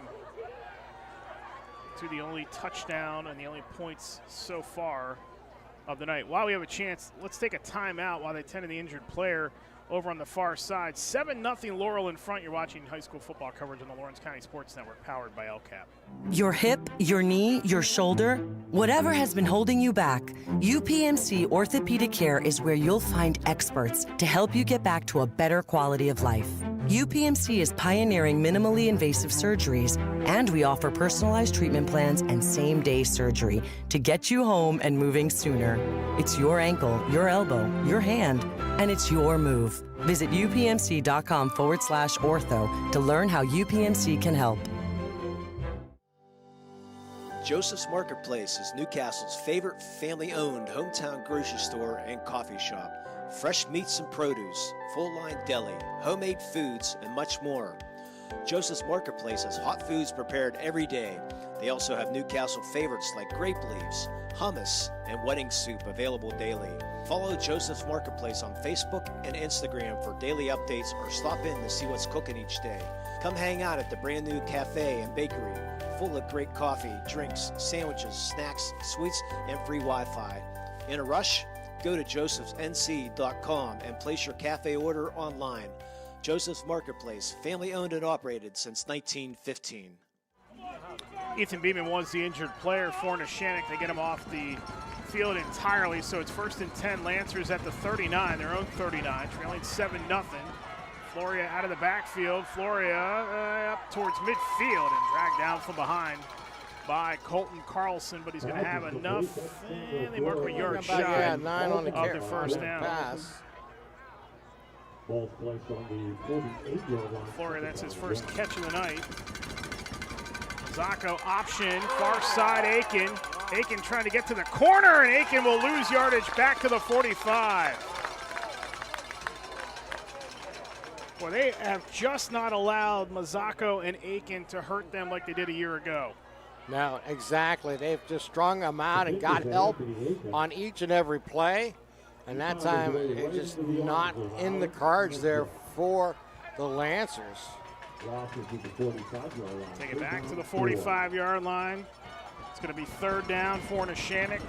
to the only touchdown and the only points so far of the night. While we have a chance, let's take a timeout while they tend to the injured player over on the far side. 7-0 Laurel in front. You're watching high school football coverage on the Lawrence County Sports Network, powered by LCAP. Your hip, your knee, your shoulder, whatever has been holding you back, UPMC Orthopedic Care is where you'll find experts to help you get back to a better quality of life. UPMC is pioneering minimally invasive surgeries, and we offer personalized treatment plans and same-day surgery to get you home and moving sooner. It's your ankle, your elbow, your hand, and it's your move. Visit upmc.com/ortho to learn how UPMC can help. Joseph's Marketplace is Newcastle's favorite family-owned hometown grocery store and coffee shop. Fresh meats and produce, full-line deli, homemade foods, and much more. Joseph's Marketplace has hot foods prepared every day. They also have Newcastle favorites like grape leaves, hummus, and wedding soup available daily. Follow Joseph's Marketplace on Facebook and Instagram for daily updates, or stop in to see what's cooking each day. Come hang out at the brand new cafe and bakery, full of great coffee, drinks, sandwiches, snacks, sweets, and free Wi-Fi. In a rush? Go to josephsnc.com and place your cafe order online. Joseph's Marketplace, family owned and operated since 1915. Ethan Beeman was the injured player for Neshannock. They get him off the field entirely, so it's 1st and 10. Lancers at the 39, their own 39, trailing 7-0. Floria out of the backfield. Floria up towards midfield and dragged down from behind by Colton Carlson, but he's going to have enough. And they mark him a yard shy 9 on the of the first down. Pass. Ball placed on the 48-yard line. Floria, that's his first catch of the night. Zacco option, far side Aiken. Aiken trying to get to the corner, and Aiken will lose yardage back to the 45. Well, they have just not allowed Mazzacco and Aiken to hurt them like they did a year ago. No, exactly. They've just strung them out and got help on each and every play. And that time, it's just not in the cards there for the Lancers. Take it back to the 45-yard line. It's going to be 3rd down for Neshannock,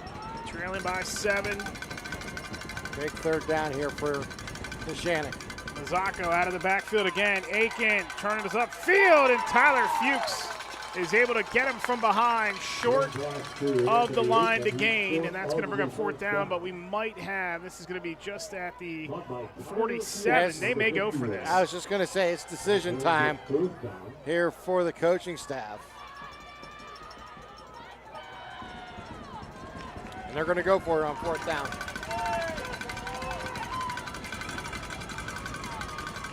trailing by 7. Big 3rd down here for Neshannock. Mazzacco out of the backfield again. Aiken turning us upfield, and Tyler Fuchs is able to get him from behind, short of the line to gain, and that's going to bring up fourth down, but we might have, this is going to be just at the 47. They may go for this. I was just going to say, it's decision time here for the coaching staff. And they're going to go for it on fourth down.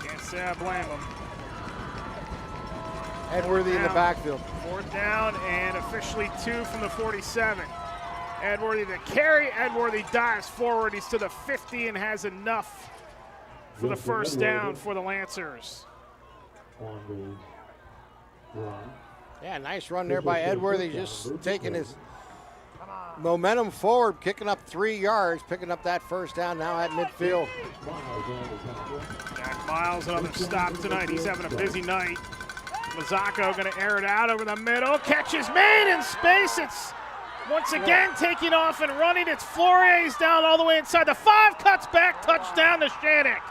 Can't say I blame them. Edworthy in the backfield. Fourth down and officially 2 from the 47. Edworthy the carry. Edworthy dives forward. He's to the 50 and has enough for the first down for the Lancers. Yeah, nice run there by Edworthy, just taking his momentum forward, kicking up 3 yards, picking up that first down now at midfield. Jack Miles, another stop tonight. He's having a busy night. Mazzocco going to air it out over the middle. Catch is made in space. It's once again taking off and running. It's Flores down all the way inside. The 5 cuts back, touchdown to Neshannock.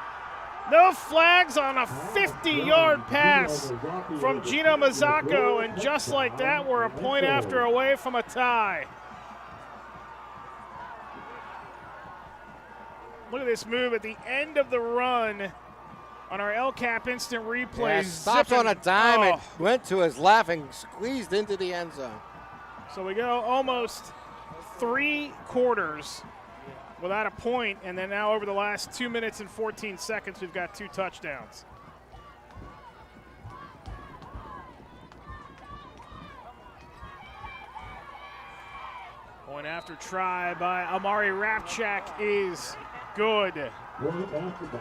No flags on a 50-yard pass from Gino Mazzocco, and just like that, we're a point after away from a tie. Look at this move at the end of the run on our LCAP instant replay. Yeah, stopped on a dime and went to his left and squeezed into the end zone. So we go almost 3 quarters without a point, and then now over the last 2 minutes and 14 seconds, we've got 2 touchdowns. Point after try by Amari Rapchak is good.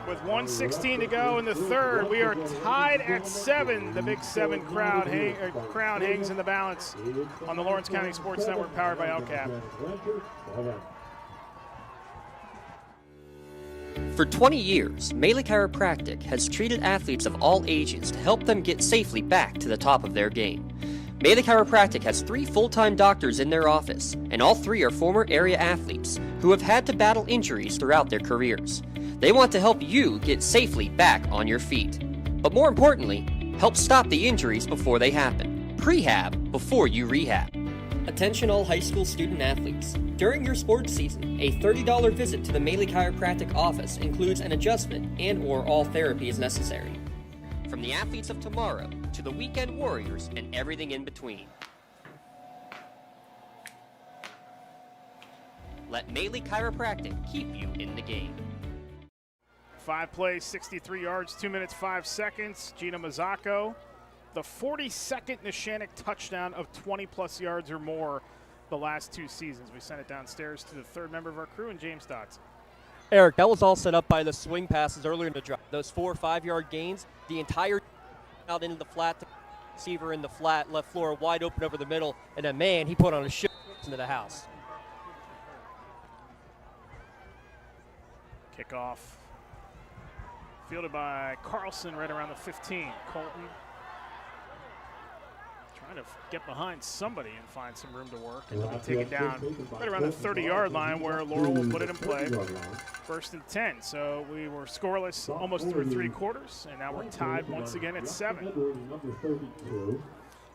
With 1:16 to go in the third, we are tied at 7. The Big 7 crown hangs in the balance on the Lawrence County Sports Network, powered by LCAP. For 20 years, Melee Chiropractic has treated athletes of all ages to help them get safely back to the top of their game. Melee Chiropractic has 3 full-time doctors in their office, and all 3 are former area athletes who have had to battle injuries throughout their careers. They want to help you get safely back on your feet. But more importantly, help stop the injuries before they happen. Prehab before you rehab. Attention all high school student athletes. During your sports season, a $30 visit to the Melee Chiropractic office includes an adjustment and/or all therapy is necessary. From the athletes of tomorrow to the weekend warriors and everything in between. Let Melee Chiropractic keep you in the game. 5 plays, 63 yards, 2 minutes, 5 seconds. Gino Mazzocco, the 42nd Neshannock touchdown of 20-plus yards or more the last 2 seasons. We sent it downstairs to the 3rd member of our crew, and James Dotson. Eric, that was all set up by the swing passes earlier in the drive. Those 4 or 5-yard gains, the entire out into the flat, receiver in the flat, left floor wide open over the middle, and then, man, he put on a show into the house. Kickoff fielded by Carlson right around the 15. Colton trying to get behind somebody and find some room to work, and he'll be taken down right around the 30-yard line where Laurel will put it in play. 1st and 10. So we were scoreless almost through 3 quarters, and now we're tied once again at 7.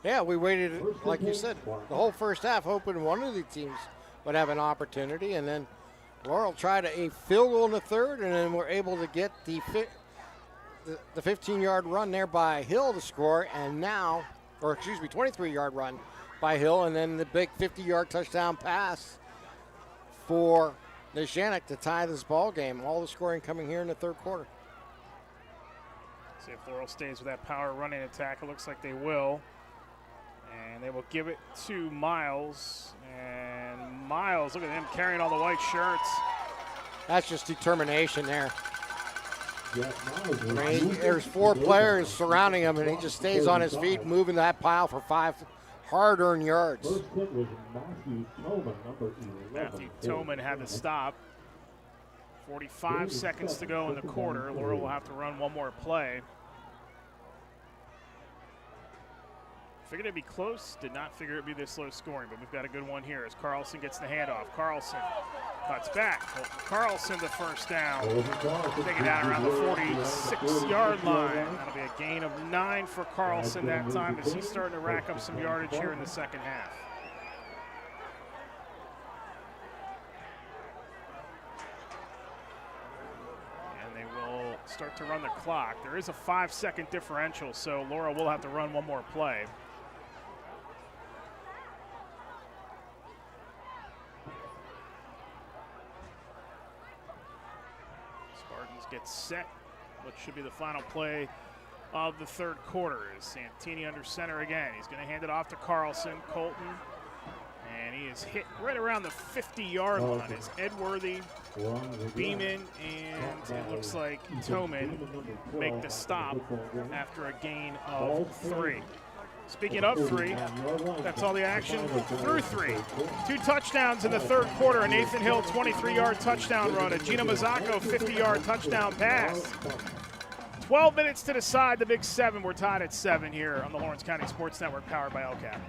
Yeah, we waited, like you said, the whole first half, hoping one of the teams would have an opportunity, and then Laurel tried a field goal in the 3rd, and then we're able to get the 15-yard run there by Hill to score, and now, 23-yard run by Hill, and then the big 50-yard touchdown pass for Neshannock to tie this ball game. All the scoring coming here in the 3rd quarter. See if Laurel stays with that power running attack. It looks like they will. And they will give it to Miles. And Miles, look at him carrying all the white shirts. That's just determination there. I mean, there's 4 players surrounding him, and he just stays on his feet, moving that pile for 5 hard-earned yards. Matthew Toman had to stop. 45 seconds to go in the quarter. Laurel will have to run one more play. Figured it'd be close, did not figure it'd be this low scoring, but we've got a good one here as Carlson gets the handoff. Carlson cuts back. Carlson the first down. Take it down around the 46-yard line. That'll be a gain of 9 for Carlson that time as he's starting to rack up some yardage here in the second half. And they will start to run the clock. There is a 5-second differential, so Laurel will have to run one more play. Gets set. What should be the final play of the third quarter is Santini under center again. He's going to hand it off to Carlson. Colton. And he is hit right around the 50-yard line. It's Edworthy, Beeman, and it looks like Toman make the stop after a gain of 3. Speaking of 3, that's all the action through 3. 2 touchdowns in the third quarter. A Nathan Hill 23-yard touchdown run. A Gino Mazzacco 50-yard touchdown pass. 12 minutes to decide the Big 7. We're tied at 7 here on the Lawrence County Sports Network, powered by LCAP.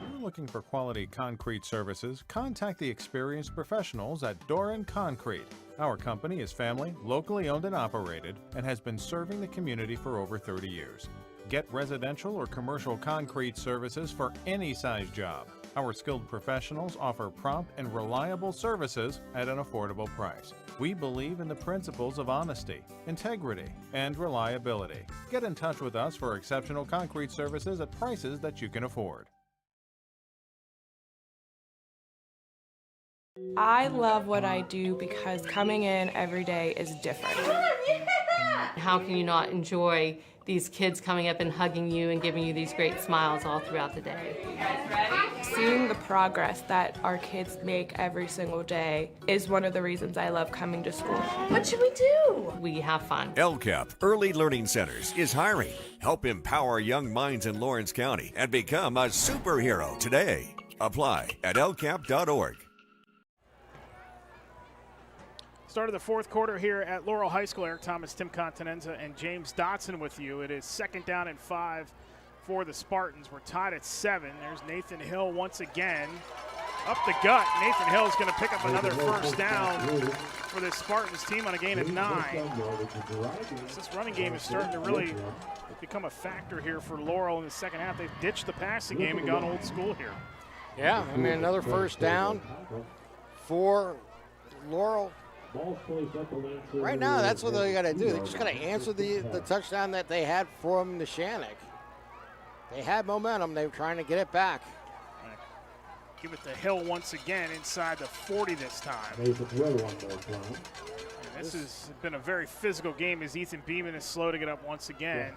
If you're looking for quality concrete services, contact the experienced professionals at Doran Concrete. Our company is family, locally owned and operated, and has been serving the community for over 30 years. Get residential or commercial concrete services for any size job. Our skilled professionals offer prompt and reliable services at an affordable price. We believe in the principles of honesty, integrity, and reliability. Get in touch with us for exceptional concrete services at prices that you can afford. I love what I do because coming in every day is different. How can you not enjoy these kids coming up and hugging you and giving you these great smiles all throughout the day? Seeing the progress that our kids make every single day is one of the reasons I love coming to school. What should we do? We have fun. LCAP Early Learning Centers is hiring. Help empower young minds in Lawrence County and become a superhero today. Apply at lcap.org. Start of the fourth quarter here at Laurel High School. Eric Thomas, Tim Continenza, and James Dotson with you. It is 2nd down and 5 for the Spartans. We're tied at 7. There's Nathan Hill once again. Up the gut. Nathan Hill is going to pick up another first down for this Spartans team on a gain of 9. This running game is starting to really become a factor here for Laurel in the second half. They've ditched the passing game and gone old school here. Yeah, I mean, another first down for Laurel. Right now, that's what they got to do. They just got to answer the touchdown that they had from Neshannock. They had momentum. They were trying to get it back. Give it to Hill once again inside the 40 this time. This has been a very physical game as Ethan Beeman is slow to get up once again.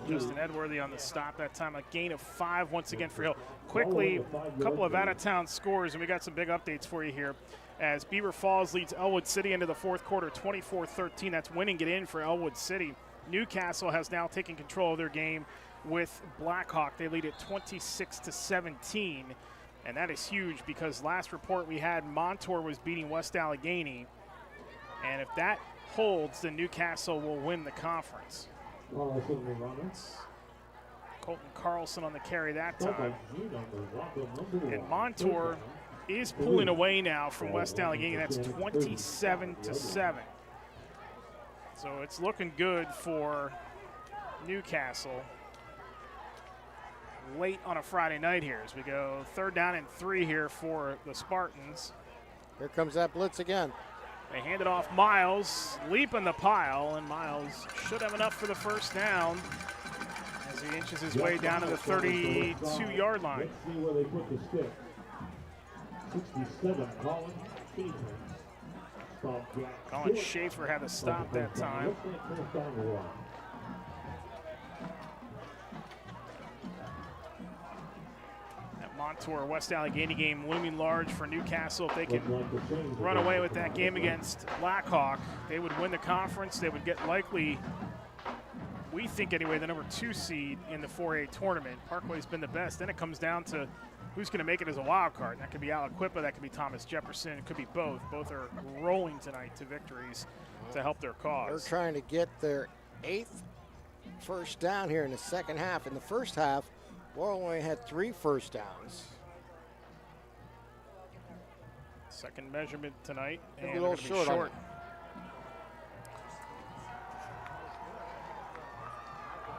Justin Edworthy on the stop that time. A gain of 5 once again for Hill. Quickly, a couple of out-of-town scores, and we got some big updates for you here. As Beaver Falls leads Elwood City into the fourth quarter, 24-13. That's winning it in for Elwood City. Newcastle has now taken control of their game with Blackhawk. They lead it 26-17, and that is huge because last report we had Montour was beating West Allegheny, and if that holds, then Newcastle will win the conference. Colton Carlson on the carry that time. And Montour is pulling away now from West Allegheny. That's 27-7. So it's looking good for Newcastle late on a Friday night here as we go 3rd down and 3 here for the Spartans. Here comes that blitz again. They hand it off Miles, leap in the pile, and Miles should have enough for the first down as he inches his way down to the 32-yard line. Let's see where they put the stick. 67, Colin Schaefer had to stop that time. That Montour West Allegheny game looming large for Newcastle. If they can run away with that game against Blackhawk, they would win the conference. They would get likely, we think anyway, the number 2 seed in the 4A tournament. Parkway's been the best. Then it comes down to who's going to make it as a wild card. That could be Aliquippa, that could be Thomas Jefferson, it could be both. Both are rolling tonight to victories to help their cause. They're trying to get their 8th first down here in the second half. In the first half, Laurel only had 3 first downs. Second measurement tonight. And A little short. On it.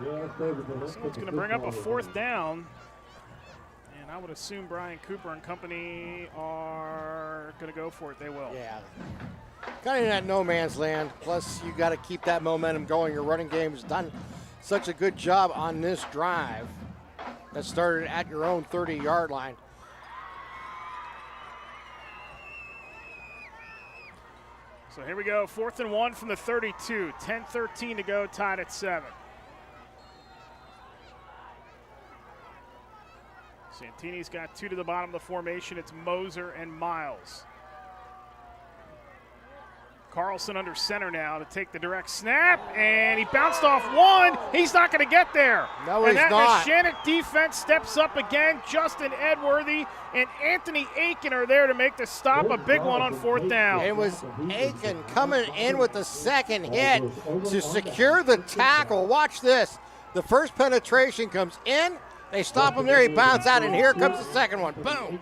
So it's going to bring up a 4th down. And I would assume Brian Cooper and company are going to go for it. They will. Yeah. Kind of in that no man's land. Plus, you got to keep that momentum going. Your running game has done such a good job on this drive that started at your own 30-yard line. So here we go. 4th and 1 from the 32. 10-13 to go, tied at 7. Santini's got 2 to the bottom of the formation. It's Moser and Miles. Carlson under center now to take the direct snap, and he bounced off 1. He's not going to get there. No, and he's that not. Neshannock defense steps up again. Justin Edworthy and Anthony Aiken are there to make the stop. A big one on 4th down. It was Aiken coming in with the second hit to secure the tackle. Watch this. The first penetration comes in. They stop him there. He bounces out, and here comes the second one. Boom.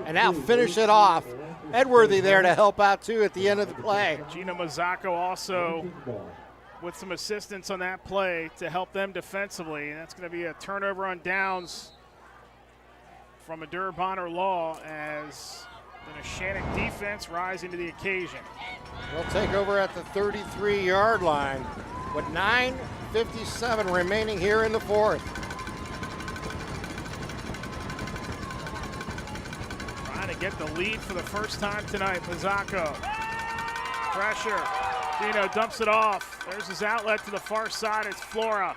And now finish it off. Edworthy there to help out, too, at the end of the play. Gino Mazzocco also with some assistance on that play to help them defensively. And that's going to be a turnover on downs from Adur Bonner Law as the Neshannock defense rise into the occasion. They'll take over at the 33-yard line with 9:57 remaining here in the 4th. To get the lead for the first time tonight. Mazzocco. Pressure. Gino dumps it off. There's his outlet to the far side. It's Flora.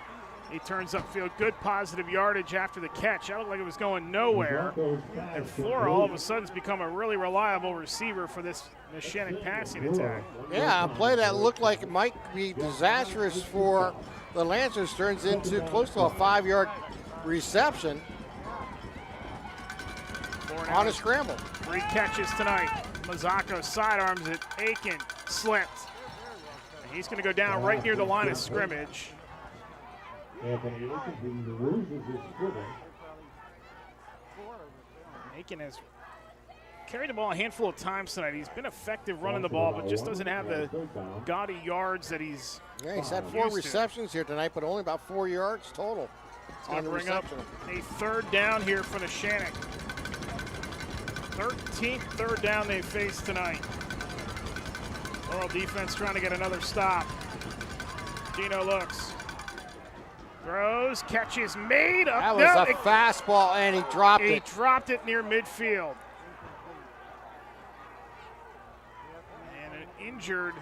He turns upfield. Good positive yardage after the catch. That looked like it was going nowhere. And Flora all of a sudden has become a really reliable receiver for this Neshannock passing attack. Yeah, a play that looked like it might be disastrous for the Lancers turns into close to a 5-yard reception. On a scramble. 3 catches tonight. Mazzocco sidearms it. Aiken slipped. And he's going to go down right near the line of scrimmage. Aiken has carried the ball a handful of times tonight. He's been effective running the ball, but just doesn't have the gaudy yards that he's Yeah, he's had 4 receptions here tonight, but only about 4 yards total. It's going to bring up a 3rd down here for Neshannock. 13th 3rd down they face tonight. Laurel defense trying to get another stop. Gino looks. Throws, catches made. Up, that was a fastball, and he dropped it. He dropped it near midfield. And an injured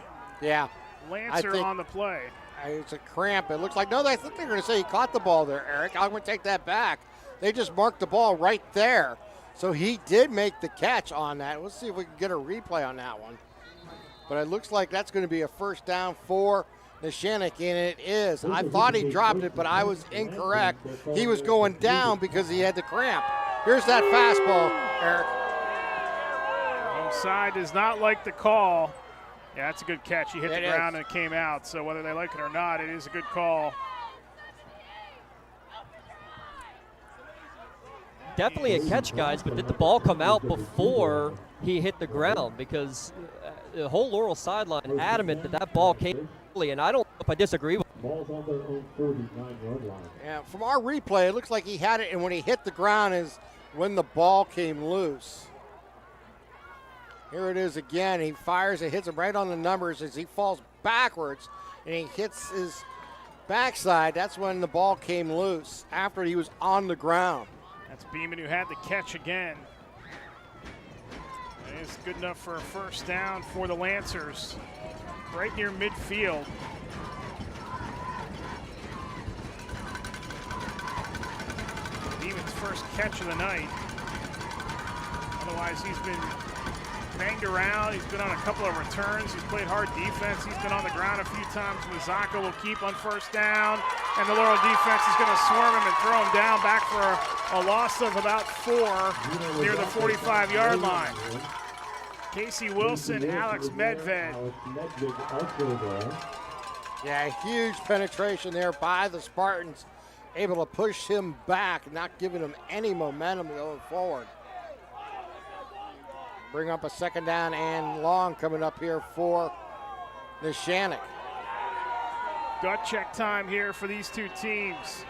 Lancer on the play. It's a cramp. It looks like, no, I think they're going to say he caught the ball there, Eric. I'm going to take that back. They just marked the ball right there. So he did make the catch on that. Let's see if we can get a replay on that one. But it looks like that's going to be a 1st down for Neshannock, and it is. I thought he dropped it, but I was incorrect. He was going down because he had the cramp. Here's that fastball, Eric. Home side does not like the call. Yeah, that's a good catch. He hit the ground and it came out. So whether they like it or not, it is a good call. Definitely a catch, guys, but did the ball come out before he hit the ground? Because the whole Laurel sideline adamant that ball came early, and I don't know if I disagree with him. Yeah, from our replay, it looks like he had it, and when he hit the ground is when the ball came loose. Here it is again. He fires, it hits him right on the numbers as he falls backwards, and he hits his backside. That's when the ball came loose, after he was on the ground. That's Beeman who had the catch again. It is good enough for a 1st down for the Lancers. Right near midfield. Beeman's first catch of the night. Otherwise, he's been banged around. He's been on a couple of returns. He's played hard defense. He's been on the ground a few times. Mazzocco will keep on 1st down. And the Laurel defense is going to swarm him and throw him down back for a loss of about 4 near the 45-yard line. Casey Wilson, Alex Medved. Yeah, huge penetration there by the Spartans able to push him back, not giving him any momentum going forward. Bring up a second down and long coming up here for Neshannock. Gut check time here for these two teams.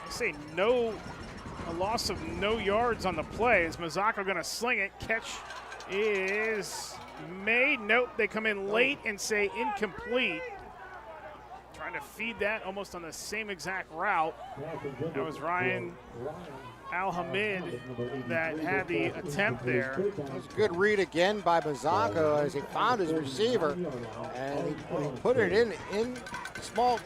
I say a loss of no yards on the play. Is Mazzocco going to sling it? Catch is made. Nope, they come in late and say incomplete. Trying to feed that almost on the same exact route. That was Ryan Al-Hamid that had the attempt there. It was a good read again by Mazzocco as he found his receiver, and he put it in small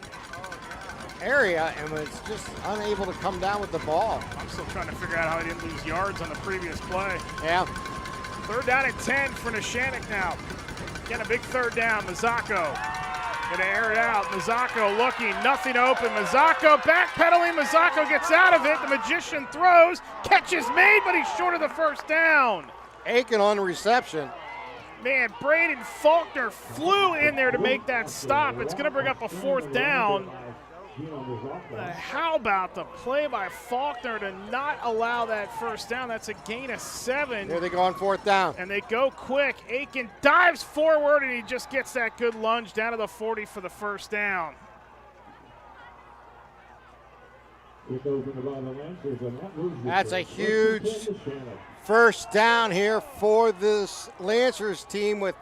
area and was just unable to come down with the ball. I'm still trying to figure out how he didn't lose yards on the previous play. Yeah. 3rd down and 10 for Neshannock now. Getting a big 3rd down. Mazzocco gonna air it out. Mazzocco looking, nothing open. Mazzocco backpedaling. Mazzocco gets out of it. The magician throws. Catch is made, but he's short of the 1st down. Aiken on reception. Man, Braden Faulkner flew in there to make that stop. It's gonna bring up a 4th down. How about the play by Faulkner to not allow that 1st down? That's a gain of 7. Here they go on 4th down. And they go quick. Aiken dives forward, and he just gets that good lunge down to the 40 for the 1st down. That's a huge 1st down here for this Lancers team with,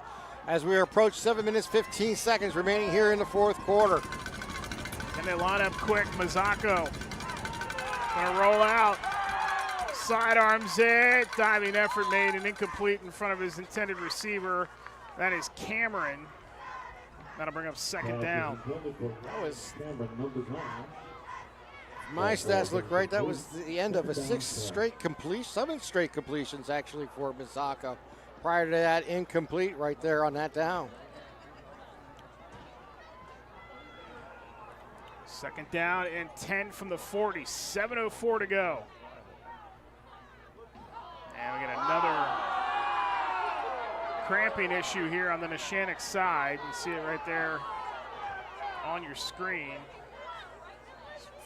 as we approach 7 minutes, 15 seconds remaining here in the 4th quarter. And they line up quick. Mazzocco gonna roll out. Sidearms it. Diving effort made and incomplete in front of his intended receiver. That is Cameron. That'll bring up 2nd down. That was, my stats look right. That was the end of a 7 straight completions actually for Mazzocco. Prior to that, incomplete right there on that down. 2nd down and 10 from the 40. 7:04 to go. And we get another cramping issue here on the Neshannock side. You see it right there on your screen.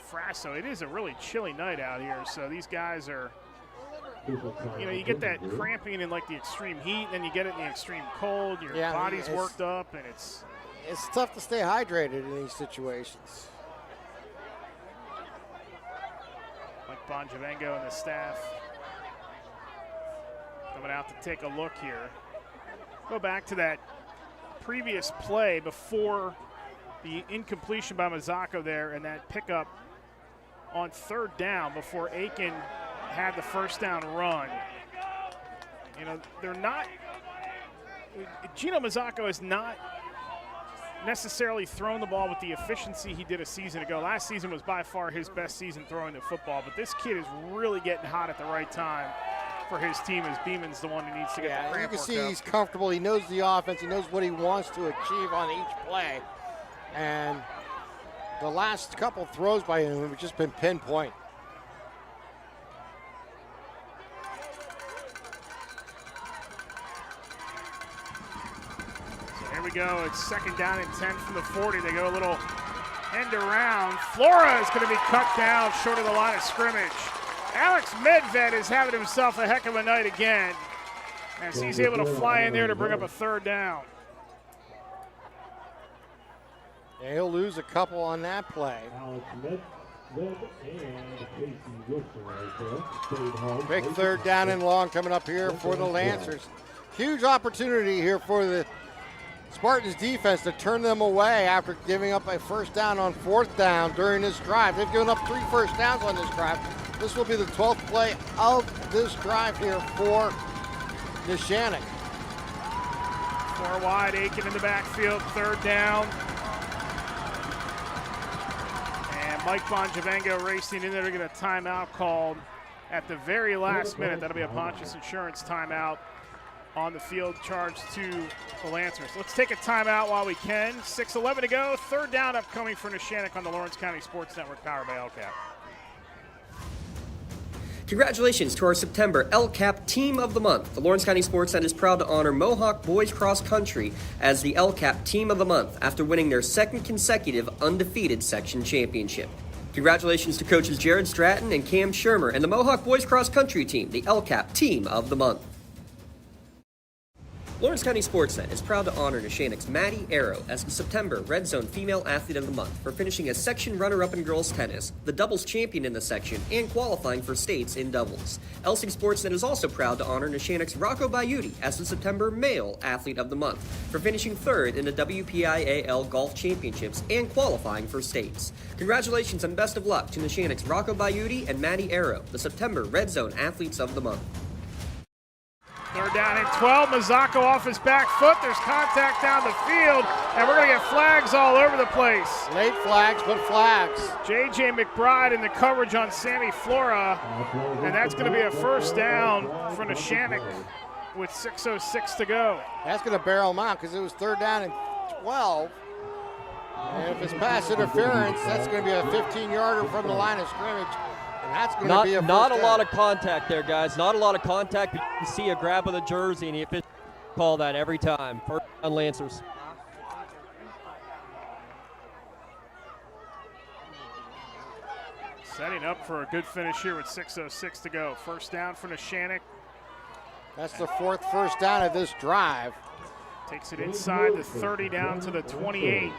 Frasso, it is a really chilly night out here, so these guys are, you get that cramping in like the extreme heat, and then you get it in the extreme cold. Your body's worked up, and it's tough to stay hydrated in these situations. Mike Bonjavengo and the staff coming out to take a look here. Go back to that previous play before the incompletion by Mazzocco there and that pickup on 3rd down before Aiken had the 1st down run. They're not, Gino Mazzocco is not necessarily thrown the ball with the efficiency he did a season ago. Last season was by far his best season throwing the football, but this kid is really getting hot at the right time for his team, as Beeman's the one who needs to get the cramp. You can see worked he's comfortable. He knows the offense. He knows what he wants to achieve on each play. And the last couple throws by him have just been pinpoint. Here we go. It's 2nd down and 10 from the 40. They go a little end around. Flora is going to be cut down short of the line of scrimmage. Alex Medved is having himself a heck of a night again as he's able to fly in there to bring up a 3rd down. Yeah, he'll lose a couple on that play. Big 3rd down and long coming up here for the Lancers. Huge opportunity here for the Spartans defense to turn them away after giving up a 1st down on 4th down during this drive. They've given up 3 1st downs on this drive. This will be the 12th play of this drive here for Neshannock. 4 wide, Aiken in the backfield, 3rd down. And Mike Bonjavengo racing in there to get a timeout called at the very last minute. That'll be a Pontius Insurance timeout on the field, charged to the Lancers. Let's take a timeout while we can. 6:11 to go. 3rd down upcoming for Neshannock on the Lawrence County Sports Network, powered by LCAP. Congratulations to our September LCAP Team of the Month. The Lawrence County SportsNet is proud to honor Mohawk Boys Cross Country as the LCAP Team of the Month after winning their 2nd consecutive undefeated section championship. Congratulations to coaches Jared Stratton and Cam Shermer and the Mohawk Boys Cross Country Team, the LCAP Team of the Month. Lawrence County SportsNet is proud to honor Neshannock's Maddie Arrow as the September Red Zone Female Athlete of the Month for finishing as section runner-up in girls tennis, the doubles champion in the section, and qualifying for states in doubles. LC SportsNet is also proud to honor Neshannock's Rocco Baiuti as the September Male Athlete of the Month for finishing third in the WPIAL Golf Championships and qualifying for states. Congratulations and best of luck to Neshannock's Rocco Baiuti and Maddie Arrow, the September Red Zone Athletes of the Month. Third down and 12. Mazzocco off his back foot. There's contact down the field, and we're going to get flags all over the place. Late flags, but flags. J.J. McBride in the coverage on Sammy Flora, and that's going to be a first down for Neshannock with 6:06 to go. That's going to barrel him out because it was third down and 12. And if it's pass interference, that's going to be a 15-yarder from the line of scrimmage. That's going to be a not a lot of contact there, guys. Not a lot of contact, but you can see a grab of the jersey, and you call that every time. First down, Lancers. Setting up for a good finish here with 6:06 to go. First down for Neshannock. That's the fourth first down of this drive. Takes it inside the 30 down to the 28.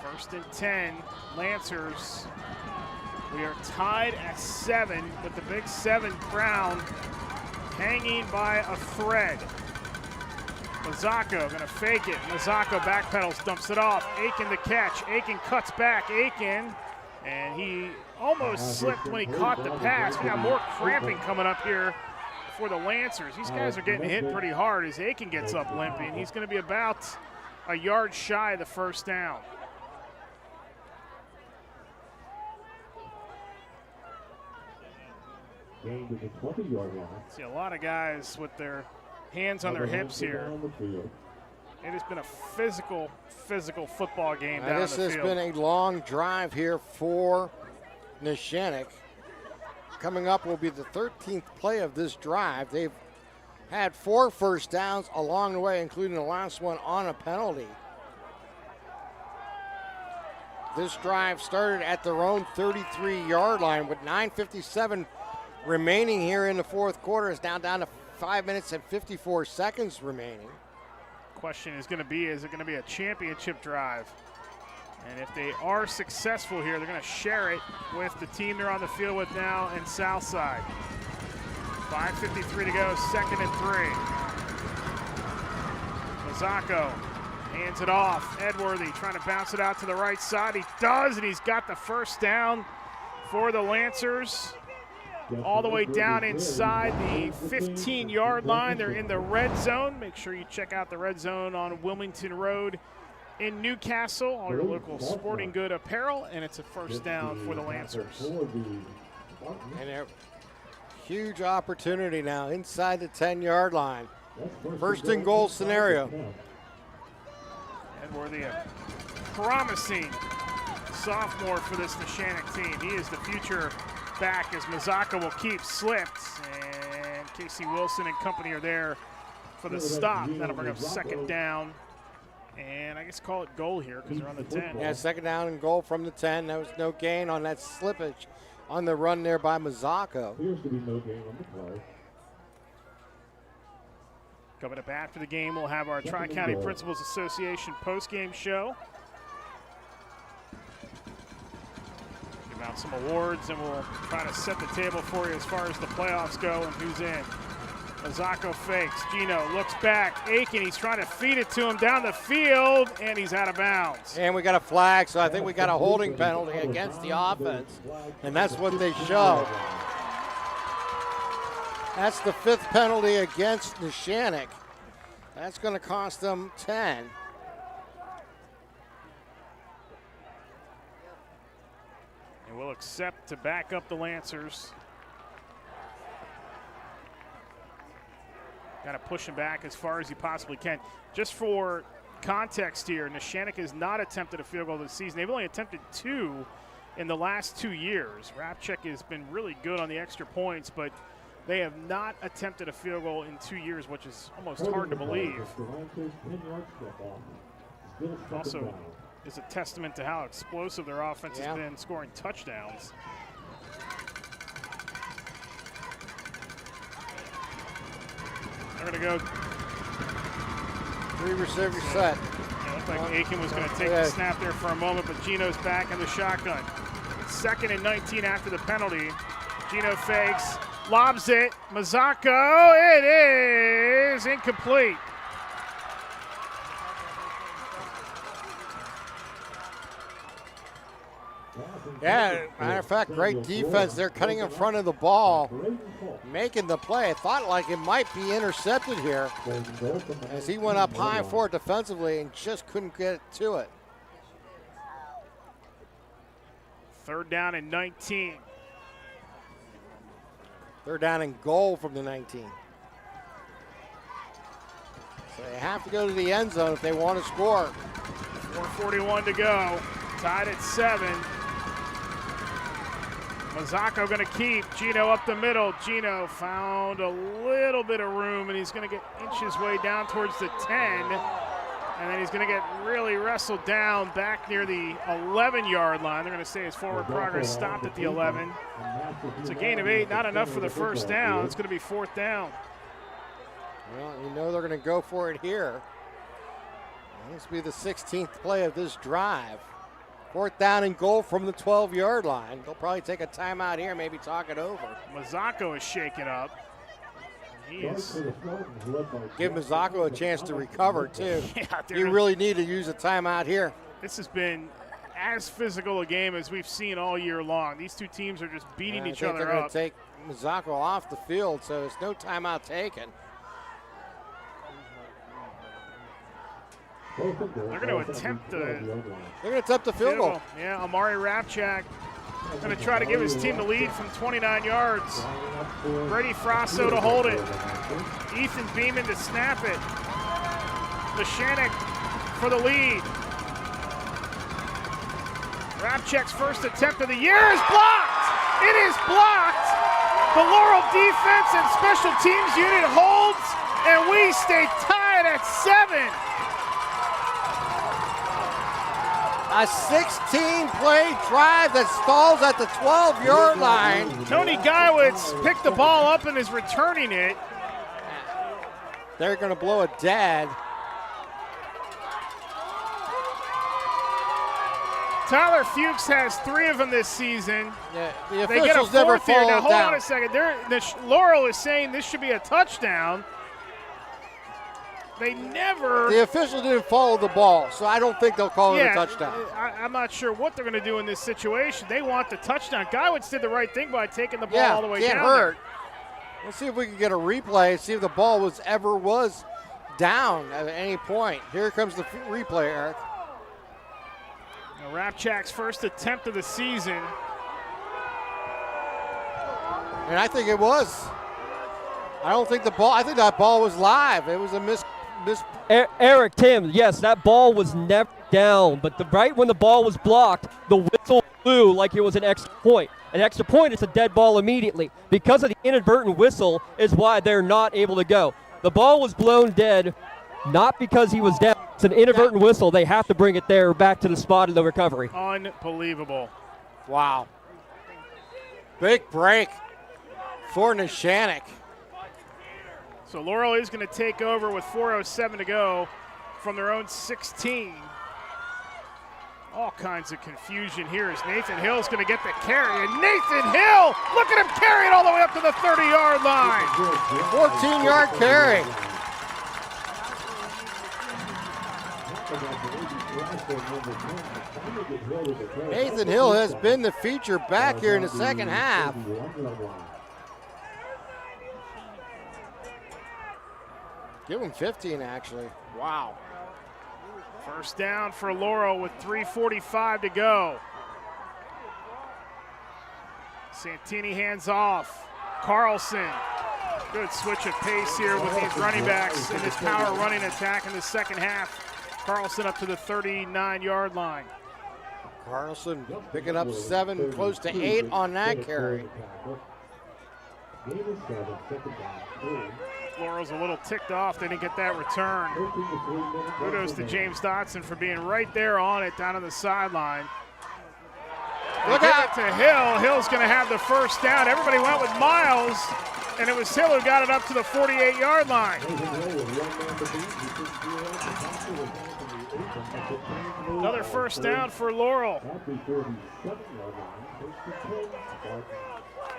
First and 10, Lancers. We are tied at 7 with the big 7 crown hanging by a thread. Mazzocco gonna fake it. Mazzocco backpedals, dumps it off. Aiken the catch. Aiken cuts back. Aiken, and he almost slipped when he caught the pass. We got more cramping coming up here for the Lancers. These guys are getting hit pretty hard as Aiken gets up limping. He's gonna be about a yard shy of the first down. Gained to the 20-yard line. See a lot of guys with their hands on their hips here. It has been a physical football game down the field. This has been a long drive here for Neshannock. Coming up will be the 13th play of this drive. They've had 4 first downs along the way, including the last one on a penalty. This drive started at their own 33-yard line with 9:57 remaining here in the fourth quarter. Is now down to 5 minutes and 54 seconds remaining. Question is going to be, is it going to be a championship drive? And if they are successful here, they're going to share it with the team they're on the field with now in Southside. 5:53 to go, 2nd and 3. Mazzocco hands it off. Edworthy trying to bounce it out to the right side. He does, and he's got the first down for the Lancers. All the way down inside the 15-yard line. They're in the red zone. Make sure you check out the red zone on Wilmington Road in Newcastle. All your local sporting good apparel, and it's a first down for the Lancers. And a huge opportunity now inside the 10-yard line. First and goal scenario. Edworthy, a promising sophomore for this Neshannock team. He is the future back as Mazzocco will keep slipped, and Casey Wilson and company are there for the stop. That'll bring up 2nd down, and I guess call it goal here because they're on the 10. Yeah, 2nd down and goal from the 10. There was no gain on that slippage on the run there by Mazzocco. Appears to be no gain on the play. Coming up after the game, we'll have our Tri-County Principals Association post-game show. Give out some awards, and we'll try to set the table for you as far as the playoffs go and who's in. Mazzocco fakes. Gino looks back. Aiken, he's trying to feed it to him down the field, and he's out of bounds. And we got a flag, so I think we got a holding penalty against the offense, and that's what they show. That's the 5th penalty against Neshannock. That's going to cost them 10. And we'll accept to back up the Lancers. Got to push him back as far as he possibly can. Just for context here, Neshannock has not attempted a field goal this season. They've only attempted 2 in the last 2 years. Rapchek has been really good on the extra points, but they have not attempted a field goal in 2 years, which is almost hard to believe. Also is a testament to how explosive their offense has been scoring touchdowns. They're going to go 3 receiver set. Yeah, looked like Aiken was going to take the snap there for a moment, but Gino's back in the shotgun. 2nd and 19 after the penalty. Gino fakes, lobs it. Mazzocco, it is incomplete. Yeah, matter of fact, great defense. They're cutting in front of the ball, making the play. I thought like it might be intercepted here as he went up high for it defensively and just couldn't get to it. 3rd down and 19. 3rd down and goal from the 19. So they have to go to the end zone if they want to score. 4:41 to go. Tied at 7. Mazzocco going to keep. Gino up the middle. Gino found a little bit of room, and he's going to get inch his way down towards the 10. And then he's going to get really wrestled down back near the 11-yard line. They're going to say his forward progress stopped at the 11. It's a gain of 8, not enough for the 1st down. It's going to be 4th down. Well, you know they're going to go for it here. This will be the 16th play of this drive. 4th down and goal from the 12-yard line. They'll probably take a timeout here, maybe talk it over. Mazzocco is shaken up. Give Mazzocco a chance to recover, too. Yeah, you really need to use a timeout here. This has been as physical a game as we've seen all year long. These two teams are just beating each other they're going up. to take Mazzocco off the field, so there's no timeout taken. They're going to attempt the field goal. Yeah, Amari Rapchak going to try to give his team the lead from 29 yards. Brady Frasso to hold it. Ethan Beeman to snap it. Neshannock for the lead. Rapchak's first attempt of the year is blocked. It is blocked. The Laurel defense and special teams unit holds, and we stay tied at 7. A 16-play drive that stalls at the 12-yard line. Tony Geiwitz picked the ball up and is returning it. They're going to blow it dead. Tyler Fuchs has 3 of them this season. Yeah, the they get a officials never 4th here. Now, hold down. on a second. Laurel is saying this should be a touchdown. They never. The officials didn't follow the ball, so I don't think they'll call it a touchdown. I'm not sure what they're going to do in this situation. They want the touchdown. Geiwitz did the right thing by taking the ball all the way down. Can't hurt. Let's see if we can get a replay, see if the ball was down at any point. Here comes the replay, Eric. Now, Rapchak's first attempt of the season. And I think it was. I don't think I think that ball was live. It was a miss. Eric, Tim, yes, that ball was never down, but right when the ball was blocked, the whistle blew like it was an extra point. An extra point is a dead ball immediately. Because of the inadvertent whistle is why they're not able to go. The ball was blown dead, not because he was down. It's an inadvertent whistle. They have to bring it there back to the spot of the recovery. Unbelievable. Wow. Big break for Neshannock. So Laurel is going to take over with 4:07 to go from their own 16. All kinds of confusion here as Nathan Hill's going to get the carry. And Nathan Hill, look at him carry it all the way up to the 30-yard line. 14-yard carry. Nathan Hill has been the feature back here in the second half. Give him 15, actually. Wow. First down for Laurel with 3:45 to go. Santini hands off. Carlson. Good switch of pace here with these running backs in this power running attack in the second half. Carlson up to the 39-yard line. Carlson picking up 7, close to 8 on that carry. Laurel's a little ticked off they didn't get that return. Kudos to James Dotson for being right there on it down on the sideline. Look out to Hill. Hill's going to have the first down. Everybody went with Miles, and it was Hill who got it up to the 48-yard line. Another first down for Laurel.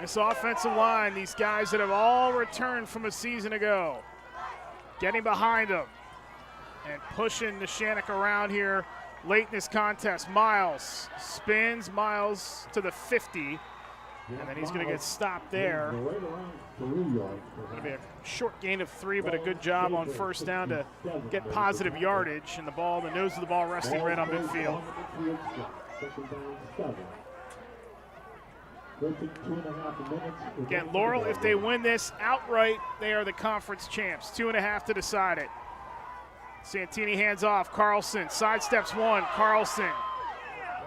This offensive line, these guys that have all returned from a season ago, getting behind them and pushing Neshannock around here late in this contest. Miles spins, Miles to the 50, and then he's going to get stopped there. Going to be a short gain of 3, but a good job on first down to get positive yardage. And the ball, the nose of the ball resting right on midfield. Again, Laurel, if they win this outright, they are the conference champs. 2.5 to decide it. Santini hands off. Carlson sidesteps one. Carlson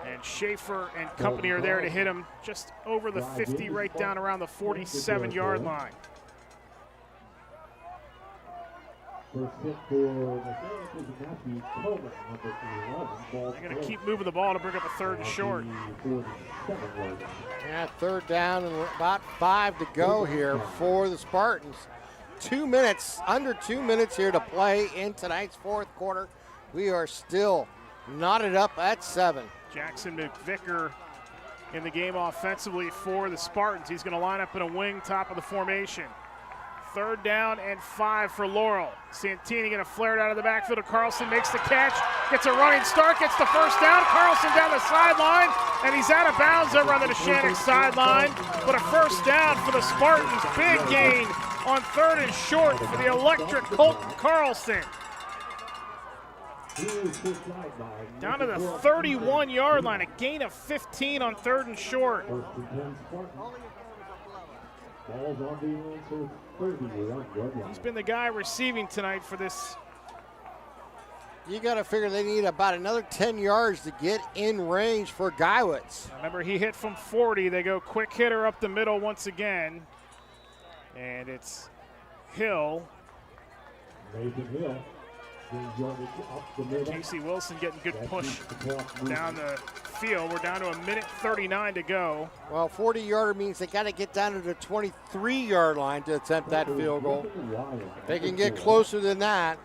and Schaefer and company are there to hit him just over the 50, right down around the 47-yard line. They're going to keep moving the ball to bring up a 3rd and short. Yeah, 3rd down and about 5 to go here for the Spartans. 2 minutes, under 2 minutes here to play in tonight's 4th quarter. We are still knotted up at 7. Jackson McVicker in the game offensively for the Spartans. He's going to line up in a wing top of the formation. 3rd down and 5 for Laurel. Santini going to flare it out of the backfield. Carlson makes the catch, gets a running start, gets the first down. Carlson down the sideline, and he's out of bounds over on the Neshannock sideline. But a first down for the Spartans. Big gain on 3rd and short for the electric Colton Carlson. Down to the 31-yard line, a gain of 15 on 3rd and short. He's been the guy receiving tonight for this. You got to figure they need about another 10 yards to get in range for Geiwitz. Remember, he hit from 40. They go quick hitter up the middle once again. And it's Hill. Nathan Hill. Casey Wilson getting good push down the field. We're down to 1:39 to go. Well, 40-yarder means they got to get down to the 23-yard line to attempt that field goal. If they can get closer than that,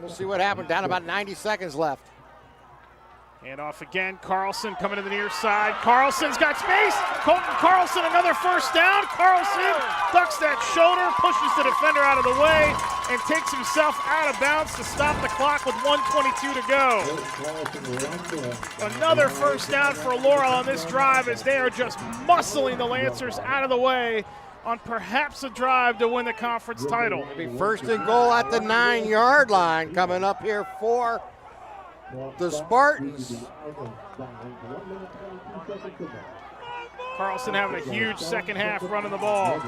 we'll see what happens. Down about 90 seconds left. And off again, Carlson coming to the near side. Carlson's got space. Colton Carlson, another first down. Carlson ducks that shoulder, pushes the defender out of the way, and takes himself out of bounds to stop the clock with 1:22 to go. Another first down for Laurel on this drive as they are just muscling the Lancers out of the way on perhaps a drive to win the conference title. It'll be 1st and goal at the 9-yard line coming up here for the Spartans. Carlson having a huge second half running the ball.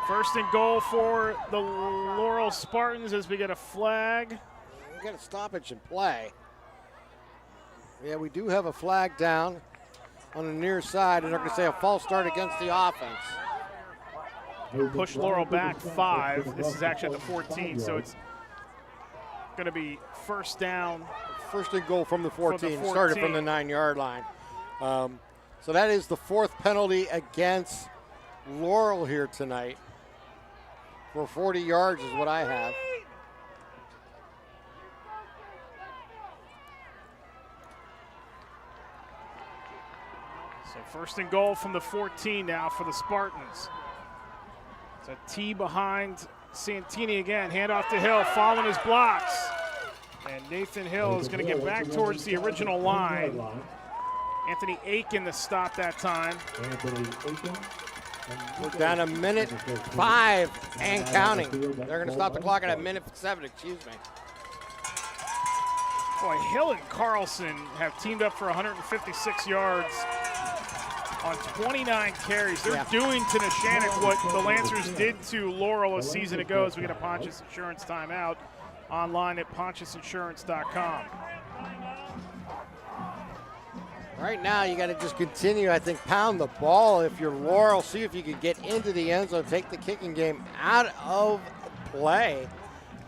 1st and goal for the Laurel Spartans as we get a flag. We got a stoppage in play. Yeah, we do have a flag down on the near side, and they're going to say a false start against the offense. Push Laurel back 5. This is actually at the 14, so it's going to be first down. 1st and goal from the 14. Started from the 9-yard line. So that is the 4th penalty against Laurel here tonight. For 40 yards is what I have. So 1st and goal from the 14 now for the Spartans. It's a T behind Santini again. Handoff to Hill, following his blocks. And Nathan Hill is going to get back towards the original line. Anthony Aiken the stop that time. We're down a minute 5 and counting. They're going to stop the clock at a minute 7, excuse me. Boy, Hill and Carlson have teamed up for 156 yards on 29 carries. They're doing to Neshannock what the Lancers did to Laurel a season ago as we get a Pontius Insurance timeout online at pontiusinsurance.com. Right now, you got to just continue, I think, pound the ball if you're Laurel. See if you can get into the end zone, take the kicking game out of play,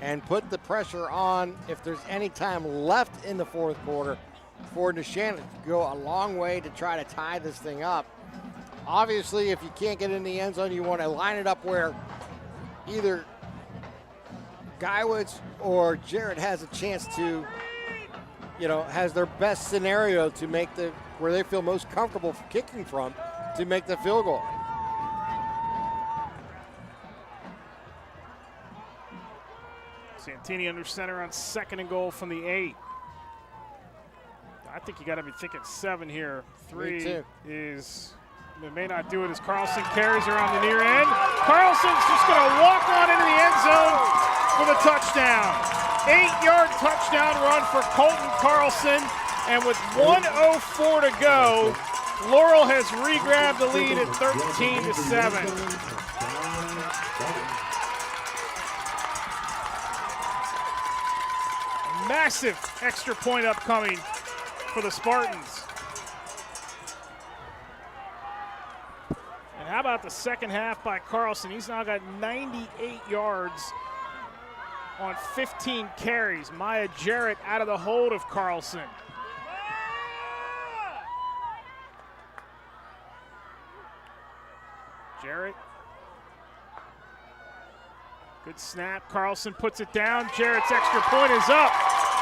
and put the pressure on if there's any time left in the fourth quarter for Neshannock to go a long way to try to tie this thing up. Obviously, if you can't get in the end zone, you want to line it up where either Guywoods or Jarrett has a chance to, has their best scenario to make where they feel most comfortable kicking from to make the field goal. Santini under center on 2nd and goal from the 8. I think you got to be thinking 7 here. 3 is, they may not do it as Carlson carries her on the near end. Carlson's just going to walk on into the end zone for the touchdown. 8-yard touchdown run for Colton Carlson. And with 1:04 to go, Laurel has re-grabbed the lead at 13-7. Massive extra point upcoming for the Spartans. And how about the second half by Carlson? He's now got 98 yards on 15 carries. Maya Jarrett out of the hold of Carlson. Jarrett. Good snap. Carlson puts it down. Jarrett's extra point is up,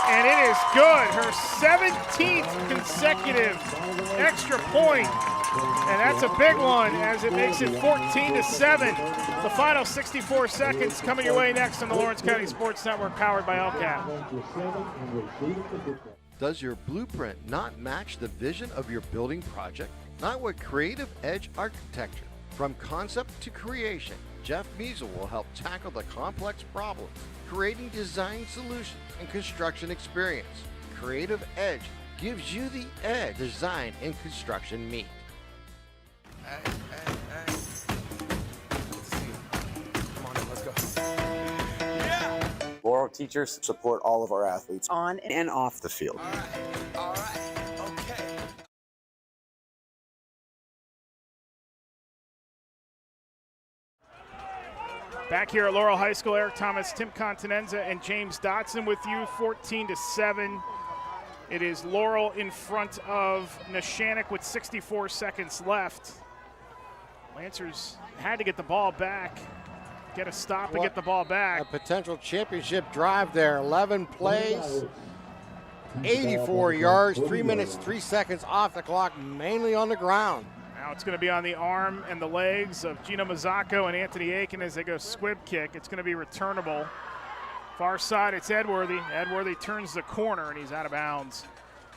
and it is good. Her 17th consecutive extra point, and that's a big one as it makes it 14-7. The final 64 seconds coming your way next on the Lawrence County Sports Network, powered by LCAP. Does your blueprint not match the vision of your building project? Not with Creative Edge Architecture. From concept to creation, Jeff Measle will help tackle the complex problems, creating design solutions and construction experience. Creative Edge gives you the edge design and construction meet. Come on in, let's go. Yeah! Laurel teachers support all of our athletes on and off the field. All right. Back here at Laurel High School, Eric Thomas, Tim Continenza, and James Dotson with you, 14-7. It is Laurel in front of Neshannock with 64 seconds left. Lancers had to get the ball back, get a stop and get the ball back. A potential championship drive there. 11 plays, 84 yards, 3 minutes, 3 seconds off the clock, mainly on the ground. Now it's going to be on the arm and the legs of Gino Mazzacco and Anthony Aiken as they go squib kick. It's going to be returnable. Far side, it's Edworthy. Edworthy turns the corner, and he's out of bounds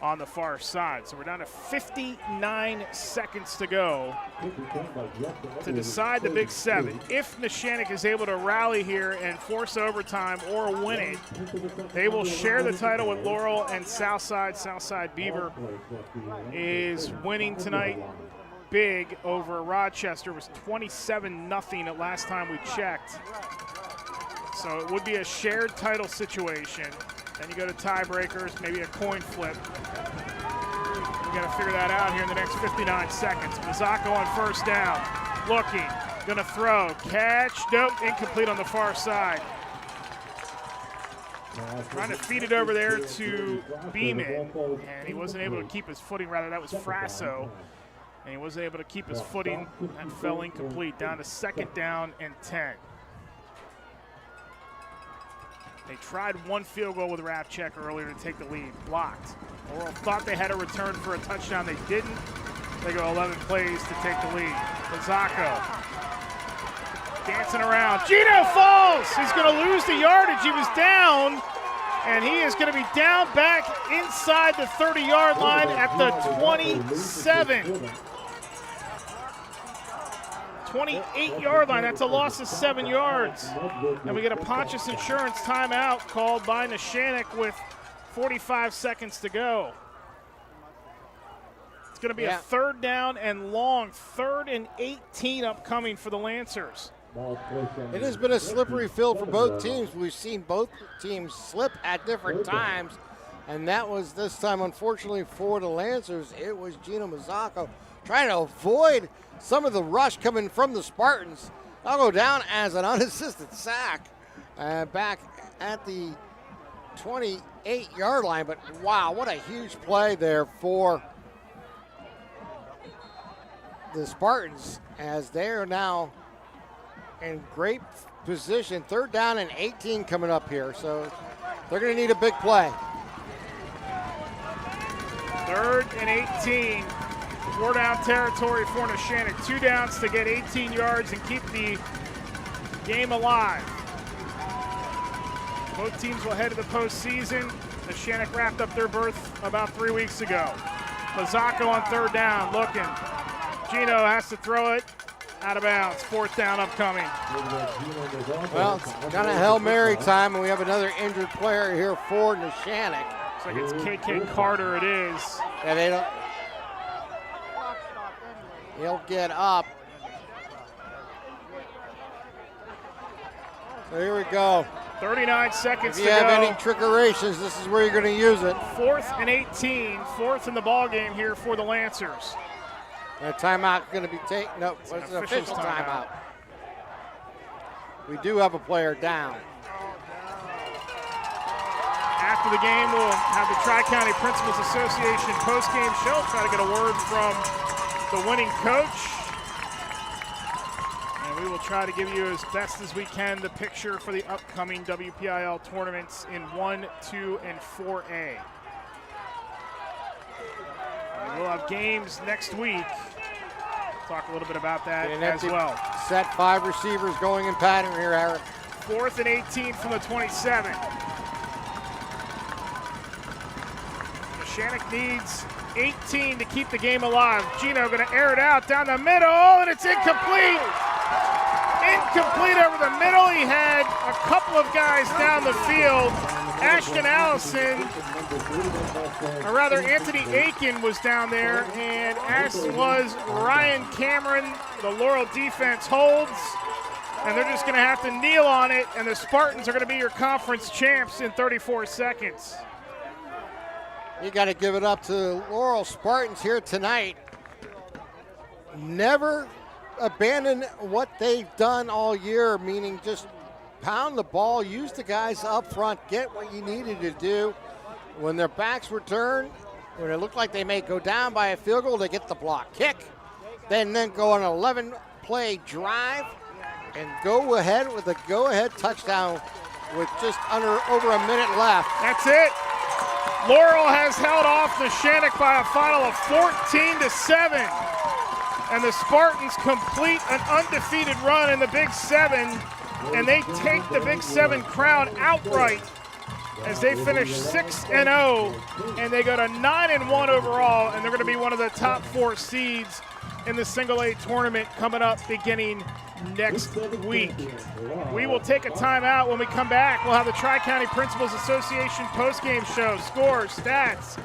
on the far side. So we're down to 59 seconds to go to decide the Big 7. If Neshannock is able to rally here and force overtime or win it, they will share the title with Laurel and Southside. Southside Beaver is winning tonight big over Rochester. It was 27-0 at last time we checked. So it would be a shared title situation. Then you go to tiebreakers, maybe a coin flip. We got to figure that out here in the next 59 seconds. Mazzacco on first down, looking, gonna throw, catch, nope, incomplete on the far side. Trying to feed it over there to Beeman, and he wasn't able to keep his footing. Rather, that was Frasso. And he wasn't able to keep his footing and fell incomplete. Down to 2nd down and 10. They tried one field goal with Rapchek earlier to take the lead. Blocked. Laurel thought they had a return for a touchdown. They didn't. They go 11 plays to take the lead. Mazzacco dancing around. Gino falls. He's going to lose the yardage. He was down. And he is going to be down back inside the 30-yard line at the 27. 28-yard line. That's a loss of 7 yards. And we get a Pontius Insurance timeout called by Neshannock with 45 seconds to go. It's going to be a 3rd down and long. 3rd and 18 upcoming for the Lancers. It has been a slippery field for both teams. We've seen both teams slip at different times. And that was this time, unfortunately, for the Lancers. It was Gino Mazzacco trying to avoid some of the rush coming from the Spartans. I'll go down as an unassisted sack back at the 28-yard line. But wow, what a huge play there for the Spartans, as they are now in great position. 3rd down and 18 coming up here, so they're going to need a big play. 3rd and 18. 4-down territory for Neshannock. 2 downs to get 18 yards and keep the game alive. Both teams will head to the postseason. Neshannock wrapped up their berth about 3 weeks ago. Mazzacco on 3rd down, looking. Gino has to throw it out of bounds. 4th down upcoming. Well, it's kind of Hail Mary time, and we have another injured player here for Neshannock. Looks like it's KK Carter, it is. And they don't. He'll get up. So here we go. 39 seconds to go. If you have any trickerations, this is where you're going to use it. 4th and 18. 4th in the ball game here for the Lancers. And a timeout going to be taken. No, it's an official timeout. We do have a player down. After the game, we'll have the Tri-County Principals Association post-game show. Try to get a word from the winning coach. And we will try to give you as best as we can the picture for the upcoming WPIAL tournaments in 1, 2, and 4A. And we'll have games next week. Talk a little bit about that as well. Set 5 receivers going in pattern here, Eric. 4th and 18 from the 27. Neshannock needs 18 to keep the game alive. Gino going to air it out down the middle, and it's incomplete. Incomplete over the middle. He had a couple of guys down the field. Ashton Allison, or rather Anthony Aiken was down there, and as was Ryan Cameron. The Laurel defense holds, and they're just going to have to kneel on it, and the Spartans are going to be your conference champs in 34 seconds. You got to give it up to Laurel Spartans here tonight. Never abandon what they've done all year, meaning just pound the ball, use the guys up front, get what you needed to do. When their backs were turned, when it looked like they may go down by a field goal, they get the block kick, then go on an 11-play drive and go ahead with a go-ahead touchdown with just over a minute left. That's it. Laurel has held off Neshannock by a final of 14-7. And the Spartans complete an undefeated run in the Big 7, and they take the Big 7 crown outright as they finish 6-0, and they go to 9-1 overall, and they're going to be one of the top 4 seeds in the Single A tournament coming up beginning next week. We will take a timeout. When we come back, we'll have the Tri-County Principals Association postgame show, scores, stats,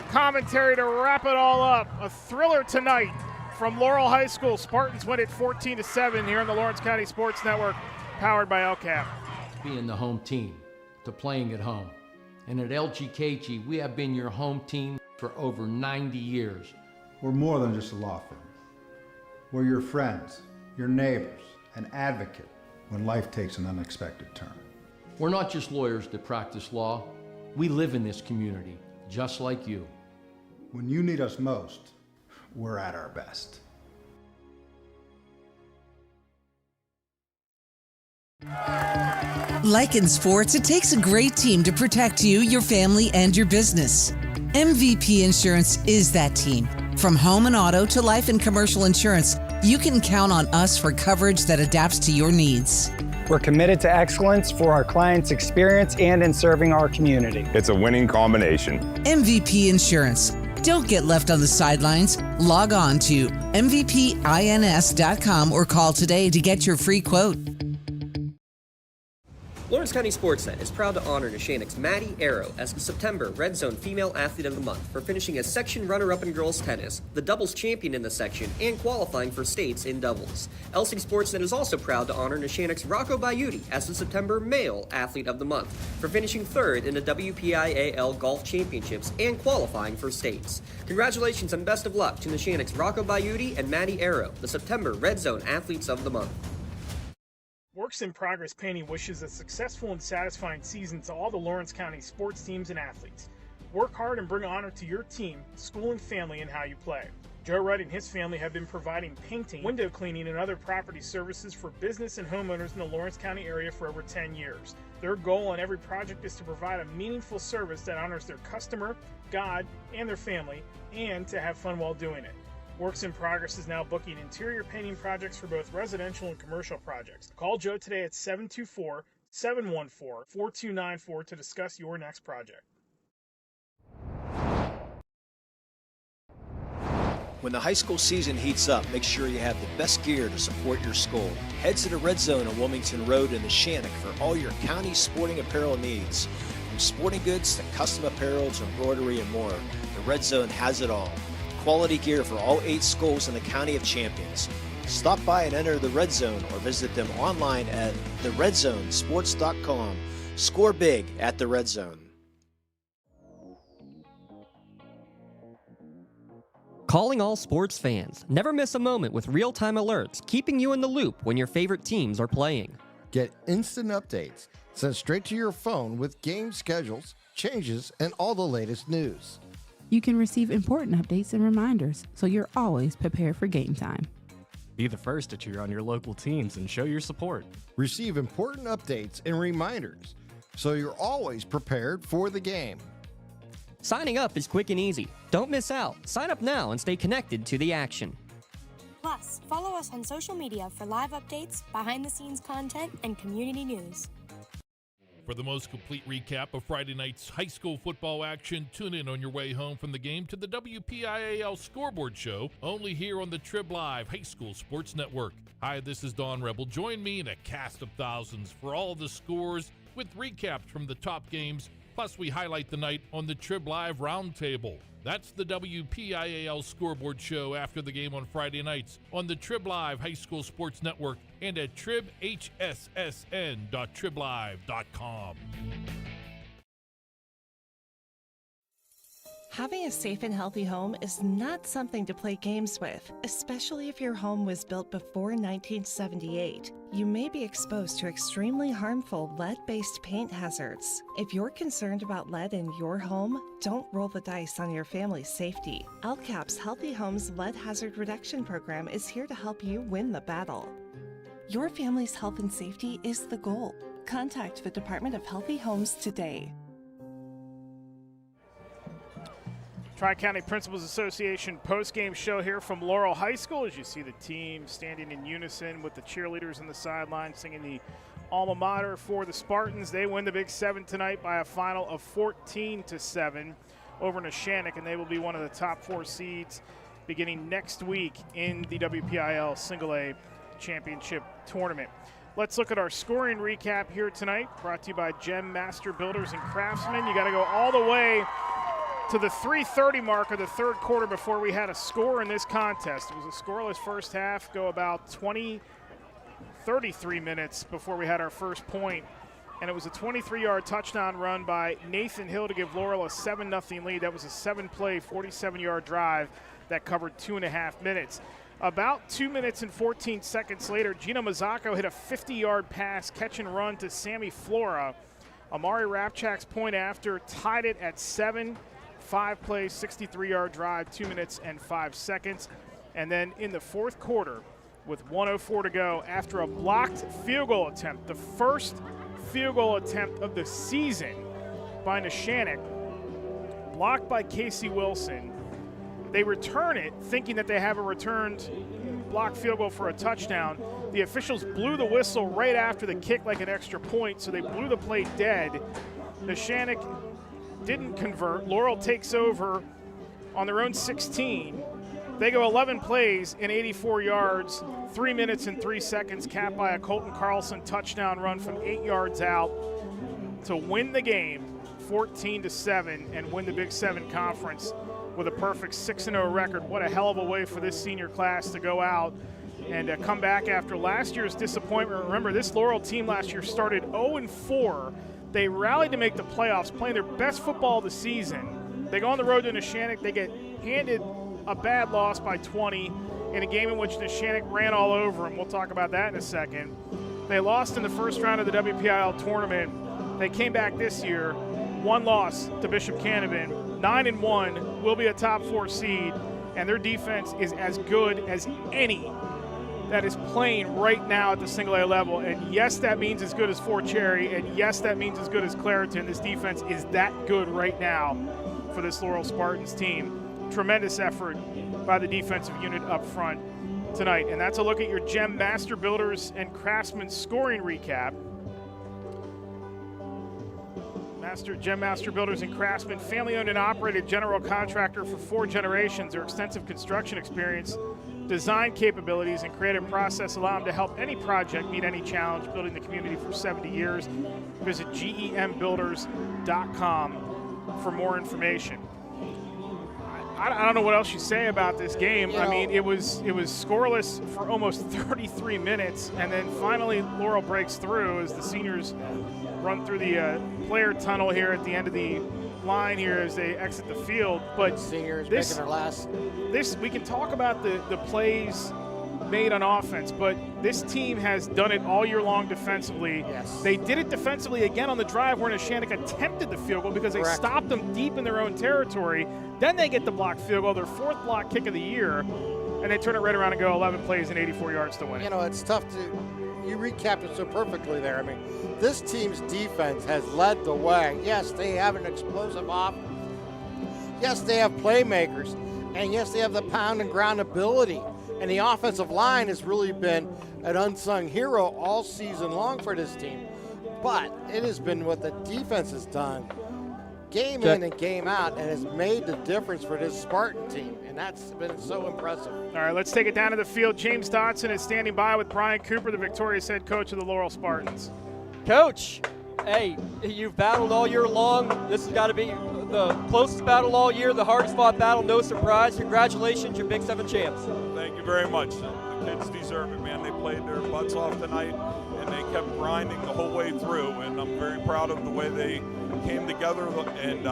commentary to wrap it all up. A thriller tonight from Laurel High School. Spartans win it 14-7 here on the Lawrence County Sports Network, powered by LCAP. Being the home team, to playing at home. And at LGKG, we have been your home team for over 90 years. We're more than just a law firm. We're your friends, your neighbors, an advocate when life takes an unexpected turn. We're not just lawyers that practice law. We live in this community, just like you. When you need us most, we're at our best. Like in sports, it takes a great team to protect you, your family, and your business. MVP Insurance is that team. From home and auto to life and commercial insurance, you can count on us for coverage that adapts to your needs. We're committed to excellence for our clients' experience and in serving our community. It's a winning combination. MVP Insurance. Don't get left on the sidelines. Log on to mvpins.com or call today to get your free quote. Lawrence County SportsNet is proud to honor Neshannock's Maddie Arrow as the September Red Zone Female Athlete of the Month for finishing as section runner-up in girls tennis, the doubles champion in the section, and qualifying for states in doubles. LC SportsNet is also proud to honor Neshannock's Rocco Baiuti as the September Male Athlete of the Month for finishing third in the WPIAL Golf Championships and qualifying for states. Congratulations and best of luck to Neshannock's Rocco Baiuti and Maddie Arrow, the September Red Zone Athletes of the Month. Works in Progress Painting wishes a successful and satisfying season to all the Lawrence County sports teams and athletes. Work hard and bring honor to your team, school, and family in how you play. Joe Wright and his family have been providing painting, window cleaning, and other property services for business and homeowners in the Lawrence County area for over 10 years. Their goal on every project is to provide a meaningful service that honors their customer, God, and their family, and to have fun while doing it. Works in Progress is now booking interior painting projects for both residential and commercial projects. Call Joe today at 724-714-4294 to discuss your next project. When the high school season heats up, make sure you have the best gear to support your school. Head to the Red Zone on Wilmington Road in Neshannock for all your county sporting apparel needs. From sporting goods to custom apparel to embroidery and more, the Red Zone has it all. Quality gear for all 8 schools in the County of Champions. Stop by and enter the Red Zone or visit them online at theredzonesports.com. Score big at the Red Zone. Calling all sports fans. Never miss a moment with real-time alerts, keeping you in the loop when your favorite teams are playing. Get instant updates sent straight to your phone with game schedules, changes, and all the latest news. You can receive important updates and reminders, so you're always prepared for game time. Be the first to cheer on your local teams and show your support. Receive important updates and reminders, so you're always prepared for the game. Signing up is quick and easy. Don't miss out. Sign up now and stay connected to the action. Plus, follow us on social media for live updates, behind-the-scenes content, and community news. For the most complete recap of Friday night's high school football action, tune in on your way home from the game to the WPIAL Scoreboard Show, only here on the Trib Live High School Sports Network. Hi, this is Don Rebel. Join me in a cast of thousands for all the scores with recaps from the top games, plus we highlight the night on the Trib Live Roundtable. That's the WPIAL Scoreboard Show after the game on Friday nights on the Trib Live High School Sports Network and at tribhssn.triblive.com. Having a safe and healthy home is not something to play games with, especially if your home was built before 1978. You may be exposed to extremely harmful lead-based paint hazards. If you're concerned about lead in your home, don't roll the dice on your family's safety. LCAP's Healthy Homes Lead Hazard Reduction Program is here to help you win the battle. Your family's health and safety is the goal. Contact the Department of Healthy Homes today. Tri-County Principals Association postgame show here from Laurel High School as you see the team standing in unison with the cheerleaders on the sideline singing the alma mater for the Spartans. They win the Big 7 tonight by a final of 14-7 over Neshannock, and they will be one of the top 4 seeds beginning next week in the WPIAL Single A Championship Tournament. Let's look at our scoring recap here tonight, brought to you by Gem Master Builders and Craftsmen. You got to go all the way to the 3:30 mark of the third quarter before we had a score in this contest. It was a scoreless first half, go about 33 minutes before we had our first point, and it was a 23-yard touchdown run by Nathan Hill to give Laurel a 7-0 lead. That was a 7-play, 47-yard drive that covered 2.5 minutes. About 2 minutes and 14 seconds later, Gino Mazzacco hit a 50-yard pass, catch and run to Sammy Flora. Amari Rapchak's point after tied it at 7. 5-play, 63-yard drive, 2 minutes and 5 seconds. And then in the fourth quarter, with 1:04 to go, after a blocked field goal attempt, the first field goal attempt of the season by Neshannock, blocked by Casey Wilson, they return it thinking that they have a returned blocked field goal for a touchdown. The officials blew the whistle right after the kick like an extra point, so they blew the play dead. Neshannock didn't convert. Laurel takes over on their own 16 They go 11 plays in 84 yards, 3 minutes and 3 seconds, capped by a Colton Carlson touchdown run from 8 yards out to win the game 14-7 and win the Big 7 Conference with a perfect 6-0 record. What a hell of a way for this senior class to go out and come back after last year's disappointment. Remember, this Laurel team last year started 0-4. They rallied to make the playoffs, playing their best football of the season. They go on the road to Neshannock. They get handed a bad loss by 20 in a game in which Neshannock ran all over them. We'll talk about that in a second. They lost in the first round of the WPIAL tournament. They came back this year, one loss to Bishop Canevin, 9-1, will be a top 4 seed, and their defense is as good as any that is playing right now at the single A level. And yes, that means as good as Fort Cherry, and yes, that means as good as Clareton. This defense is that good right now for this Laurel Spartans team. Tremendous effort by the defensive unit up front tonight. And that's a look at your Gem Master Builders and Craftsmen scoring recap. Gem Master Builders and Craftsmen, family-owned and operated general contractor for 4 generations. Their extensive construction experience, design capabilities, and creative process allow them to help any project meet any challenge, building the community for 70 years. Visit gembuilders.com for more information. I don't know what else you say about this game. I mean, it was scoreless for almost 33 minutes, and then finally Laurel breaks through as the seniors run through the player tunnel here at the end of the line here as they exit the field. But seniors making their last. We can talk about the plays made on offense, but this team has done it all year long defensively. Yes. They did it defensively again on the drive where Neshannock attempted the field goal because they stopped them deep in their own territory. Then they get the blocked field goal, their 4th block kick of the year, and they turn it right around and go 11 plays and 84 yards to win it. You know, it's tough to – you recapped it so perfectly there. I mean, this team's defense has led the way. Yes, they have an explosive offense. Yes, they have playmakers. And yes, they have the pound and ground ability. And the offensive line has really been an unsung hero all season long for this team. But it has been what the defense has done game in and game out, and has made the difference for this Spartan team, and that's been so impressive. All right, let's take it down to the field. James Dotson is standing by with Brian Cooper, the victorious head coach of the Laurel Spartans. Coach, hey, you've battled all year long. This has got to be the closest battle all year, the hardest fought battle, no surprise. Congratulations, you're Big 7 champs. Thank you very much. The kids deserve it, man. They played their butts off tonight, and they kept grinding the whole way through, and I'm very proud of the way they came together and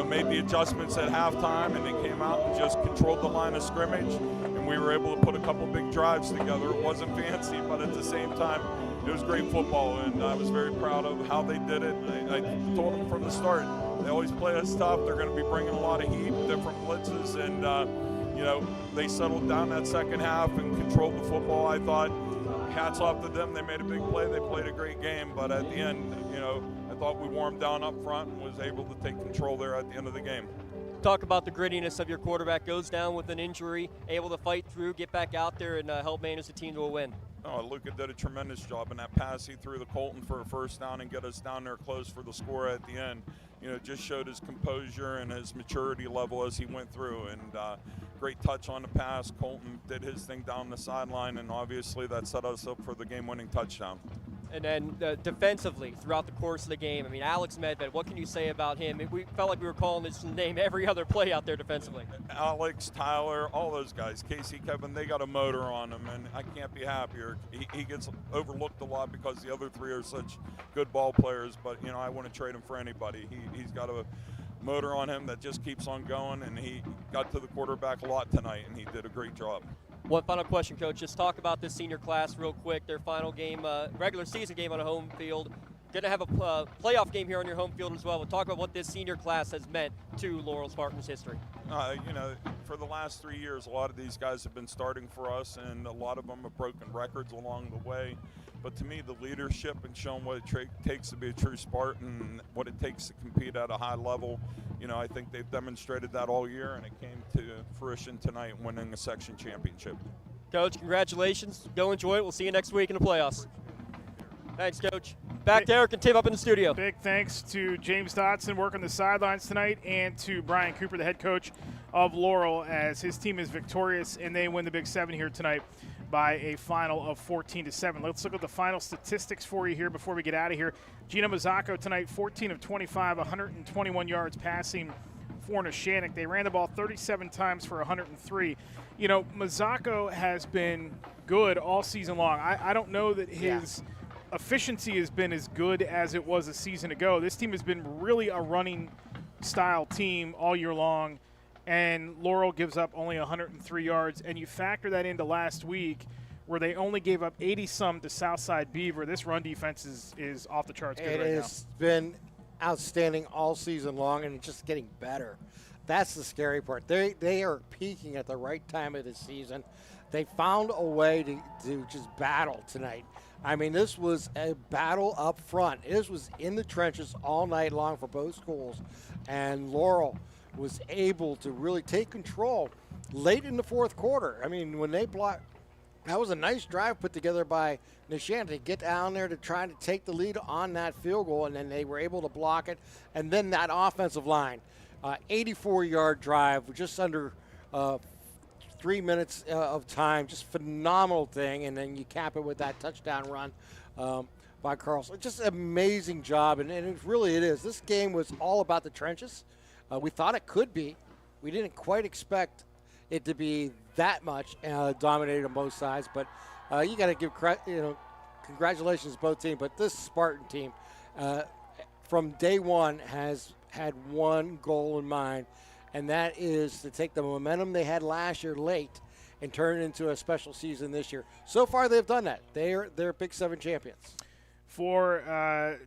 made the adjustments at halftime, and they came out and just controlled the line of scrimmage, and we were able to put a couple big drives together. It wasn't fancy, but at the same time, it was great football, and I was very proud of how they did it. I told them from the start, they always play us tough. They're going to be bringing a lot of heat, different blitzes, and they settled down that second half and controlled the football. I thought, hats off to them. They made a big play. They played a great game, but at the end, I thought we warmed down up front and was able to take control there at the end of the game. Talk about the grittiness of your quarterback. Goes down with an injury, able to fight through, get back out there, and help manage the team to a win. Oh, Luca did a tremendous job in that pass. He threw the Colton for a first down and get us down there close for the score at the end. Just showed his composure and his maturity level as he went through. And great touch on the pass. Colton did his thing down the sideline, and obviously that set us up for the game-winning touchdown. And then defensively, throughout the course of the game, I mean, Alex Medved, what can you say about him? We felt like we were calling his name every other play out there defensively. Alex, Tyler, all those guys, Casey, Kevin, they got a motor on him, and I can't be happier. He gets overlooked a lot because the other three are such good ball players, but, I wouldn't trade him for anybody. He's got a motor on him that just keeps on going, and he got to the quarterback a lot tonight, and he did a great job. One final question, Coach. Just talk about this senior class real quick. Their final game, regular season game on a home field. Going to have a playoff game here on your home field as well. We'll talk about what this senior class has meant to Laurel Spartans history. For the last 3 years, a lot of these guys have been starting for us, and a lot of them have broken records along the way. But to me, the leadership and showing what it takes to be a true Spartan, what it takes to compete at a high level, I think they've demonstrated that all year, and it came to fruition tonight, winning a section championship. Coach, congratulations. Go enjoy it. We'll see you next week in the playoffs. Thanks, Coach. Back to Eric and Tim up in the studio. Big thanks to James Dotson working the sidelines tonight, and to Brian Cooper, the head coach of Laurel, as his team is victorious and they win the Big 7 here tonight by a final of 14-7. Let's look at the final statistics for you here before we get out of here. Gino Mazzacco tonight, 14 of 25, 121 yards passing for Neshannock. They ran the ball 37 times for 103. You know, Mazzacco has been good all season long. I don't know that his efficiency has been as good as it was a season ago. This team has been really a running style team all year long, and Laurel gives up only 103 yards. And you factor that into last week, where they only gave up 80-some to Southside Beaver. This run defense is off the charts good right now. It has been outstanding all season long, and it's just getting better. That's the scary part. They are peaking at the right time of the season. They found a way to just battle tonight. I mean, this was a battle up front. This was in the trenches all night long for both schools, and Laurel was able to really take control late in the fourth quarter. I mean, when they blocked, that was a nice drive put together by Neshannock to get down there to try to take the lead on that field goal, and then they were able to block it. And then that offensive line, 84-yard drive, just under 3 minutes of time, just phenomenal thing. And then you cap it with that touchdown run by Carlson. Just an amazing job, and it is. This game was all about the trenches. We thought it could be. We didn't quite expect it to be that much dominated on both sides, but you got to give congratulations to both teams. But this Spartan team, from day one, has had one goal in mind, and that is to take the momentum they had last year late and turn it into a special season this year. So far, they've done that. They're Big 7 champions. For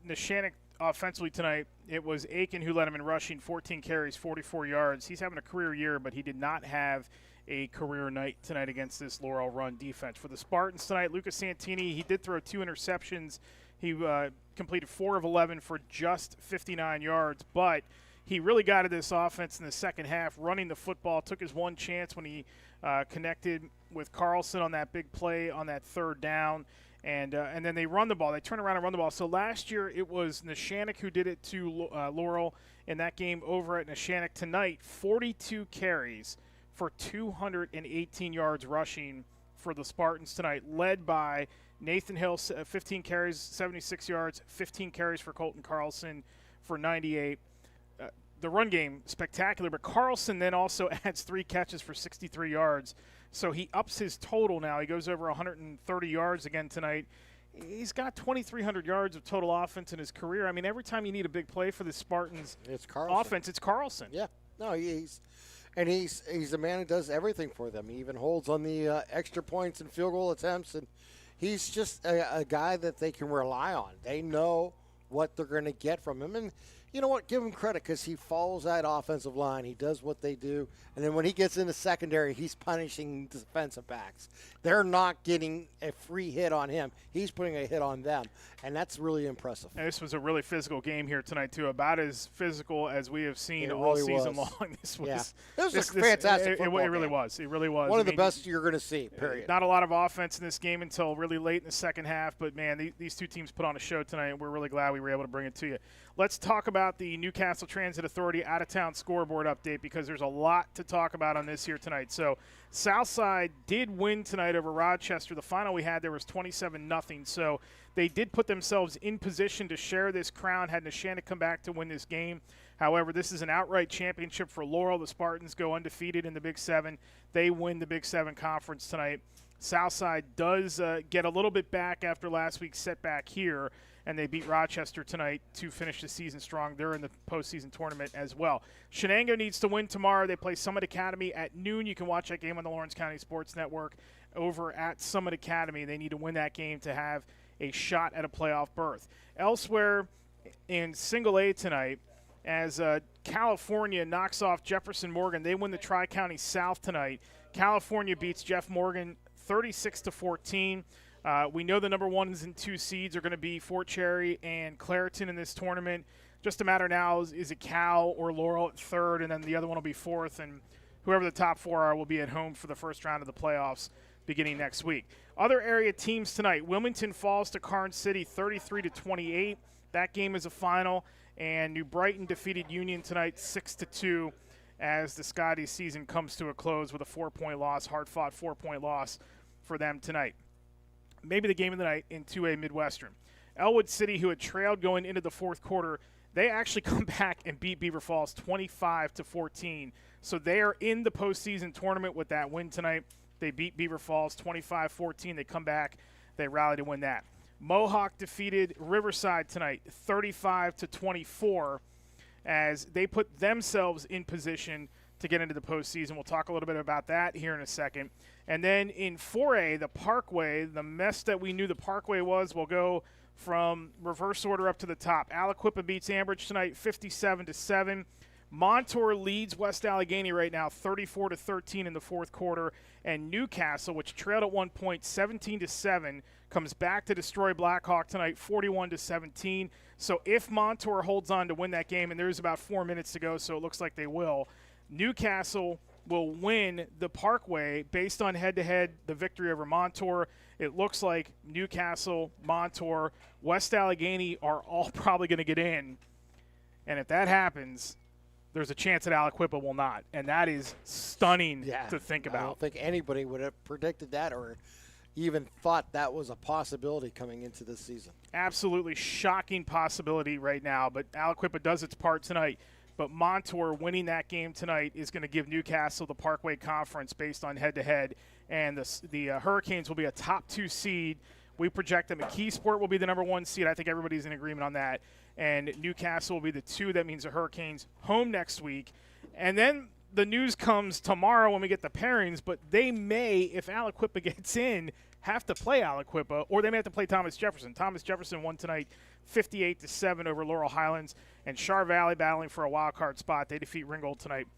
Neshannock offensively tonight, it was Aiken who led him in rushing, 14 carries, 44 yards. He's having a career year, but he did not have a career night tonight against this Laurel run defense. For the Spartans tonight, Lucas Santini, he did throw 2 interceptions. He completed 4 of 11 for just 59 yards, but he really got at this offense in the second half, running the football, took his one chance when he connected with Carlson on that big play on that third down, and then they run the ball. They turn around and run the ball. So last year it was Neshannock who did it to Laurel in that game over at Neshannock. Tonight, 42 carries for 218 yards rushing for the Spartans tonight, led by Nathan Hill, 15 carries, 76 yards, 15 carries for Colton Carlson for 98. The run game, spectacular, but Carlson then also adds 3 catches for 63 yards. So he ups his total now. He goes over 130 yards again tonight. He's got 2,300 yards of total offense in his career. I mean, every time you need a big play for the Spartans offense, it's Carlson. Yeah. No, he's a man who does everything for them. He even holds on the extra points and field goal attempts, and he's just a guy that they can rely on. They know what they're going to get from him. And you know what? Give him credit because he follows that offensive line. He does what they do. And then when he gets into secondary, he's punishing defensive backs. They're not getting a free hit on him. He's putting a hit on them. And that's really impressive. And this was a really physical game here tonight, too. About as physical as we have seen It all really season was. long. This was, It was a fantastic It football really game. was. It really was. One of I the mean, best you're going to see, period. Not a lot of offense in this game until really late in the second half. But, man, these two teams put on a show tonight, and we're really glad we were able to bring it to you. Let's talk about the Newcastle Transit Authority out-of-town scoreboard update because there's a lot to talk about on this here tonight. So Southside did win tonight over Rochester. The final we had there was 27-0. So they did put themselves in position to share this crown had Neshannock come back to win this game. However, this is an outright championship for Laurel. The Spartans go undefeated in the Big 7. They win the Big 7 conference tonight. Southside does get a little bit back after last week's setback here, and they beat Rochester tonight to finish the season strong. They're in the postseason tournament as well. Shenango needs to win tomorrow. They play Summit Academy at noon. You can watch that game on the Lawrence County Sports Network over at Summit Academy. They need to win that game to have a shot at a playoff berth. Elsewhere in Single A tonight, as California knocks off Jefferson Morgan, they win the Tri-County South tonight. California beats Jeff Morgan 36-14. We know the number 1s and 2 seeds are going to be Fort Cherry and Clareton in this tournament. Just a matter now is it Cal or Laurel at 3rd, and then the other one will be 4th, and whoever the top 4 are will be at home for the first round of the playoffs. beginning next week. Other area teams tonight, Wilmington falls to Karnes City 33-28. That game is a final. And New Brighton defeated Union tonight 6-2 as the Scotties season comes to a close with a 4-point loss, hard-fought 4-point loss for them tonight. Maybe the game of the night in 2A Midwestern. Elwood City, who had trailed going into the fourth quarter, they actually come back and beat Beaver Falls 25-14. So they are in the postseason tournament with that win tonight. They beat Beaver Falls 25-14. They come back. They rally to win that. Mohawk defeated Riverside tonight 35-24 as they put themselves in position to get into the postseason. We'll talk a little bit about that here in a second. And then in 4A, the Parkway, the mess that we knew the Parkway was, will go from reverse order up to the top. Aliquippa beats Ambridge tonight 57-7. Montour leads West Allegheny right now 34-13 in the fourth quarter. And Newcastle, which trailed at one point 17-7, comes back to destroy Blackhawk tonight 41-17. So if Montour holds on to win that game, and there's about 4 minutes to go, so it looks like they will, Newcastle will win the Parkway based on head-to-head, the victory over Montour. It looks like Newcastle, Montour, West Allegheny are all probably going to get in. And if that happens, there's a chance that Aliquippa will not. And that is stunning to think about. I don't think anybody would have predicted that or even thought that was a possibility coming into this season. Absolutely shocking possibility right now, but Aliquippa does its part tonight. But Montour winning that game tonight is going to give Newcastle the Parkway Conference based on head-to-head. And the Hurricanes will be a top 2 seed. We project that McKeesport will be the number 1 seed. I think everybody's in agreement on that. And Newcastle will be the 2. That means the Hurricanes home next week. And then the news comes tomorrow when we get the pairings, but they may, if Aliquippa gets in, have to play Aliquippa, or they may have to play Thomas Jefferson. Thomas Jefferson won tonight 58-7 over Laurel Highlands, and Char Valley battling for a wild card spot. They defeat Ringgold tonight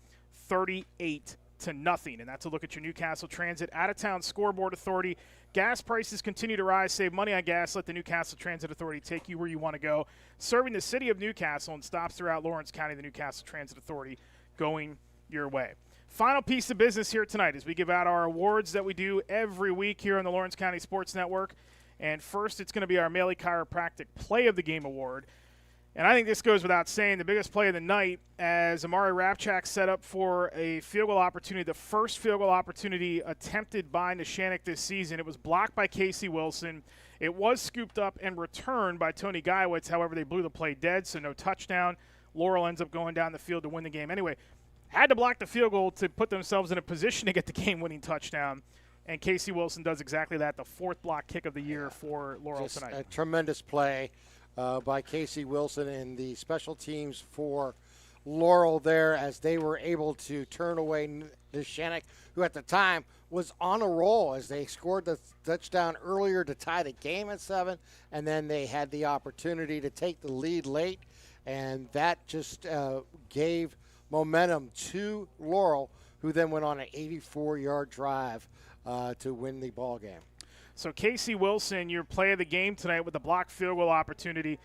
38-0. And that's a look at your Newcastle Transit out-of-town scoreboard authority. Gas prices continue to rise. Save money on gas. Let the Newcastle Transit Authority take you where you want to go. Serving the city of Newcastle and stops throughout Lawrence County, the Newcastle Transit Authority going your way. Final piece of business here tonight as we give out our awards that we do every week here on the Lawrence County Sports Network. And first, it's going to be our Maley Chiropractic Play of the Game Award. And I think this goes without saying, the biggest play of the night as Amari Rapchak set up for a field goal opportunity, the first field goal opportunity attempted by Neshannock this season. It was blocked by Casey Wilson. It was scooped up and returned by Tony Guyewitz. However, they blew the play dead, so no touchdown. Laurel ends up going down the field to win the game. Anyway, had to block the field goal to put themselves in a position to get the game-winning touchdown. And Casey Wilson does exactly that, the 4th block kick of the year for Laurel Just tonight. A tremendous play by Casey Wilson and the special teams for Laurel there as they were able to turn away Neshannock, who at the time was on a roll as they scored the touchdown earlier to tie the game at 7, and then they had the opportunity to take the lead late, and that just gave momentum to Laurel, who then went on an 84-yard drive to win the ball game. So Casey Wilson, your play of the game tonight with the blocked field goal opportunity.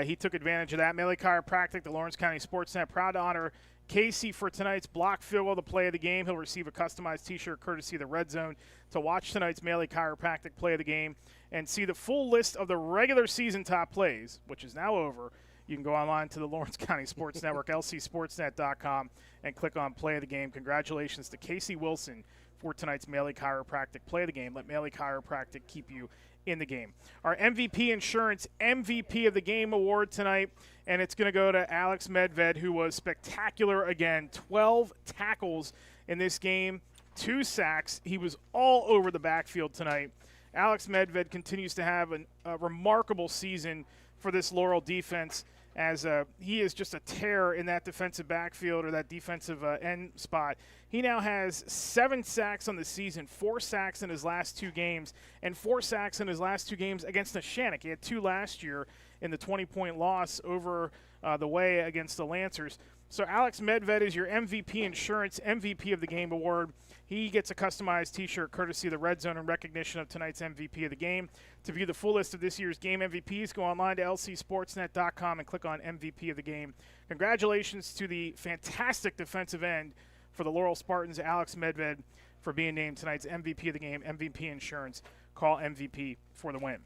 He took advantage of that. Maley Chiropractic, the Lawrence County SportsNet, proud to honor Casey for tonight's blocked field goal, the play of the game. He'll receive a customized T-shirt courtesy of the Red Zone. To watch tonight's Maley Chiropractic play of the game and see the full list of the regular season top plays, which is now over, you can go online to the Lawrence County Sports Network, lcsportsnet.com, and click on Play of the Game. Congratulations to Casey Wilson for tonight's Maley Chiropractic Play of the Game. Let Maley Chiropractic keep you in the game. Our MVP Insurance MVP of the Game award tonight, and it's going to go to Alex Medved, who was spectacular again. 12 tackles in this game, 2 sacks. He was all over the backfield tonight. Alex Medved continues to have a remarkable season for this Laurel defense, as he is just a terror in that defensive backfield or that defensive end spot. He now has 7 sacks on the season, 4 sacks in his last 2 games, and 4 sacks in his last 2 games against Neshannock. He had 2 last year in the 20-point loss over the way against the Lancers. So Alex Medved is your MVP Insurance MVP of the Game award. He gets a customized T-shirt courtesy of the Red Zone in recognition of tonight's MVP of the game. To view the full list of this year's game MVPs, go online to lcsportsnet.com and click on MVP of the Game. Congratulations to the fantastic defensive end for the Laurel Spartans, Alex Medved, for being named tonight's MVP of the game, MVP Insurance. Call MVP for the win.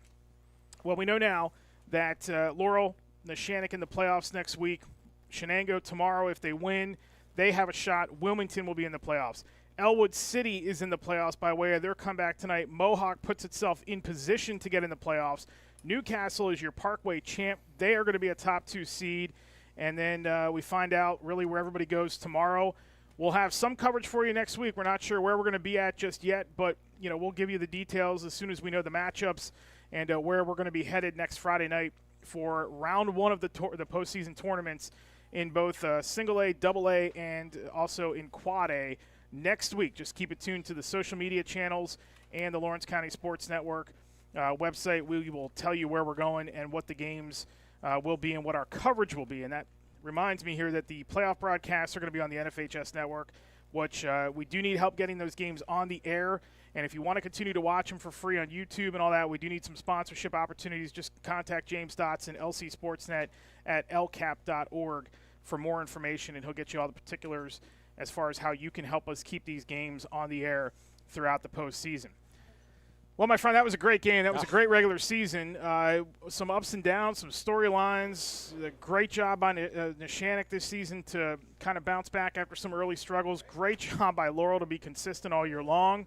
Well, we know now that Laurel, Neshannock in the playoffs next week. Shenango tomorrow, if they win, they have a shot. Wilmington will be in the playoffs. Elwood City is in the playoffs by way of their comeback tonight. Mohawk puts itself in position to get in the playoffs. Newcastle is your Parkway champ. They are going to be a top 2 seed. And then we find out really where everybody goes tomorrow. We'll have some coverage for you next week. We're not sure where we're going to be at just yet, but we'll give you the details as soon as we know the matchups and where we're going to be headed next Friday night for round 1 of the postseason tournaments in both single A, double A, and also in quad A next week. Just keep it tuned to the social media channels and the Lawrence County Sports Network website. We will tell you where we're going and what the games will be and what our coverage will be. And that reminds me here that the playoff broadcasts are going to be on the NFHS Network, which we do need help getting those games on the air. And if you want to continue to watch them for free on YouTube and all that, we do need some sponsorship opportunities. Just contact James Dotson, LC SportsNet at lcap.org for more information, and he'll get you all the particulars as far as how you can help us keep these games on the air throughout the postseason. Well, my friend, that was a great game. That was a great regular season. Some ups and downs, some storylines. A great job by Neshannock this season to kind of bounce back after some early struggles. Great job by Laurel to be consistent all year long.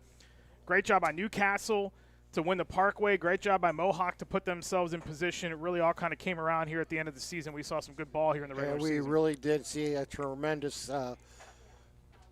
Great job by Newcastle to win the Parkway. Great job by Mohawk to put themselves in position. It really all kind of came around here at the end of the season. We saw some good ball here in the regular season. We really did see a tremendous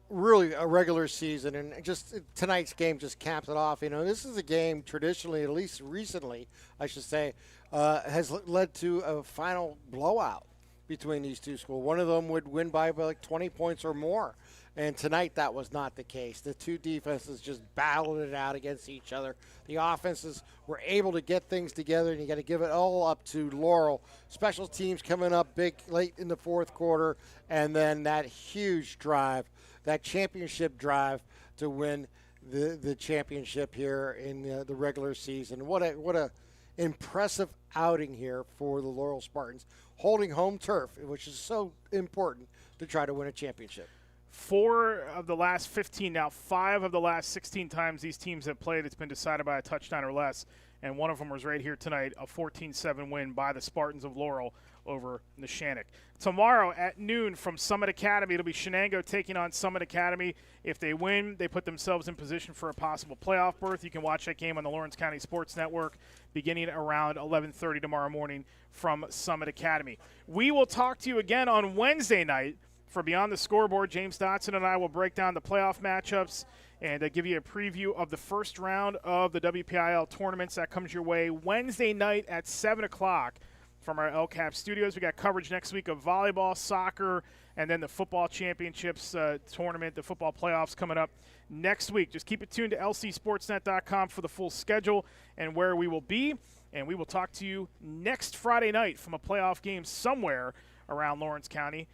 really a regular season, and just tonight's game just caps it off. This is a game traditionally, at least recently, I should say, has led to a final blowout between these two schools. One of them would win by like 20 points or more. And tonight that was not the case. The two defenses just battled it out against each other. The offenses were able to get things together, and you got to give it all up to Laurel. Special teams coming up big late in the fourth quarter, and then that huge drive, that championship drive to win the championship here in the regular season. What a impressive outing here for the Laurel Spartans, holding home turf, which is so important to try to win a championship. 4 of the last 15 now, 5 of the last 16 times these teams have played, it's been decided by a touchdown or less, and one of them was right here tonight, a 14-7 win by the Spartans of Laurel over Neshannock. Tomorrow at noon from Summit Academy, it'll be Shenango taking on Summit Academy. If they win, they put themselves in position for a possible playoff berth. You can watch that game on the Lawrence County Sports Network beginning around 11:30 tomorrow morning from Summit Academy. We will talk to you again on Wednesday night for Beyond the Scoreboard. James Dotson and I will break down the playoff matchups and give you a preview of the first round of the WPIAL tournaments. That comes your way Wednesday night at 7 o'clock from our LCAP studios. We got coverage next week of volleyball, soccer, and then the football championships tournament, the football playoffs coming up next week. Just keep it tuned to lcsportsnet.com for the full schedule and where we will be. And we will talk to you next Friday night from a playoff game somewhere around Lawrence County.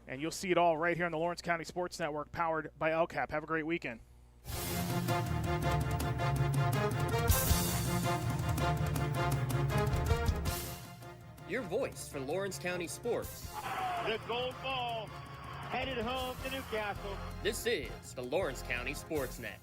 And you'll see it all right here on the Lawrence County Sports Network, powered by LCAP. Have a great weekend. Your voice for Lawrence County sports. The gold ball headed home to Newcastle. This is the Lawrence County SportsNet.